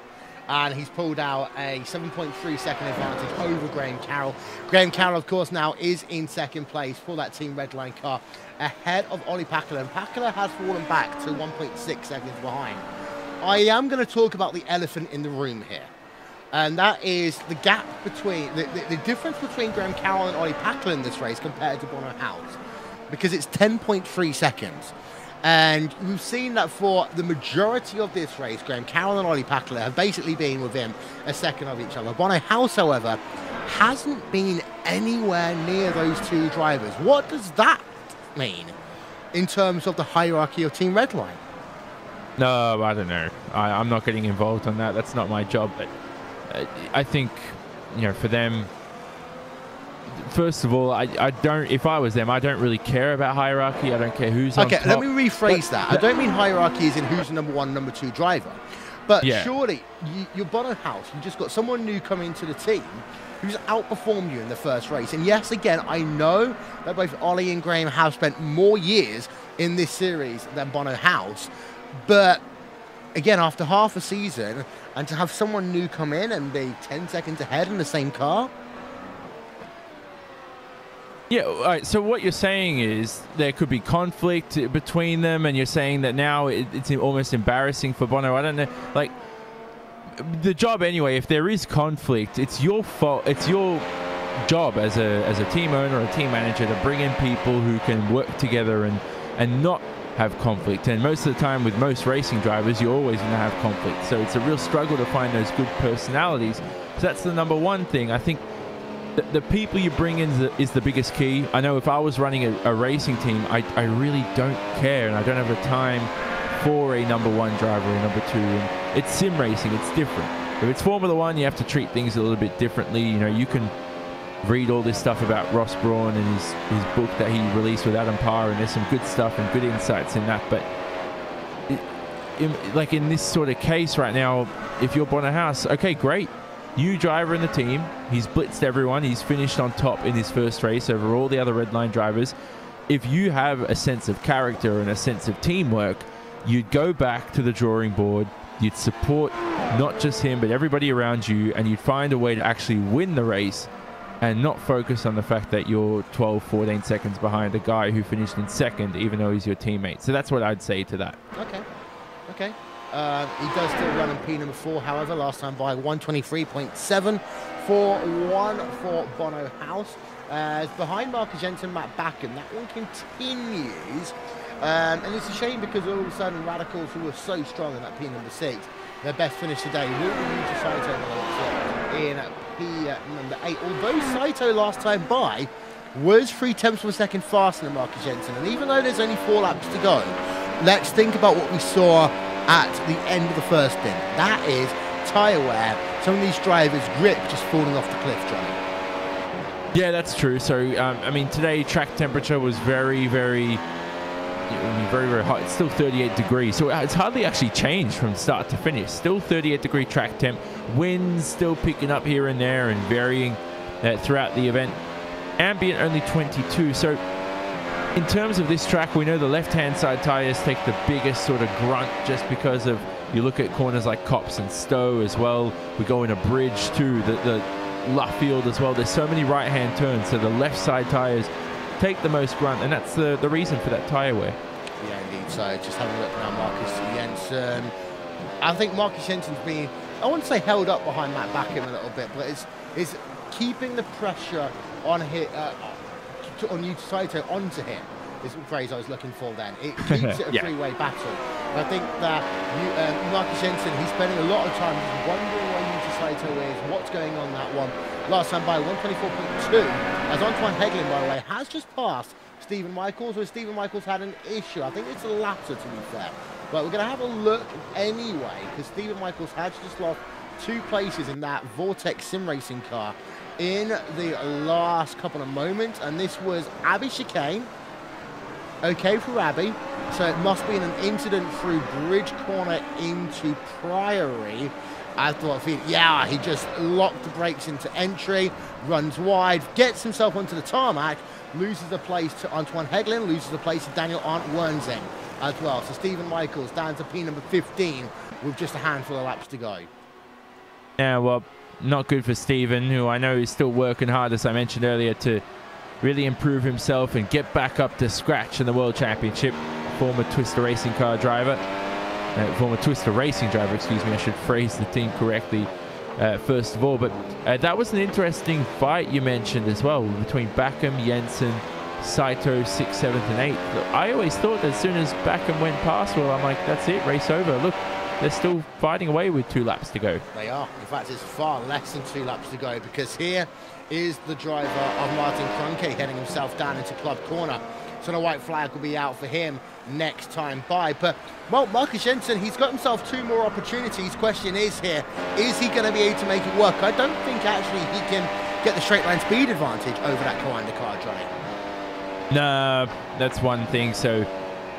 And he's pulled out a 7.3 second advantage over Graham Carroll. Graham Carroll, of course, now is in second place for that Team Redline car, ahead of Olli Pakala. And Pakala has fallen back to 1.6 seconds behind. I am going to talk about the elephant in the room here. And that is the gap between, the difference between Graham Carroll and Olli Pakala in this race compared to Bono House. Because it's 10.3 seconds. And we've seen that for the majority of this race, Graham Carroll and Olli Pakala have basically been within a second of each other. Bono House, however, hasn't been anywhere near those two drivers. What does that mean in terms of the hierarchy of Team Redline? No, I don't know. I'm not getting involved on that. That's not my job. But I think, you know, for them, first of all, I don't, if I was them, I don't really care about hierarchy. I don't care who's on top. Okay, let me rephrase that. I don't mean hierarchy as in who's the number one, number two driver. But surely, you're Bono House. You just got someone new coming into the team who's outperformed you in the first race. And yes, again, I know that both Ollie and Graham have spent more years in this series than Bono House. But again, after half a season, and to have someone new come in and be 10 seconds ahead in the same car. Yeah, all right, so what you're saying is there could be conflict between them, and you're saying that now it's almost embarrassing for Bono. I don't know, like, the job anyway, if there is conflict, it's your fault. It's your job as a team owner or a team manager to bring in people who can work together and not have conflict. And most of the time with most racing drivers, you're always going to have conflict. So it's a real struggle to find those good personalities. So that's the number one thing. I think the people you bring in is the biggest key. I know if I was running a racing team, I really don't care, and I don't have the time for a number one driver or number two. And it's sim racing, it's different. If it's Formula One, you have to treat things a little bit differently. You know, you can read all this stuff about Ross Brawn and his book that he released with Adam Parr, and there's some good stuff and good insights in that. But like in this sort of case right now, if you're Bono House, okay, great. New driver in the team. He's blitzed everyone. He's finished on top in his first race over all the other red line drivers. If you have a sense of character and a sense of teamwork, you'd go back to the drawing board. You'd support not just him, but everybody around you, and you'd find a way to actually win the race and not focus on the fact that you're 12, 14 seconds behind a guy who finished in second, even though he's your teammate. So that's what I'd say to that. Okay. Okay. He does still run in P number 4, however, last time by 123.7 for Bono House. Behind Marcus Jensen, Matt Backham, that one continues. And it's a shame because all of a sudden Radicals, who were so strong in that P number 6, their best finish today will be Yuji Saito in P number 8. Although Saito last time by was 0.3 of a second faster than Marcus Jensen. And even though there's only 4 laps to go, let's think about what we saw at the end of the first stint. That is tyre wear. Some of these drivers' grip just falling off the cliff, Johnny. Yeah, that's true. So, I mean, today track temperature was very, very hot. It's still 38 degrees. So it's hardly actually changed from start to finish. Still 38-degree track temp. Winds still picking up here and there and varying throughout the event. Ambient only 22. So in terms of this track, we know the left-hand side tyres take the biggest sort of grunt just because of, you look at corners like Copse and Stowe as well. We go in a bridge too, the Luffield as well. There's so many right-hand turns, so the left side tyres take the most grunt, and that's the reason for that tyre wear. Yeah, indeed. So just having a look now, Marcus Jensen. I think Marcus Jensen's been, I wouldn't say held up behind Matt Backham a little bit, but it's keeping the pressure on Yuji Saito onto him, is the phrase I was looking for then. It keeps it a three-way battle. And I think that Marcus Jensen, he's spending a lot of time just wondering where Yuji Saito is, what's going on that one. Last time by 124.2, as Antoine Heglin, by the way, has just passed Stephen Michaels, where Stephen Michaels had an issue. I think it's the latter, to be fair. But we're going to have a look anyway, because Stephen Michaels has just lost 2 places in that Vortex sim racing car in the last couple of moments, and this was Abby Chicane. Okay for Abby, so it must be an incident through Bridge Corner into Priory. I thought, yeah, he just locked the brakes into entry, runs wide, gets himself onto the tarmac, loses the place to Antoine Heglin, loses the place to Daniel Arndt Wernsing as well. So Stephen Michaels down to P number 15 with just a handful of laps to go. Yeah, well, not good for Stephen, who I know is still working hard, as I mentioned earlier, to really improve himself and get back up to scratch in the World Championship. Former Twister Racing car driver. Former Twister Racing driver, excuse me. I should phrase the team correctly first of all. But that was an interesting fight you mentioned as well, between Backham, Jensen, Saito, 6th, 7th, and 8th. I always thought that as soon as Backham went past, well, I'm like, that's it, race over. Look, they're still fighting away with 2 laps to go. They are. In fact, it's far less than 2 laps to go, because here is the driver of Martin Kroenke heading himself down into Club Corner. So the white flag will be out for him. next time by. But, well, Marcus Jensen, he's got himself 2 more opportunities. Question is here, is he going to be able to make it work? I don't think actually he can get the straight line speed advantage over that Commander car, Johnny. No, that's one thing. So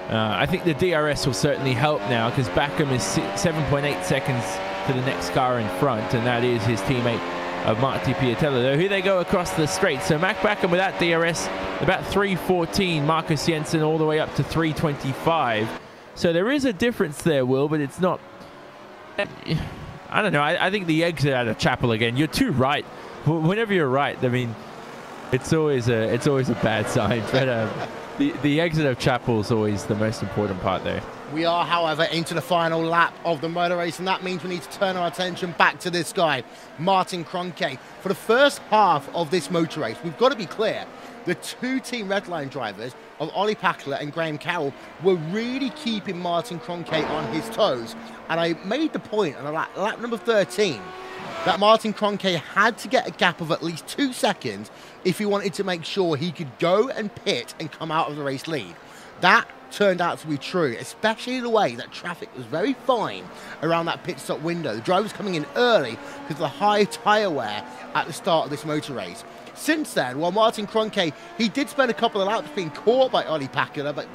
I think the DRS will certainly help now, because Backham is 7.8 seconds to the next car in front, and that is his teammate of Marty Piatella, though, who they go across the straight. So Mac Backham without DRS, about 3:14. Marcus Jensen all the way up to 3:25. So there is a difference there, Will, but it's not... I don't know. I think the exit out of Chapel again. You're too right. Whenever you're right, I mean, it's always a bad sign. But the exit of Chapel is always the most important part there. We are, however, into the final lap of the motor race, and that means we need to turn our attention back to this guy, Martin Kroenke. For the first half of this motor race, we've got to be clear, the 2 Team Redline drivers of Ollie Packler and Graham Carroll were really keeping Martin Kroenke on his toes. And I made the point on lap number 13 that Martin Kroenke had to get a gap of at least 2 seconds if he wanted to make sure he could go and pit and come out of the race lead. That turned out to be true, especially the way that traffic was very fine around that pit stop window. The drivers coming in early because of the high tyre wear at the start of this motor race. Since then, while Martin Kroenke, he did spend a couple of laps being caught by Ollie Packler, but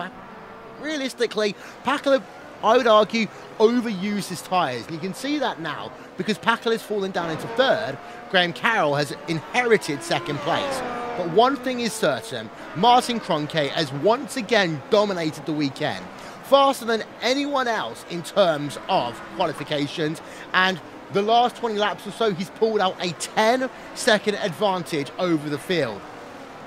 realistically, Packler, I would argue, overused his tyres. And you can see that now because Packler is falling down into 3rd. Graham Carroll has inherited 2nd place. But one thing is certain, Martin Kroenke has once again dominated the weekend. Faster than anyone else in terms of qualifications, and the last 20 laps or so, he's pulled out a 10-second advantage over the field.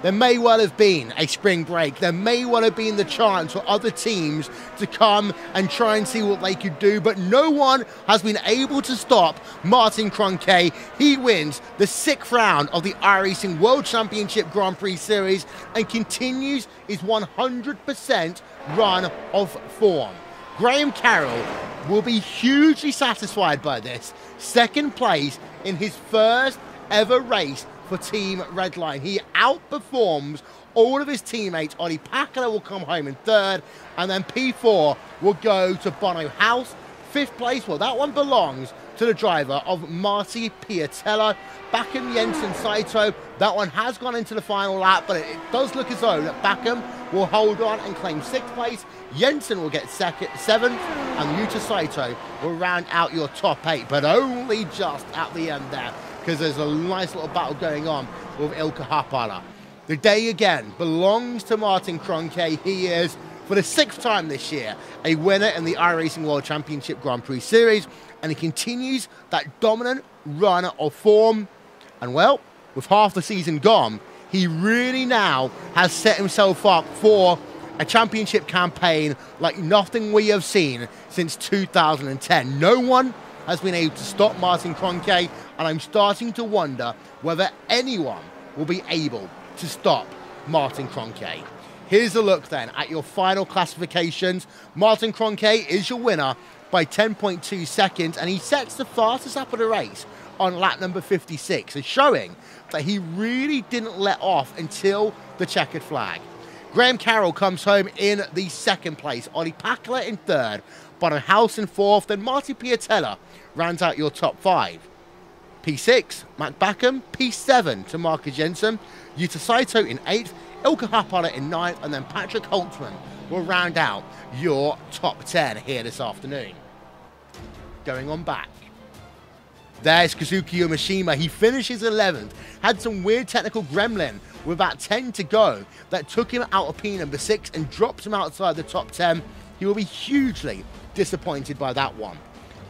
There may well have been a spring break. There may well have been the chance for other teams to come and try and see what they could do, but no one has been able to stop Martin Kroenke. He wins the 6th round of the iRacing World Championship Grand Prix Series and continues his 100% run of form. Graham Carroll will be hugely satisfied by this. 2nd place in his first ever race for Team Redline. He outperforms all of his teammates. Ollie Packler will come home in 3rd, and then P4 will go to Bono House. 5th place, well, that one belongs to the driver of Marty Piatella. Backham, Jensen, Saito, that one has gone into the final lap, but it does look as though that Backham will hold on and claim 6th place. Jensen will get 7th, and Yuta Saito will round out your top 8, but only just at the end there, because there's a nice little battle going on with Ilkka Haapala. The day again belongs to Martin Kroenke. He is, for the 6th time this year, a winner in the iRacing World Championship Grand Prix Series, and he continues that dominant run of form. And well, with half the season gone, he really now has set himself up for a championship campaign like nothing we have seen since 2010. No one has been able to stop Martin Kroenke, and I'm starting to wonder whether anyone will be able to stop Martin Kroenke. Here's a look then at your final classifications. Martin Kroenke is your winner by 10.2 seconds, and he sets the fastest lap of the race on lap number 56, so showing that he really didn't let off until the checkered flag. Graham Carroll comes home in the 2nd place. Ollie Packler in 3rd. Bono House in 4th. Then Marty Piatella rounds out your top 5. P6, Mac Backham. P7 to Marcus Jensen. Yuta Saito in 8th. Ilkka Haapala in 9th. And then Patrick Holtzman will round out your top 10 here this afternoon. Going on back. There's Kazuki Yamashima. He finishes 11th. Had some weird technical gremlin with about 10 to go that took him out of P number 6 and dropped him outside the top 10. He will be hugely disappointed by that one.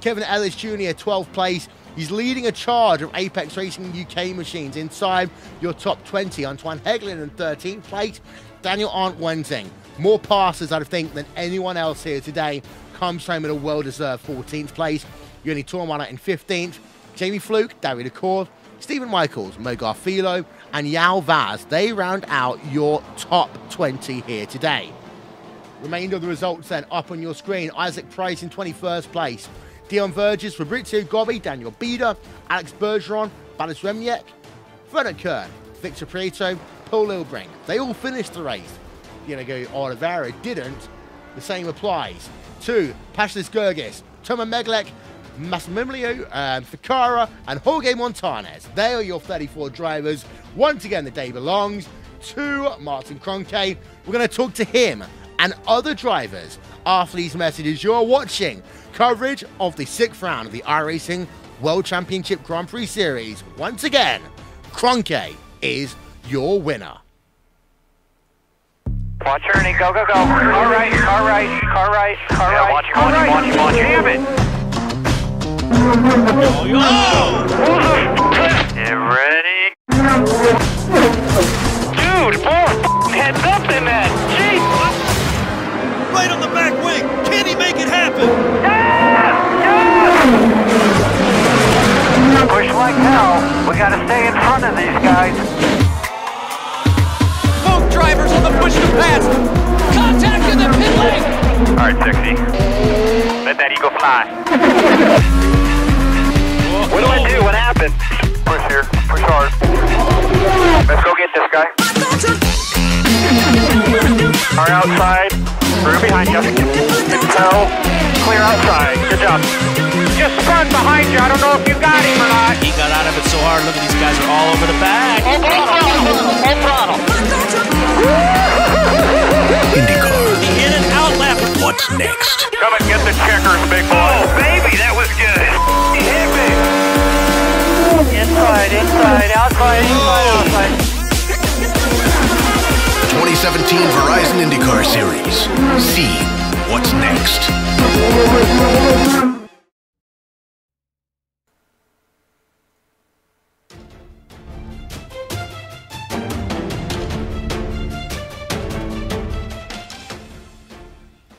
Kevin Ellis Jr., 12th place. He's leading a charge of Apex Racing UK machines inside your top 20. Antoine Heglin in 13th place. Daniel Arndt Wensing. More passes, I think, than anyone else here today. Comes home in a well-deserved 14th place. Yoni Tormana in 15th. Jamie Fluke, David Accord, Stephen Michaels, Mo Garfilo, and Yao Vaz. They round out your top 20 here today. Remainder of the results then up on your screen. Isaac Price in 21st place. Dion Verges, Fabrizio Gobbi, Daniel Bieder, Alex Bergeron, Balis Remniak, Frederick Kern, Victor Prieto, Paul Ilbrink. They all finished the race. Diego Oliveira didn't. the same applies to Pashless Gergis, Toma Meglek, Massimiliano, Ficara, and Jorge Montanes. They are your 34 drivers. Once again, the day belongs to Martin Kroenke. We're going to talk to him and other drivers after these messages. You're watching coverage of the 6th round of the iRacing World Championship Grand Prix Series. Once again, Kroenke is your winner. Watch Ernie, go, go, go. Car right, car right, car right, car right. Watch, damn it. Get ready. Dude, more heads up in that. Jeez. Right on the back wing. Can he make it happen? Yeah! Push like hell. We gotta stay in front of these guys. Both drivers on the push to pass. Contact in the pit lane. All right, sexy. Let that eagle fly. What do I do? What happened? Push here. Push hard. Let's go get this guy. Car outside. Through behind you. Control. Clear outside. Good job. Just spun behind you. I don't know if you got him or not. He got out of it so hard. Look at these guys are all over the back. Full throttle. IndyCar. He hit an outlap. What's next? Come and get the checkers, big boy. Oh, baby, that was good. He hit me. Inside, outside. 2017 Verizon IndyCar Series. See what's next.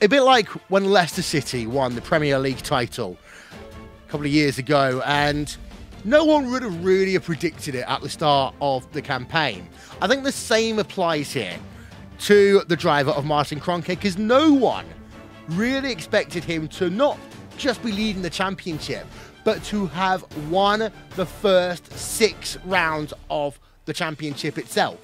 A bit like when Leicester City won the Premier League title a couple of years ago, and no one would have really predicted it at the start of the campaign. I think the same applies here to the driver of Martin Kroenke, because no one really expected him to not just be leading the championship, but to have won the first 6 rounds of the championship itself.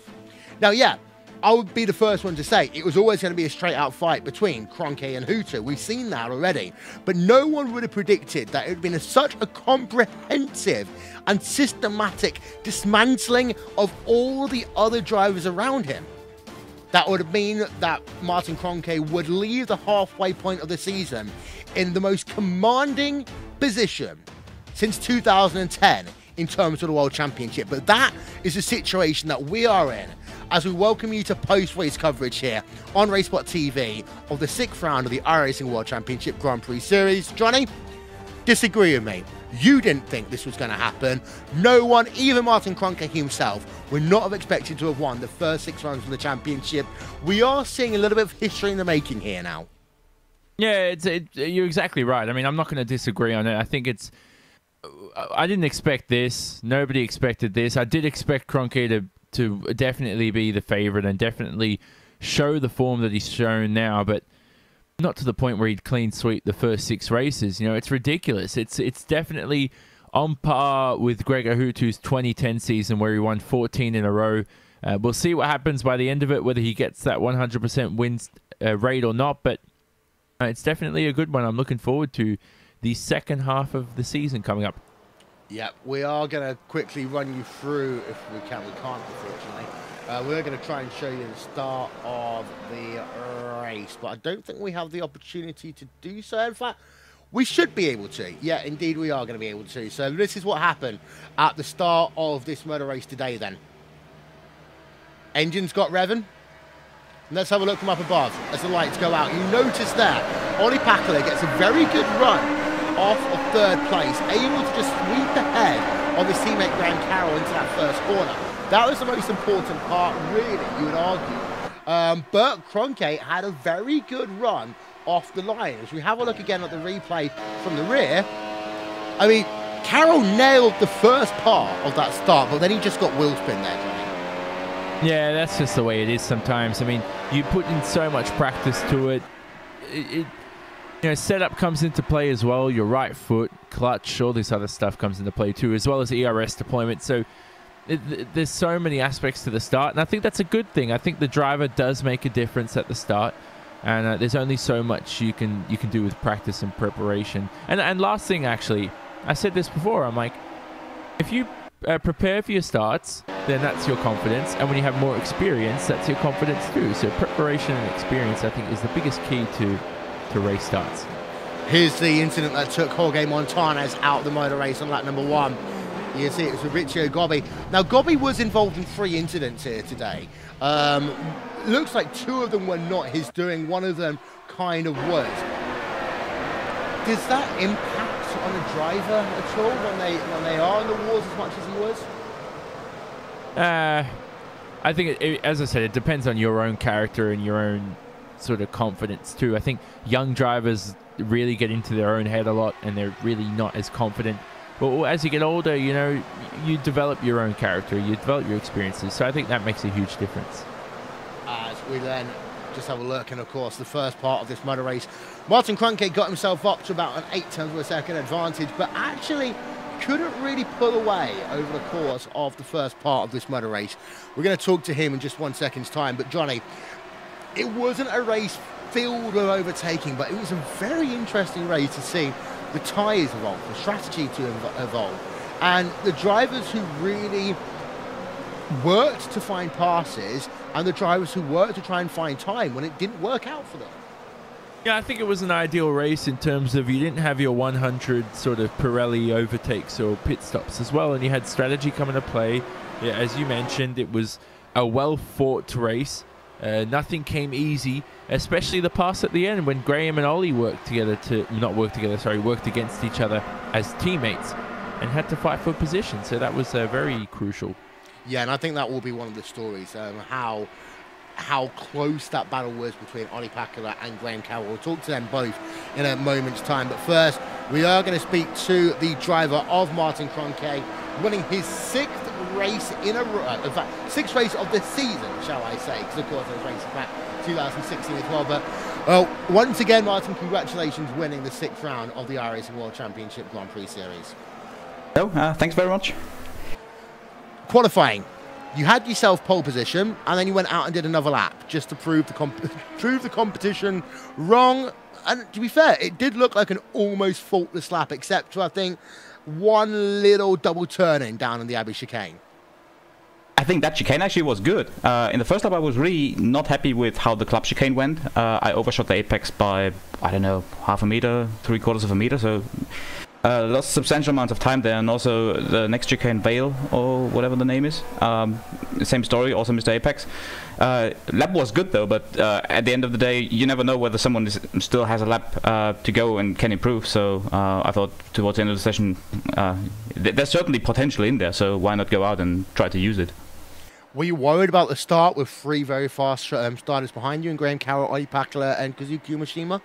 Now, yeah, I would be the first one to say it was always going to be a straight-out fight between Kroenke and Hooter. We've seen that already. But no one would have predicted that it would have been such a comprehensive and systematic dismantling of all the other drivers around him. That would have mean that Martin Kroenke would leave the halfway point of the season in the most commanding position since 2010 in terms of the World Championship. But that is the situation that we are in as we welcome you to post-race coverage here on RaceSpotTV of the 6th round of the iRacing World Championship Grand Prix Series. Johnny, disagree with me. You didn't think this was going to happen. No one, even Martin Kroenke himself, would not have expected to have won the first 6 rounds of the championship. We are seeing a little bit of history in the making here now. Yeah, you're exactly right. I mean, I'm not going to disagree on it. I think I didn't expect this. Nobody expected this. I did expect Kroenke to definitely be the favorite and definitely show the form that he's shown now, but not to the point where he'd clean sweep the first 6 races. You know, it's ridiculous. It's definitely on par with Gregor Hootu's 2010 season where he won 14 in a row. We'll see what happens by the end of it, whether he gets that 100% wins rate or not, but it's definitely a good one. I'm looking forward to the second half of the season coming up. Yeah, we are going to quickly run you through, if we can. We can't, unfortunately. We're going to try and show you the start of the race, but I don't think we have the opportunity to do so. In fact, we should be able to. Yeah, indeed, we are going to be able to. So this is what happened at the start of this motor race today, then. Engines got revving. Let's have a look from up above as the lights go out. You notice there, Ollie Pakala gets a very good run off of 3rd place, able to just sweep ahead of his teammate Graham Carroll into that first corner. That was the most important part, really, you would argue. But Kroenke had a very good run off the line. As we have a look again at the replay from the rear, I mean, Carroll nailed the first part of that start, but then he just got wheel spin there, Johnny. Yeah, that's just the way it is sometimes. I mean, you put in so much practice to it. You know, setup comes into play as well. Your right foot, clutch, all this other stuff comes into play too, as well as ERS deployment. So there's so many aspects to the start, and I think that's a good thing. I think the driver does make a difference at the start. and there's only so much you can do with practice and preparation. And last thing, actually, I said this before, I'm like, if you prepare for your starts, then that's your confidence, and when you have more experience, that's your confidence too. So preparation and experience, I think, is the biggest key to race starts. Here's the incident that took Jorge Montanez out of the motor race on lap number 1. You see it was with Riccio Gobbi. Now, Gobbi was involved in 3 incidents here today. Looks like 2 of them were not his doing. One of them kind of was. Does that impact on a driver at all when they are in the wars as much as he was? I think, as I said, it depends on your own character and your own sort of confidence too. I think young drivers really get into their own head a lot, and they're really not as confident. But as you get older, you know, you develop your own character, you develop your experiences. So I think that makes a huge difference. As we then just have a look, and of course, the first part of this motor race, Martin Kroenke got himself up to about an 0.8 advantage, but actually couldn't really pull away over the course of the first part of this motor race. We're going to talk to him in just 1 second's time. But Johnny, it wasn't a race filled with overtaking, but it was a very interesting race to see the tyres evolve, the strategy to evolve, and the drivers who really worked to find passes, and the drivers who worked to try and find time when it didn't work out for them. Yeah, I think it was an ideal race in terms of you didn't have your 100 sort of Pirelli overtakes or pit stops as well, and you had strategy come into play. Yeah, as you mentioned, it was a well-fought race. Nothing came easy, especially the pass at the end when Graham and Ollie worked against each other as teammates and had to fight for position. So that was very crucial. Yeah, and I think that will be one of the stories, how close that battle was between Ollie Pakula and Graham Carroll. We'll talk to them both in a moment's time. But first, we are going to speak to the driver of Martin Kroenke, winning his 6th race in a row. In fact, 6th race of the season, shall I say, because of course there was races back 2016 as well. But once again, Martin, congratulations winning the 6th round of the iRacing World Championship Grand Prix Series. Oh, thanks very much. Qualifying. You had yourself pole position, and then you went out and did another lap just to prove the competition wrong. And to be fair, it did look like an almost faultless lap, except for, I think, one little double turning down in the Abbey chicane. I think that chicane actually was good. In the first lap, I was really not happy with how the club chicane went. I overshot the apex by, I don't know, half a meter, 3/4 of a meter, so lost substantial amount of time there. And also the next chicane, Vale, or whatever the name is, same story, also missed the apex. Lap was good though, but at the end of the day, you never know whether someone still has a lap to go and can improve. So I thought towards the end of the session, there's certainly potential in there, so why not go out and try to use it? Were you worried about the start with 3 very fast starters behind you, and Graham Carroll, Ollie Pakula, and Kazuki Umeshima?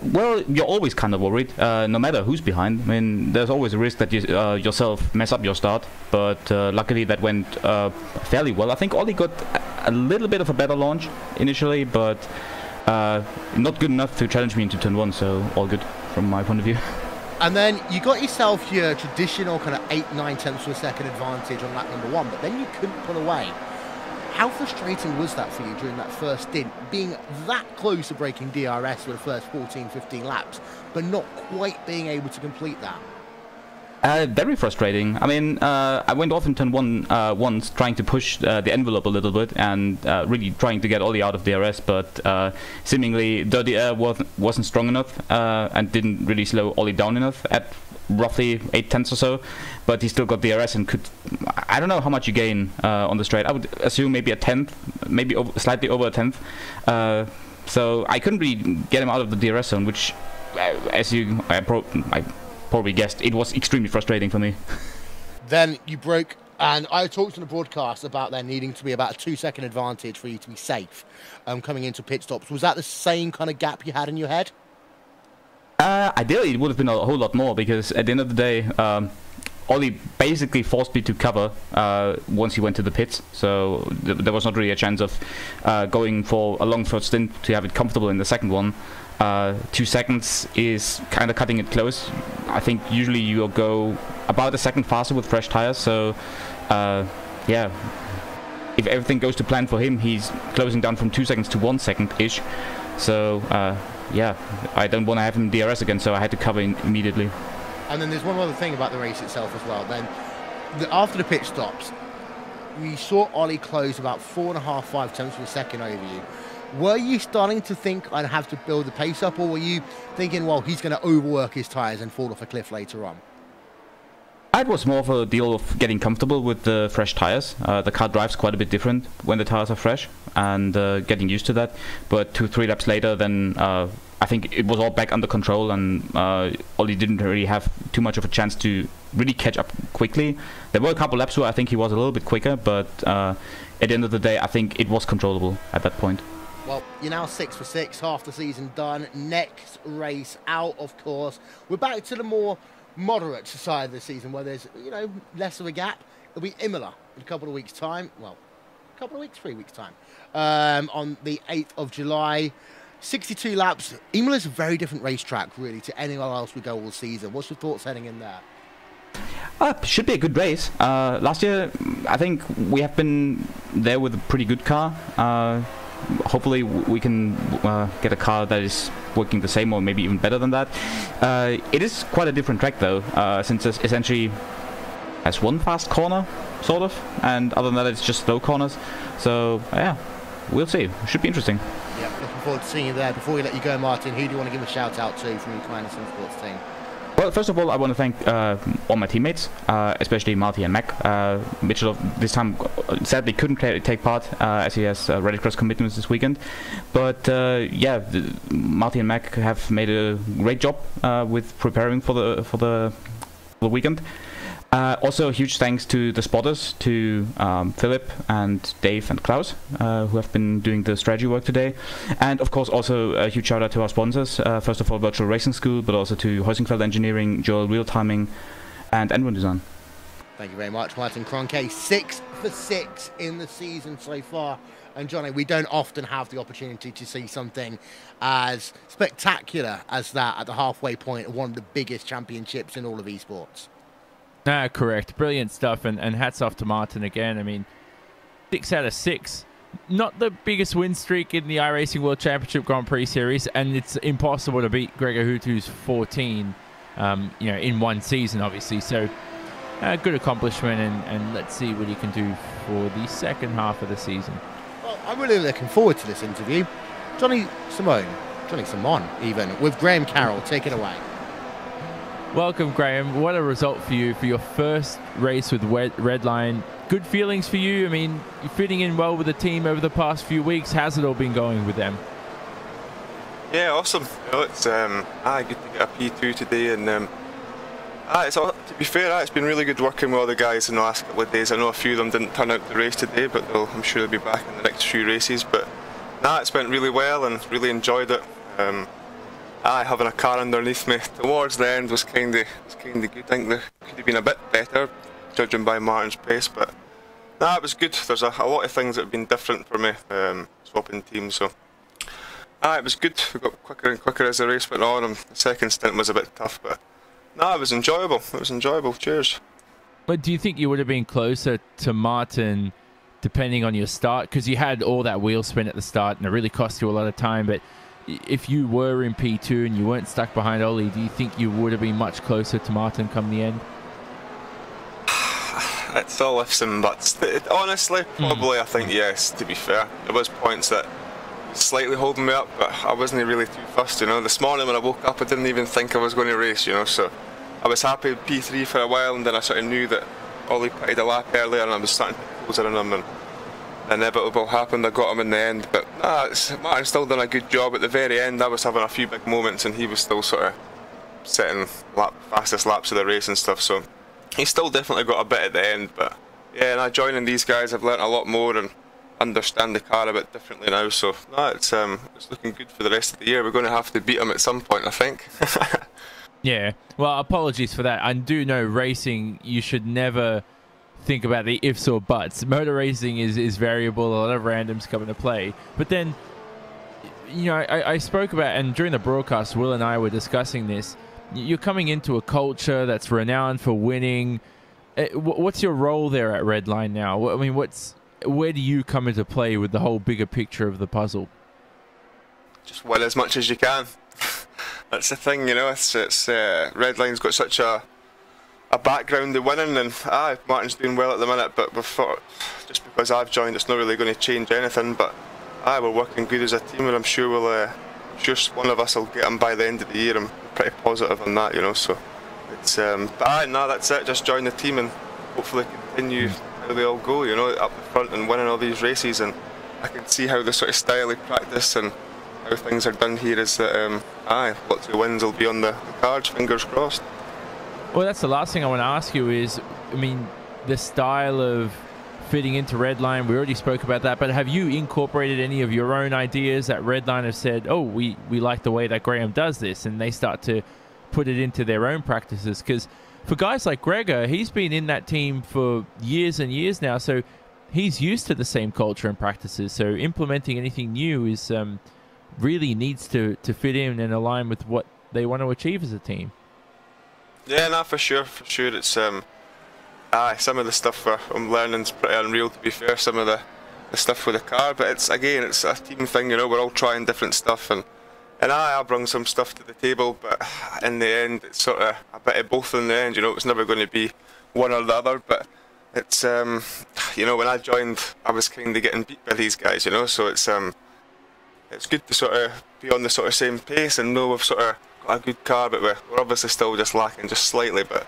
Well, you're always kind of worried, no matter who's behind. I mean, there's always a risk that you yourself mess up your start, but luckily that went fairly well. I think Ollie got a little bit of a better launch initially, but not good enough to challenge me into turn 1, so all good from my point of view. And then you got yourself your traditional kind of 8-9 of a second advantage on lap number 1, but then you couldn't pull away. How frustrating was that for you during that first stint, being that close to breaking DRS for the first 14-15 laps, but not quite being able to complete that? Very frustrating. I mean, I went off in turn 1 once, trying to push the envelope a little bit and really trying to get Ollie out of DRS, but seemingly Dirty Air wasn't strong enough and didn't really slow Ollie down enough at roughly 0.8 or so, but he still got DRS and could, I don't know how much you gain on the straight. I would assume maybe a 10th, maybe slightly over a 10th. So I couldn't really get him out of the DRS zone, which, as I probably guessed, it was extremely frustrating for me. Then you broke, and I talked on the broadcast about there needing to be about a 2-second advantage for you to be safe coming into pit stops. Was that the same kind of gap you had in your head? Ideally, it would have been a whole lot more, because at the end of the day, Ollie basically forced me to cover once he went to the pits, so there was not really a chance of going for a long first stint to have it comfortable in the second one. 2 seconds is kind of cutting it close. I think usually you'll go about a second faster with fresh tires, so yeah. if everything goes to plan for him, he's closing down from 2 seconds to 1 second-ish. So, yeah, I don't want to have him DRS again, so I had to cover immediately. And then there's one other thing about the race itself as well. Then, after the pit stops, we saw Ollie close about 4.5, 5 tenths of a second over you. Were you starting to think I'd have to build the pace up, or were you thinking, well, he's going to overwork his tyres and fall off a cliff later on? It was more of a deal of getting comfortable with the fresh tires. The car drives quite a bit different when the tires are fresh, and getting used to that. But 2-3 laps later, then I think it was all back under control, and Ollie didn't really have too much of a chance to really catch up quickly. There were a couple laps where I think he was a little bit quicker, but at the end of the day, I think it was controllable at that point. Well, you're now 6 for 6, half the season done. Next race out, of course. We're back to the more moderate side of the season where there's, you know, less of a gap. It'll be Imola in a couple of weeks' time. Well, a couple of weeks, 3 weeks' time. On the 8th of July. 62 laps. Imola's a very different racetrack, really, to anywhere else we go all season. What's your thoughts heading in there? Should be a good race. Last year, I think we have been there with a pretty good car. Hopefully we can get a car that is working the same or maybe even better than that. It is quite a different track though, since it essentially has one fast corner, sort of, and other than that it's just slow corners. So yeah, we'll see. Should be interesting. Yeah, looking forward to seeing you there. Before we let you go, Martin, who do you want to give a shout out to from your Kleiner Sports team? Well, first of all, I want to thank all my teammates, especially Marty and Mac. Mitchell this time sadly couldn't take part as he has Red Cross commitments this weekend. But yeah, Marty and Mac have made a great job with preparing for the weekend. Also, huge thanks to the spotters, to Philip and Dave and Klaus, who have been doing the strategy work today. And of course, also a huge shout out to our sponsors. First of all, Virtual Racing School, but also to Heusingfeld Engineering, Joel Real Timing, and Enron Design. Thank you very much, Martin Kroenke. 6 for 6 in the season so far. And Johnny, we don't often have the opportunity to see something as spectacular as that at the halfway point of one of the biggest championships in all of esports. Correct. Brilliant stuff, and hats off to Martin again. I mean, 6 out of 6. Not the biggest win streak in the iRacing World Championship Grand Prix Series, and it's impossible to beat Gregor Hutu's 14, you know, in one season, obviously. So, good accomplishment, and let's see what he can do for the second half of the season. Well, I'm really looking forward to this interview. Johnny Simon, even, with Graham Carroll. Take it away. Welcome, Graham. What a result for you for your first race with Redline. Good feelings for you. I mean, you're fitting in well with the team over the past few weeks. How's it all been going with them? Yeah, awesome. You know, it's good to get a P2 today, and to be fair, it's been really good working with all the guys in the last couple of days. I know a few of them didn't turn out to race today, but I'm sure they'll be back in the next few races. But it's went really well and really enjoyed it. Having a car underneath me towards the end was kind of good. I think there could have been a bit better, judging by Martin's pace, but it was good. There's a lot of things that have been different for me, swapping teams, so it was good. We got quicker and quicker as the race went on, and the second stint was a bit tough, but it was enjoyable. It was enjoyable. Cheers. But do you think you would have been closer to Martin depending on your start? Because you had all that wheel spin at the start, and it really cost you a lot of time, but if you were in P2 and you weren't stuck behind Ollie, do you think you would have been much closer to Martin come the end? It's all ifs and buts. Honestly, probably I think yes, to be fair. There was points that slightly holding me up, but I wasn't really too fussed, you know. This morning when I woke up, I didn't even think I was going to race, you know, so I was happy with P3 for a while, and then I sort of knew that Ollie pitted a lap earlier and I was starting to close in on him, and inevitable happened. I got him in the end, but Martin still done a good job. At the very end, I was having a few big moments, and he was still sort of setting fastest laps of the race and stuff. So he's still definitely got a bit at the end. But yeah, and joining these guys, I've learnt a lot more and understand the car a bit differently now. So it's looking good for the rest of the year. We're going to have to beat him at some point, I think. Yeah. Well, apologies for that. I do know racing, you should never think about the ifs or buts. Motor racing is variable. A lot of randoms come into play. But then, you know, I spoke about, and during the broadcast, Will and I were discussing this. You're coming into a culture that's renowned for winning. What's your role there at Redline now? I mean, where do you come into play with the whole bigger picture of the puzzle? Just win as much as you can. That's the thing, you know. It's Redline's got such a background of winning, and Martin's doing well at the minute, but we've thought just because I've joined, it's not really going to change anything. But we're working good as a team, and I'm sure one of us will get him by the end of the year. I'm pretty positive on that, you know. So it's but no, that's it. Just join the team and hopefully continue how they all go, you know, up the front and winning all these races. And I can see how the sort of style of practice and how things are done here is that lots of wins will be on the cards. Fingers crossed. Well, that's the last thing I want to ask you is, I mean, the style of fitting into Redline, we already spoke about that, but have you incorporated any of your own ideas that Redline have said, oh, we like the way that Graham does this, and they start to put it into their own practices? Because for guys like Gregor, he's been in that team for years and years now, so he's used to the same culture and practices, so implementing anything new is really needs to fit in and align with what they want to achieve as a team. Yeah, no, for sure. It's some of the stuff I'm learning is pretty unreal, to be fair. Some of the stuff with the car, but it's a team thing, you know. We're all trying different stuff, and I bring some stuff to the table, but in the end, it's sort of a bit of both. In the end, you know, it's never going to be one or the other. But it's you know, when I joined, I was kind of getting beat by these guys, you know. So it's good to sort of be on the sort of same pace and know we've sort of got a good car, but we're obviously still just lacking just slightly. But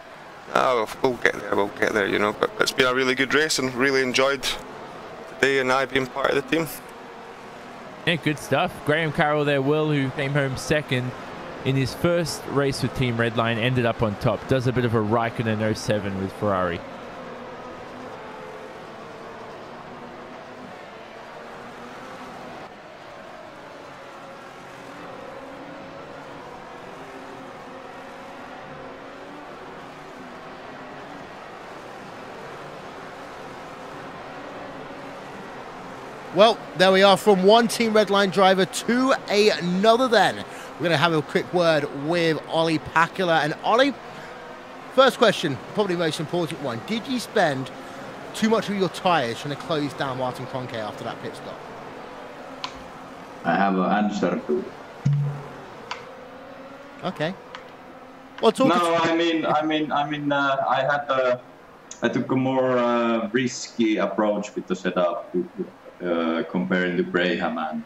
we'll get there, you know. But it's been a really good race and really enjoyed today and I being part of the team. Yeah, good stuff. Graham Carroll there, Will, who came home second in his first race with Team Redline, ended up on top. Does a bit of a Raikkonen 07 with Ferrari. Well, there we are, from one Team Redline driver to another then. We're going to have a quick word with Ollie Pakula. And Ollie, first question, probably the most important one. Did you spend too much of your tyres trying to close down Martin Kroenke after that pit stop? I have an answer to it. Okay. Well, I took a more risky approach with the setup. Comparing to Graham and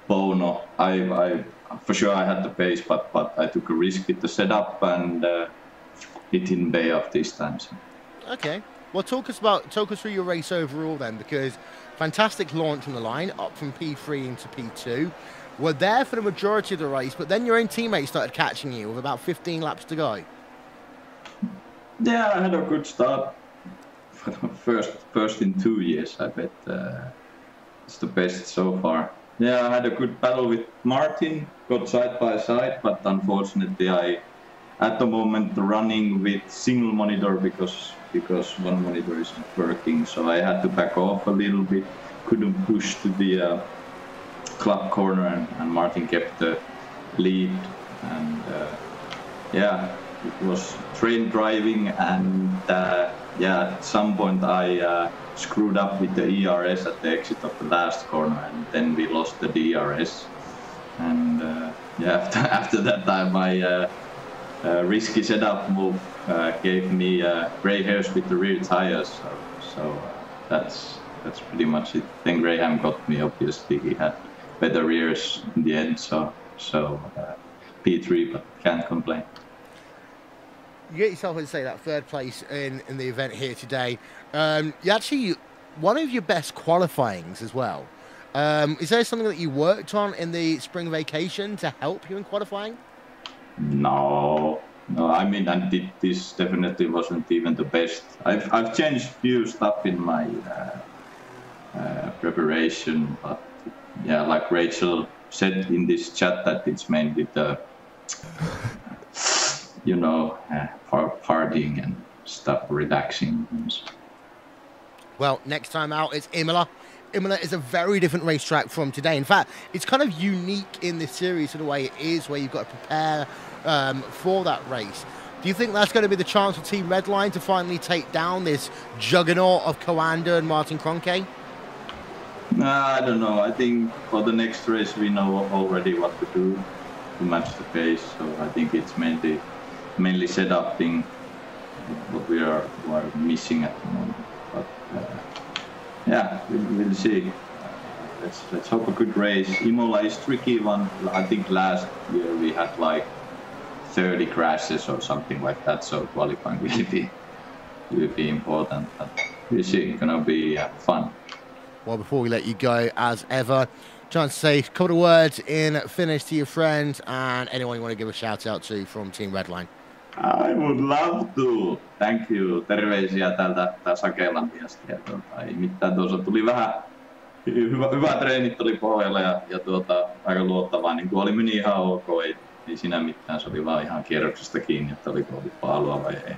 Bono, I for sure I had the pace, but I took a risk with the setup, and it didn't pay off this time. So. Okay, well, talk us through your race overall then, because fantastic launch on the line, up from P3 into P2. Were there for the majority of the race, but then your own teammates started catching you with about 15 laps to go. Yeah, I had a good start. First in 2 years, I bet. It's the best so far. Yeah, I had a good battle with Martin, got side by side, but unfortunately I, at the moment, running with single monitor because one monitor isn't working, so I had to back off a little bit, couldn't push to the club corner, and Martin kept the lead, and yeah, it was train driving, and at some point I screwed up with the ERS at the exit of the last corner, and then we lost the DRS. And after that time, my risky setup move gave me gray hairs with the rear tires. So that's pretty much it. Then Graham got me. Obviously, he had better rears in the end. So P3, but can't complain. You get yourself, let's say, that third place in the event here today. You actually, one of your best qualifyings as well. Is there something that you worked on in the spring vacation to help you in qualifying? No. I mean, this definitely wasn't even the best. I've changed few stuff in my preparation, but yeah, like Rachel said in this chat, that it's mainly the partying and stuff, relaxing. Well, next time out it's Imola. Imola is a very different racetrack from today. In fact, it's kind of unique in this series in the way it is, where you've got to prepare for that race. Do you think that's going to be the chance for Team Redline to finally take down this juggernaut of Coanda and Martin Kroenke? I don't know. I think for the next race we know already what to do to match the pace. So I think it's mainly setup thing what we are missing at the moment. But yeah, we'll see. Let's hope a good race. Imola is tricky one. I think last year we had like 30 crashes or something like that. So qualifying will be important. But we'll see. It's gonna be fun. Well, before we let you go, as ever, chance to say a couple of words in Finnish to your friend and anyone you want to give a shout out to from Team Redline. I would love to. Thank you. Terveisiä täältä Sakelantiasta. Ei mitään, tuossa tuli vähän hyvä treenit oli pohjalla ja aika luottavaa. Niin tuoli meni ihan ok. Ei siinä mitään, se oli vaan ihan kierroksesta kiinni, että oliko paalua vai ei.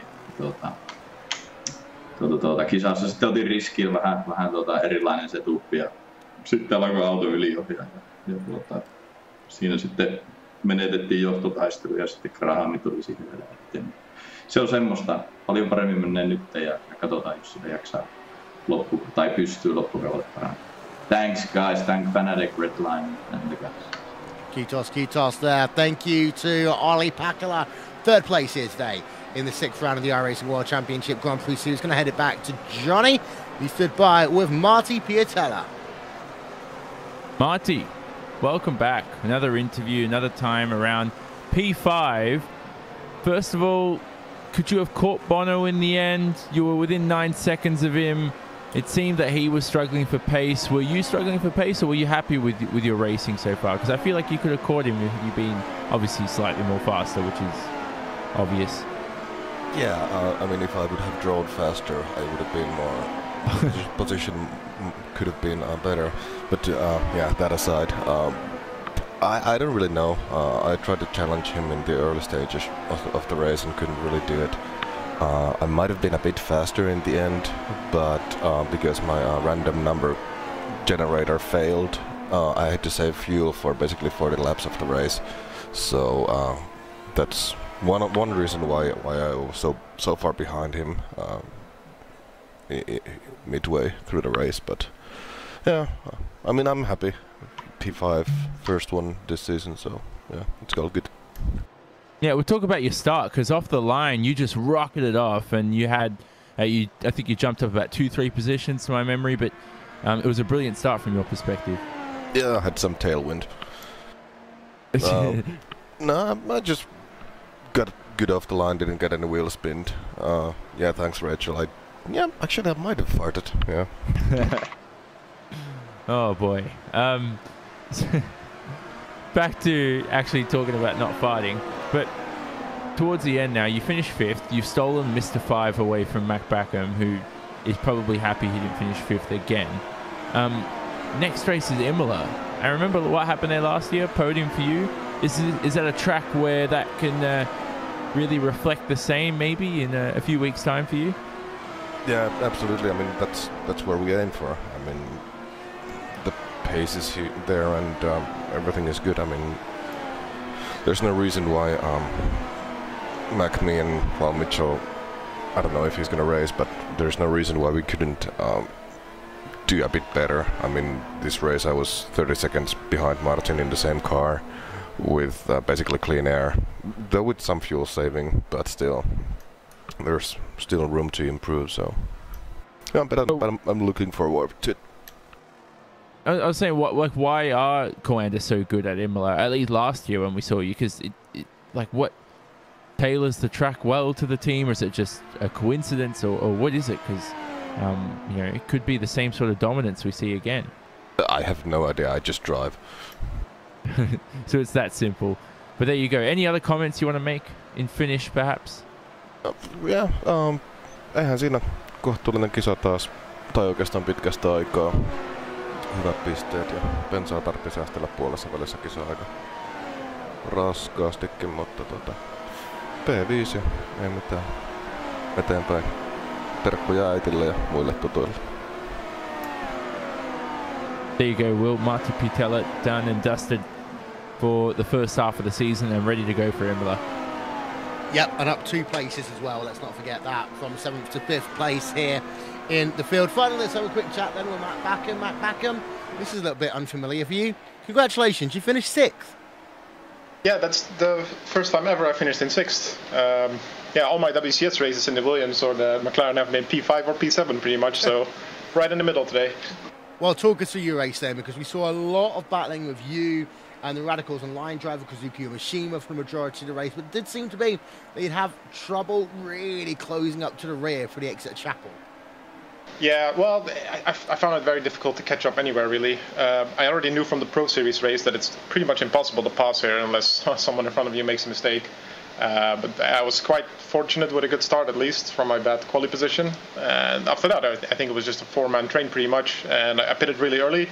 Kisassa sitten otin riskiin vähän erilainen setup ja sitten alkoi auto yliohjaa ja siinä sitten menetettiin johtotaistelu ja sitten Grahami tuli siihen edelleen. Se on semmoista, paljon paremmin menee nyt ja katsotaan jos sitä jaksaa pystyy loppukaudelle parantaa. Thanks guys, thank Fanatic Redline and the guys. Kiitos there. Thank you to Olli Pakala. Third place here today in the 6th round of the iRacing World Championship Grand Prix Series. Going to head it back to Johnny. He stood by with Marty Piatella. Marty, welcome back. Another interview, another time around P5. First of all, could you have caught Bono in the end? You were within 9 seconds of him. It seemed that he was struggling for pace. Were you struggling for pace, or were you happy with your racing so far? Because I feel like you could have caught him if you'd been obviously slightly more faster, which is obvious. Yeah, I mean, if I would have drawn faster, I would have been more... position could have been better. But yeah, that aside, I don't really know. I tried to challenge him in the early stages of the race and couldn't really do it. I might have been a bit faster in the end, but because my random number generator failed, I had to save fuel for basically 40 laps of the race. So that's one reason why I was so far behind him midway through the race. But yeah, I mean, I'm happy. P5, first one this season, so yeah, it's all good. Yeah, we'll talk about your start, because off the line you just rocketed off, and you had I think you jumped up about 2-3 positions to my memory, but it was a brilliant start from your perspective. Yeah, I had some tailwind. No, I just got good off the line, didn't get any wheel spin. Yeah, thanks Rachel. Yeah, actually I might have farted, yeah. Oh boy. Back to actually talking about not farting, but towards the end now, you finished 5th. You've stolen Mr. 5 away from Mac Backham, who is probably happy he didn't finish 5th again. Next race is Imola. I remember what happened there last year, podium for you. Is that a track where that can really reflect the same maybe in a few weeks' time for you? Yeah, absolutely. I mean, that's where we aim for. I mean, the pace is there and everything is good. I mean, there's no reason why me and Mitchell, I don't know if he's going to race, but there's no reason why we couldn't do a bit better. I mean, this race I was 30 seconds behind Martin in the same car with basically clean air, though with some fuel saving, but still, there's still room to improve. So, yeah, but I'm looking forward to it. I was saying, why are Coanda so good at Imola? At least last year when we saw you, because what tailors the track well to the team, or is it just a coincidence, or what is it? Because it could be the same sort of dominance we see again. I have no idea. I just drive. So it's that simple. But there you go. Any other comments you want to make in Finnish, perhaps? Yeah. Eihän siinä kohtuullinen kisa taas, tai oikeastaan pitkästä aikaa. Hyvät pisteet ja bensaa tarvitsi säästellä puolessa välissä kisaa aika raskaastikin, mutta P5 ja ei mitään eteenpäin. Terkkuja äitille ja muille tutuille. There you go, Will. Marty Pitella done and dusted for the first half of the season and ready to go for Imola. Yep, and up 2 places as well. Let's not forget that, from 7th to 5th place here in the field. Finally, let's have a quick chat then with Matt Backham. Matt Backham, This is a little bit unfamiliar for you. Congratulations, you finished 6th. Yeah, that's the first time ever I finished in 6th. Yeah, all my WCS races in the Williams or the McLaren have been P5 or P7 pretty much, so right in the middle today. Well, talk us through your race then, because we saw a lot of battling with you and the Radicals and line driver Kazuki Mishima for the majority of the race, but it did seem to be that you'd have trouble really closing up to the rear for the exit of Chapel. Yeah, well, I found it very difficult to catch up anywhere, really. I already knew from the Pro Series race that it's pretty much impossible to pass here unless someone in front of you makes a mistake. But I was quite fortunate with a good start, at least, from my bad quali position. And after that, I think it was just a 4-man train pretty much, and I pitted really early.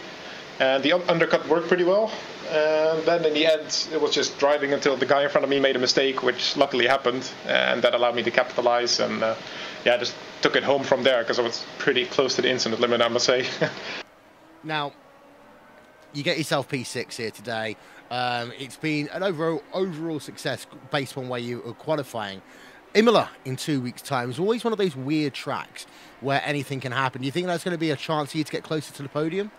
And the undercut worked pretty well. And then in the end, it was just driving until the guy in front of me made a mistake, which luckily happened. And that allowed me to capitalize. And yeah, just took it home from there because I was pretty close to the incident limit, I must say. Now, you get yourself P6 here today. It's been an overall success based on where you are qualifying. Imola in 2 weeks' time is always one of those weird tracks where anything can happen. Do you think that's going to be a chance for you to get closer to the podium?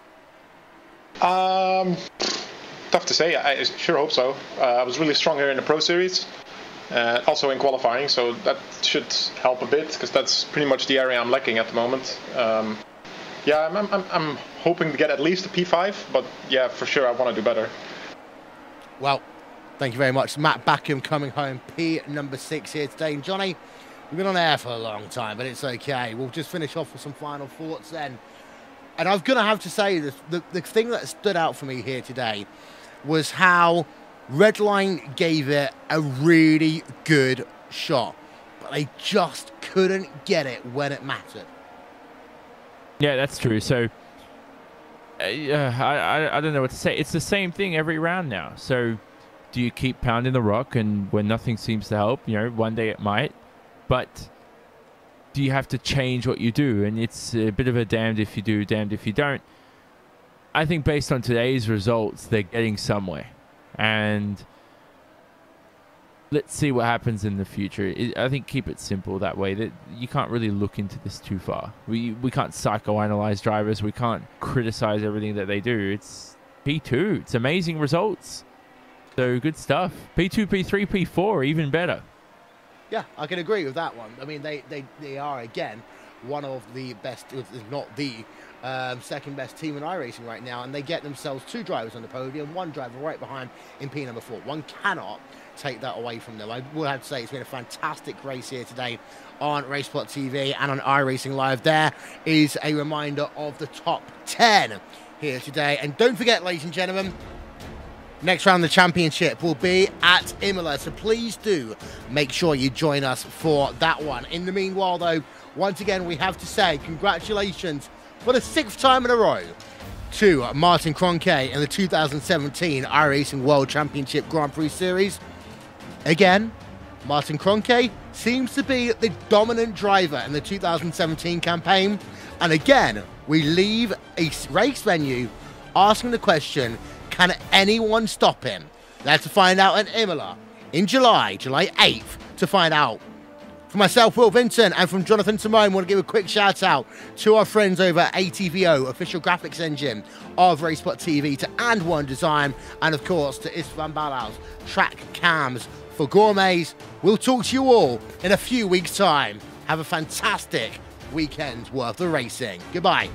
Tough to say. I sure hope so. I was really strong here in the Pro Series, also in qualifying, so that should help a bit because that's pretty much the area I'm lacking at the moment. Yeah, I'm hoping to get at least a P5, but yeah, for sure I want to do better. Well, thank you very much. Matt Backham coming home, P number 6 here today. And Johnny, we've been on air for a long time, but it's okay. We'll just finish off with some final thoughts then. And I'm going to have to say this, the thing that stood out for me here today was how Redline gave it a really good shot, but they just couldn't get it when it mattered. Yeah, that's true. So I don't know what to say. It's the same thing every round now. So do you keep pounding the rock, and when nothing seems to help, you know, one day it might, but do you have to change what you do? And it's a bit of a damned if you do, damned if you don't. I think based on today's results, they're getting somewhere. And let's see what happens in the future. I think keep it simple that way. That you can't really look into this too far. We can't psychoanalyze drivers. We can't criticize everything that they do. It's P2. It's amazing results. So good stuff. P2, P3, P4, even better. Yeah, I can agree with that one. I mean, they are, again, one of the best, if not the second best team in iRacing right now, and they get themselves 2 drivers on the podium, 1 driver right behind in P number 4. One cannot take that away from them. I will have to say it's been a fantastic race here today on RaceSpotTV and on iRacing Live. There is a reminder of the top 10 here today. And don't forget, ladies and gentlemen, next round of the championship will be at Imola, so please do make sure you join us for that one. In the meanwhile, though, once again, we have to say congratulations for the 6th time in a row to Martin Kroenke in the 2017 iRacing World Championship Grand Prix Series. Again, Martin Kroenke seems to be the dominant driver in the 2017 campaign. And again, we leave a race venue asking the question, can anyone stop him? That's to find out at Imola in July 8th, to find out. For myself, Will Vinton, and from Jonathan Simone, I want to give a quick shout out to our friends over at ATVO, official graphics engine of RaceSpotTV, to And One Design, and of course to Istvan Balaus, track cams for gourmets. We'll talk to you all in a few weeks' time. Have a fantastic weekend worth of racing. Goodbye.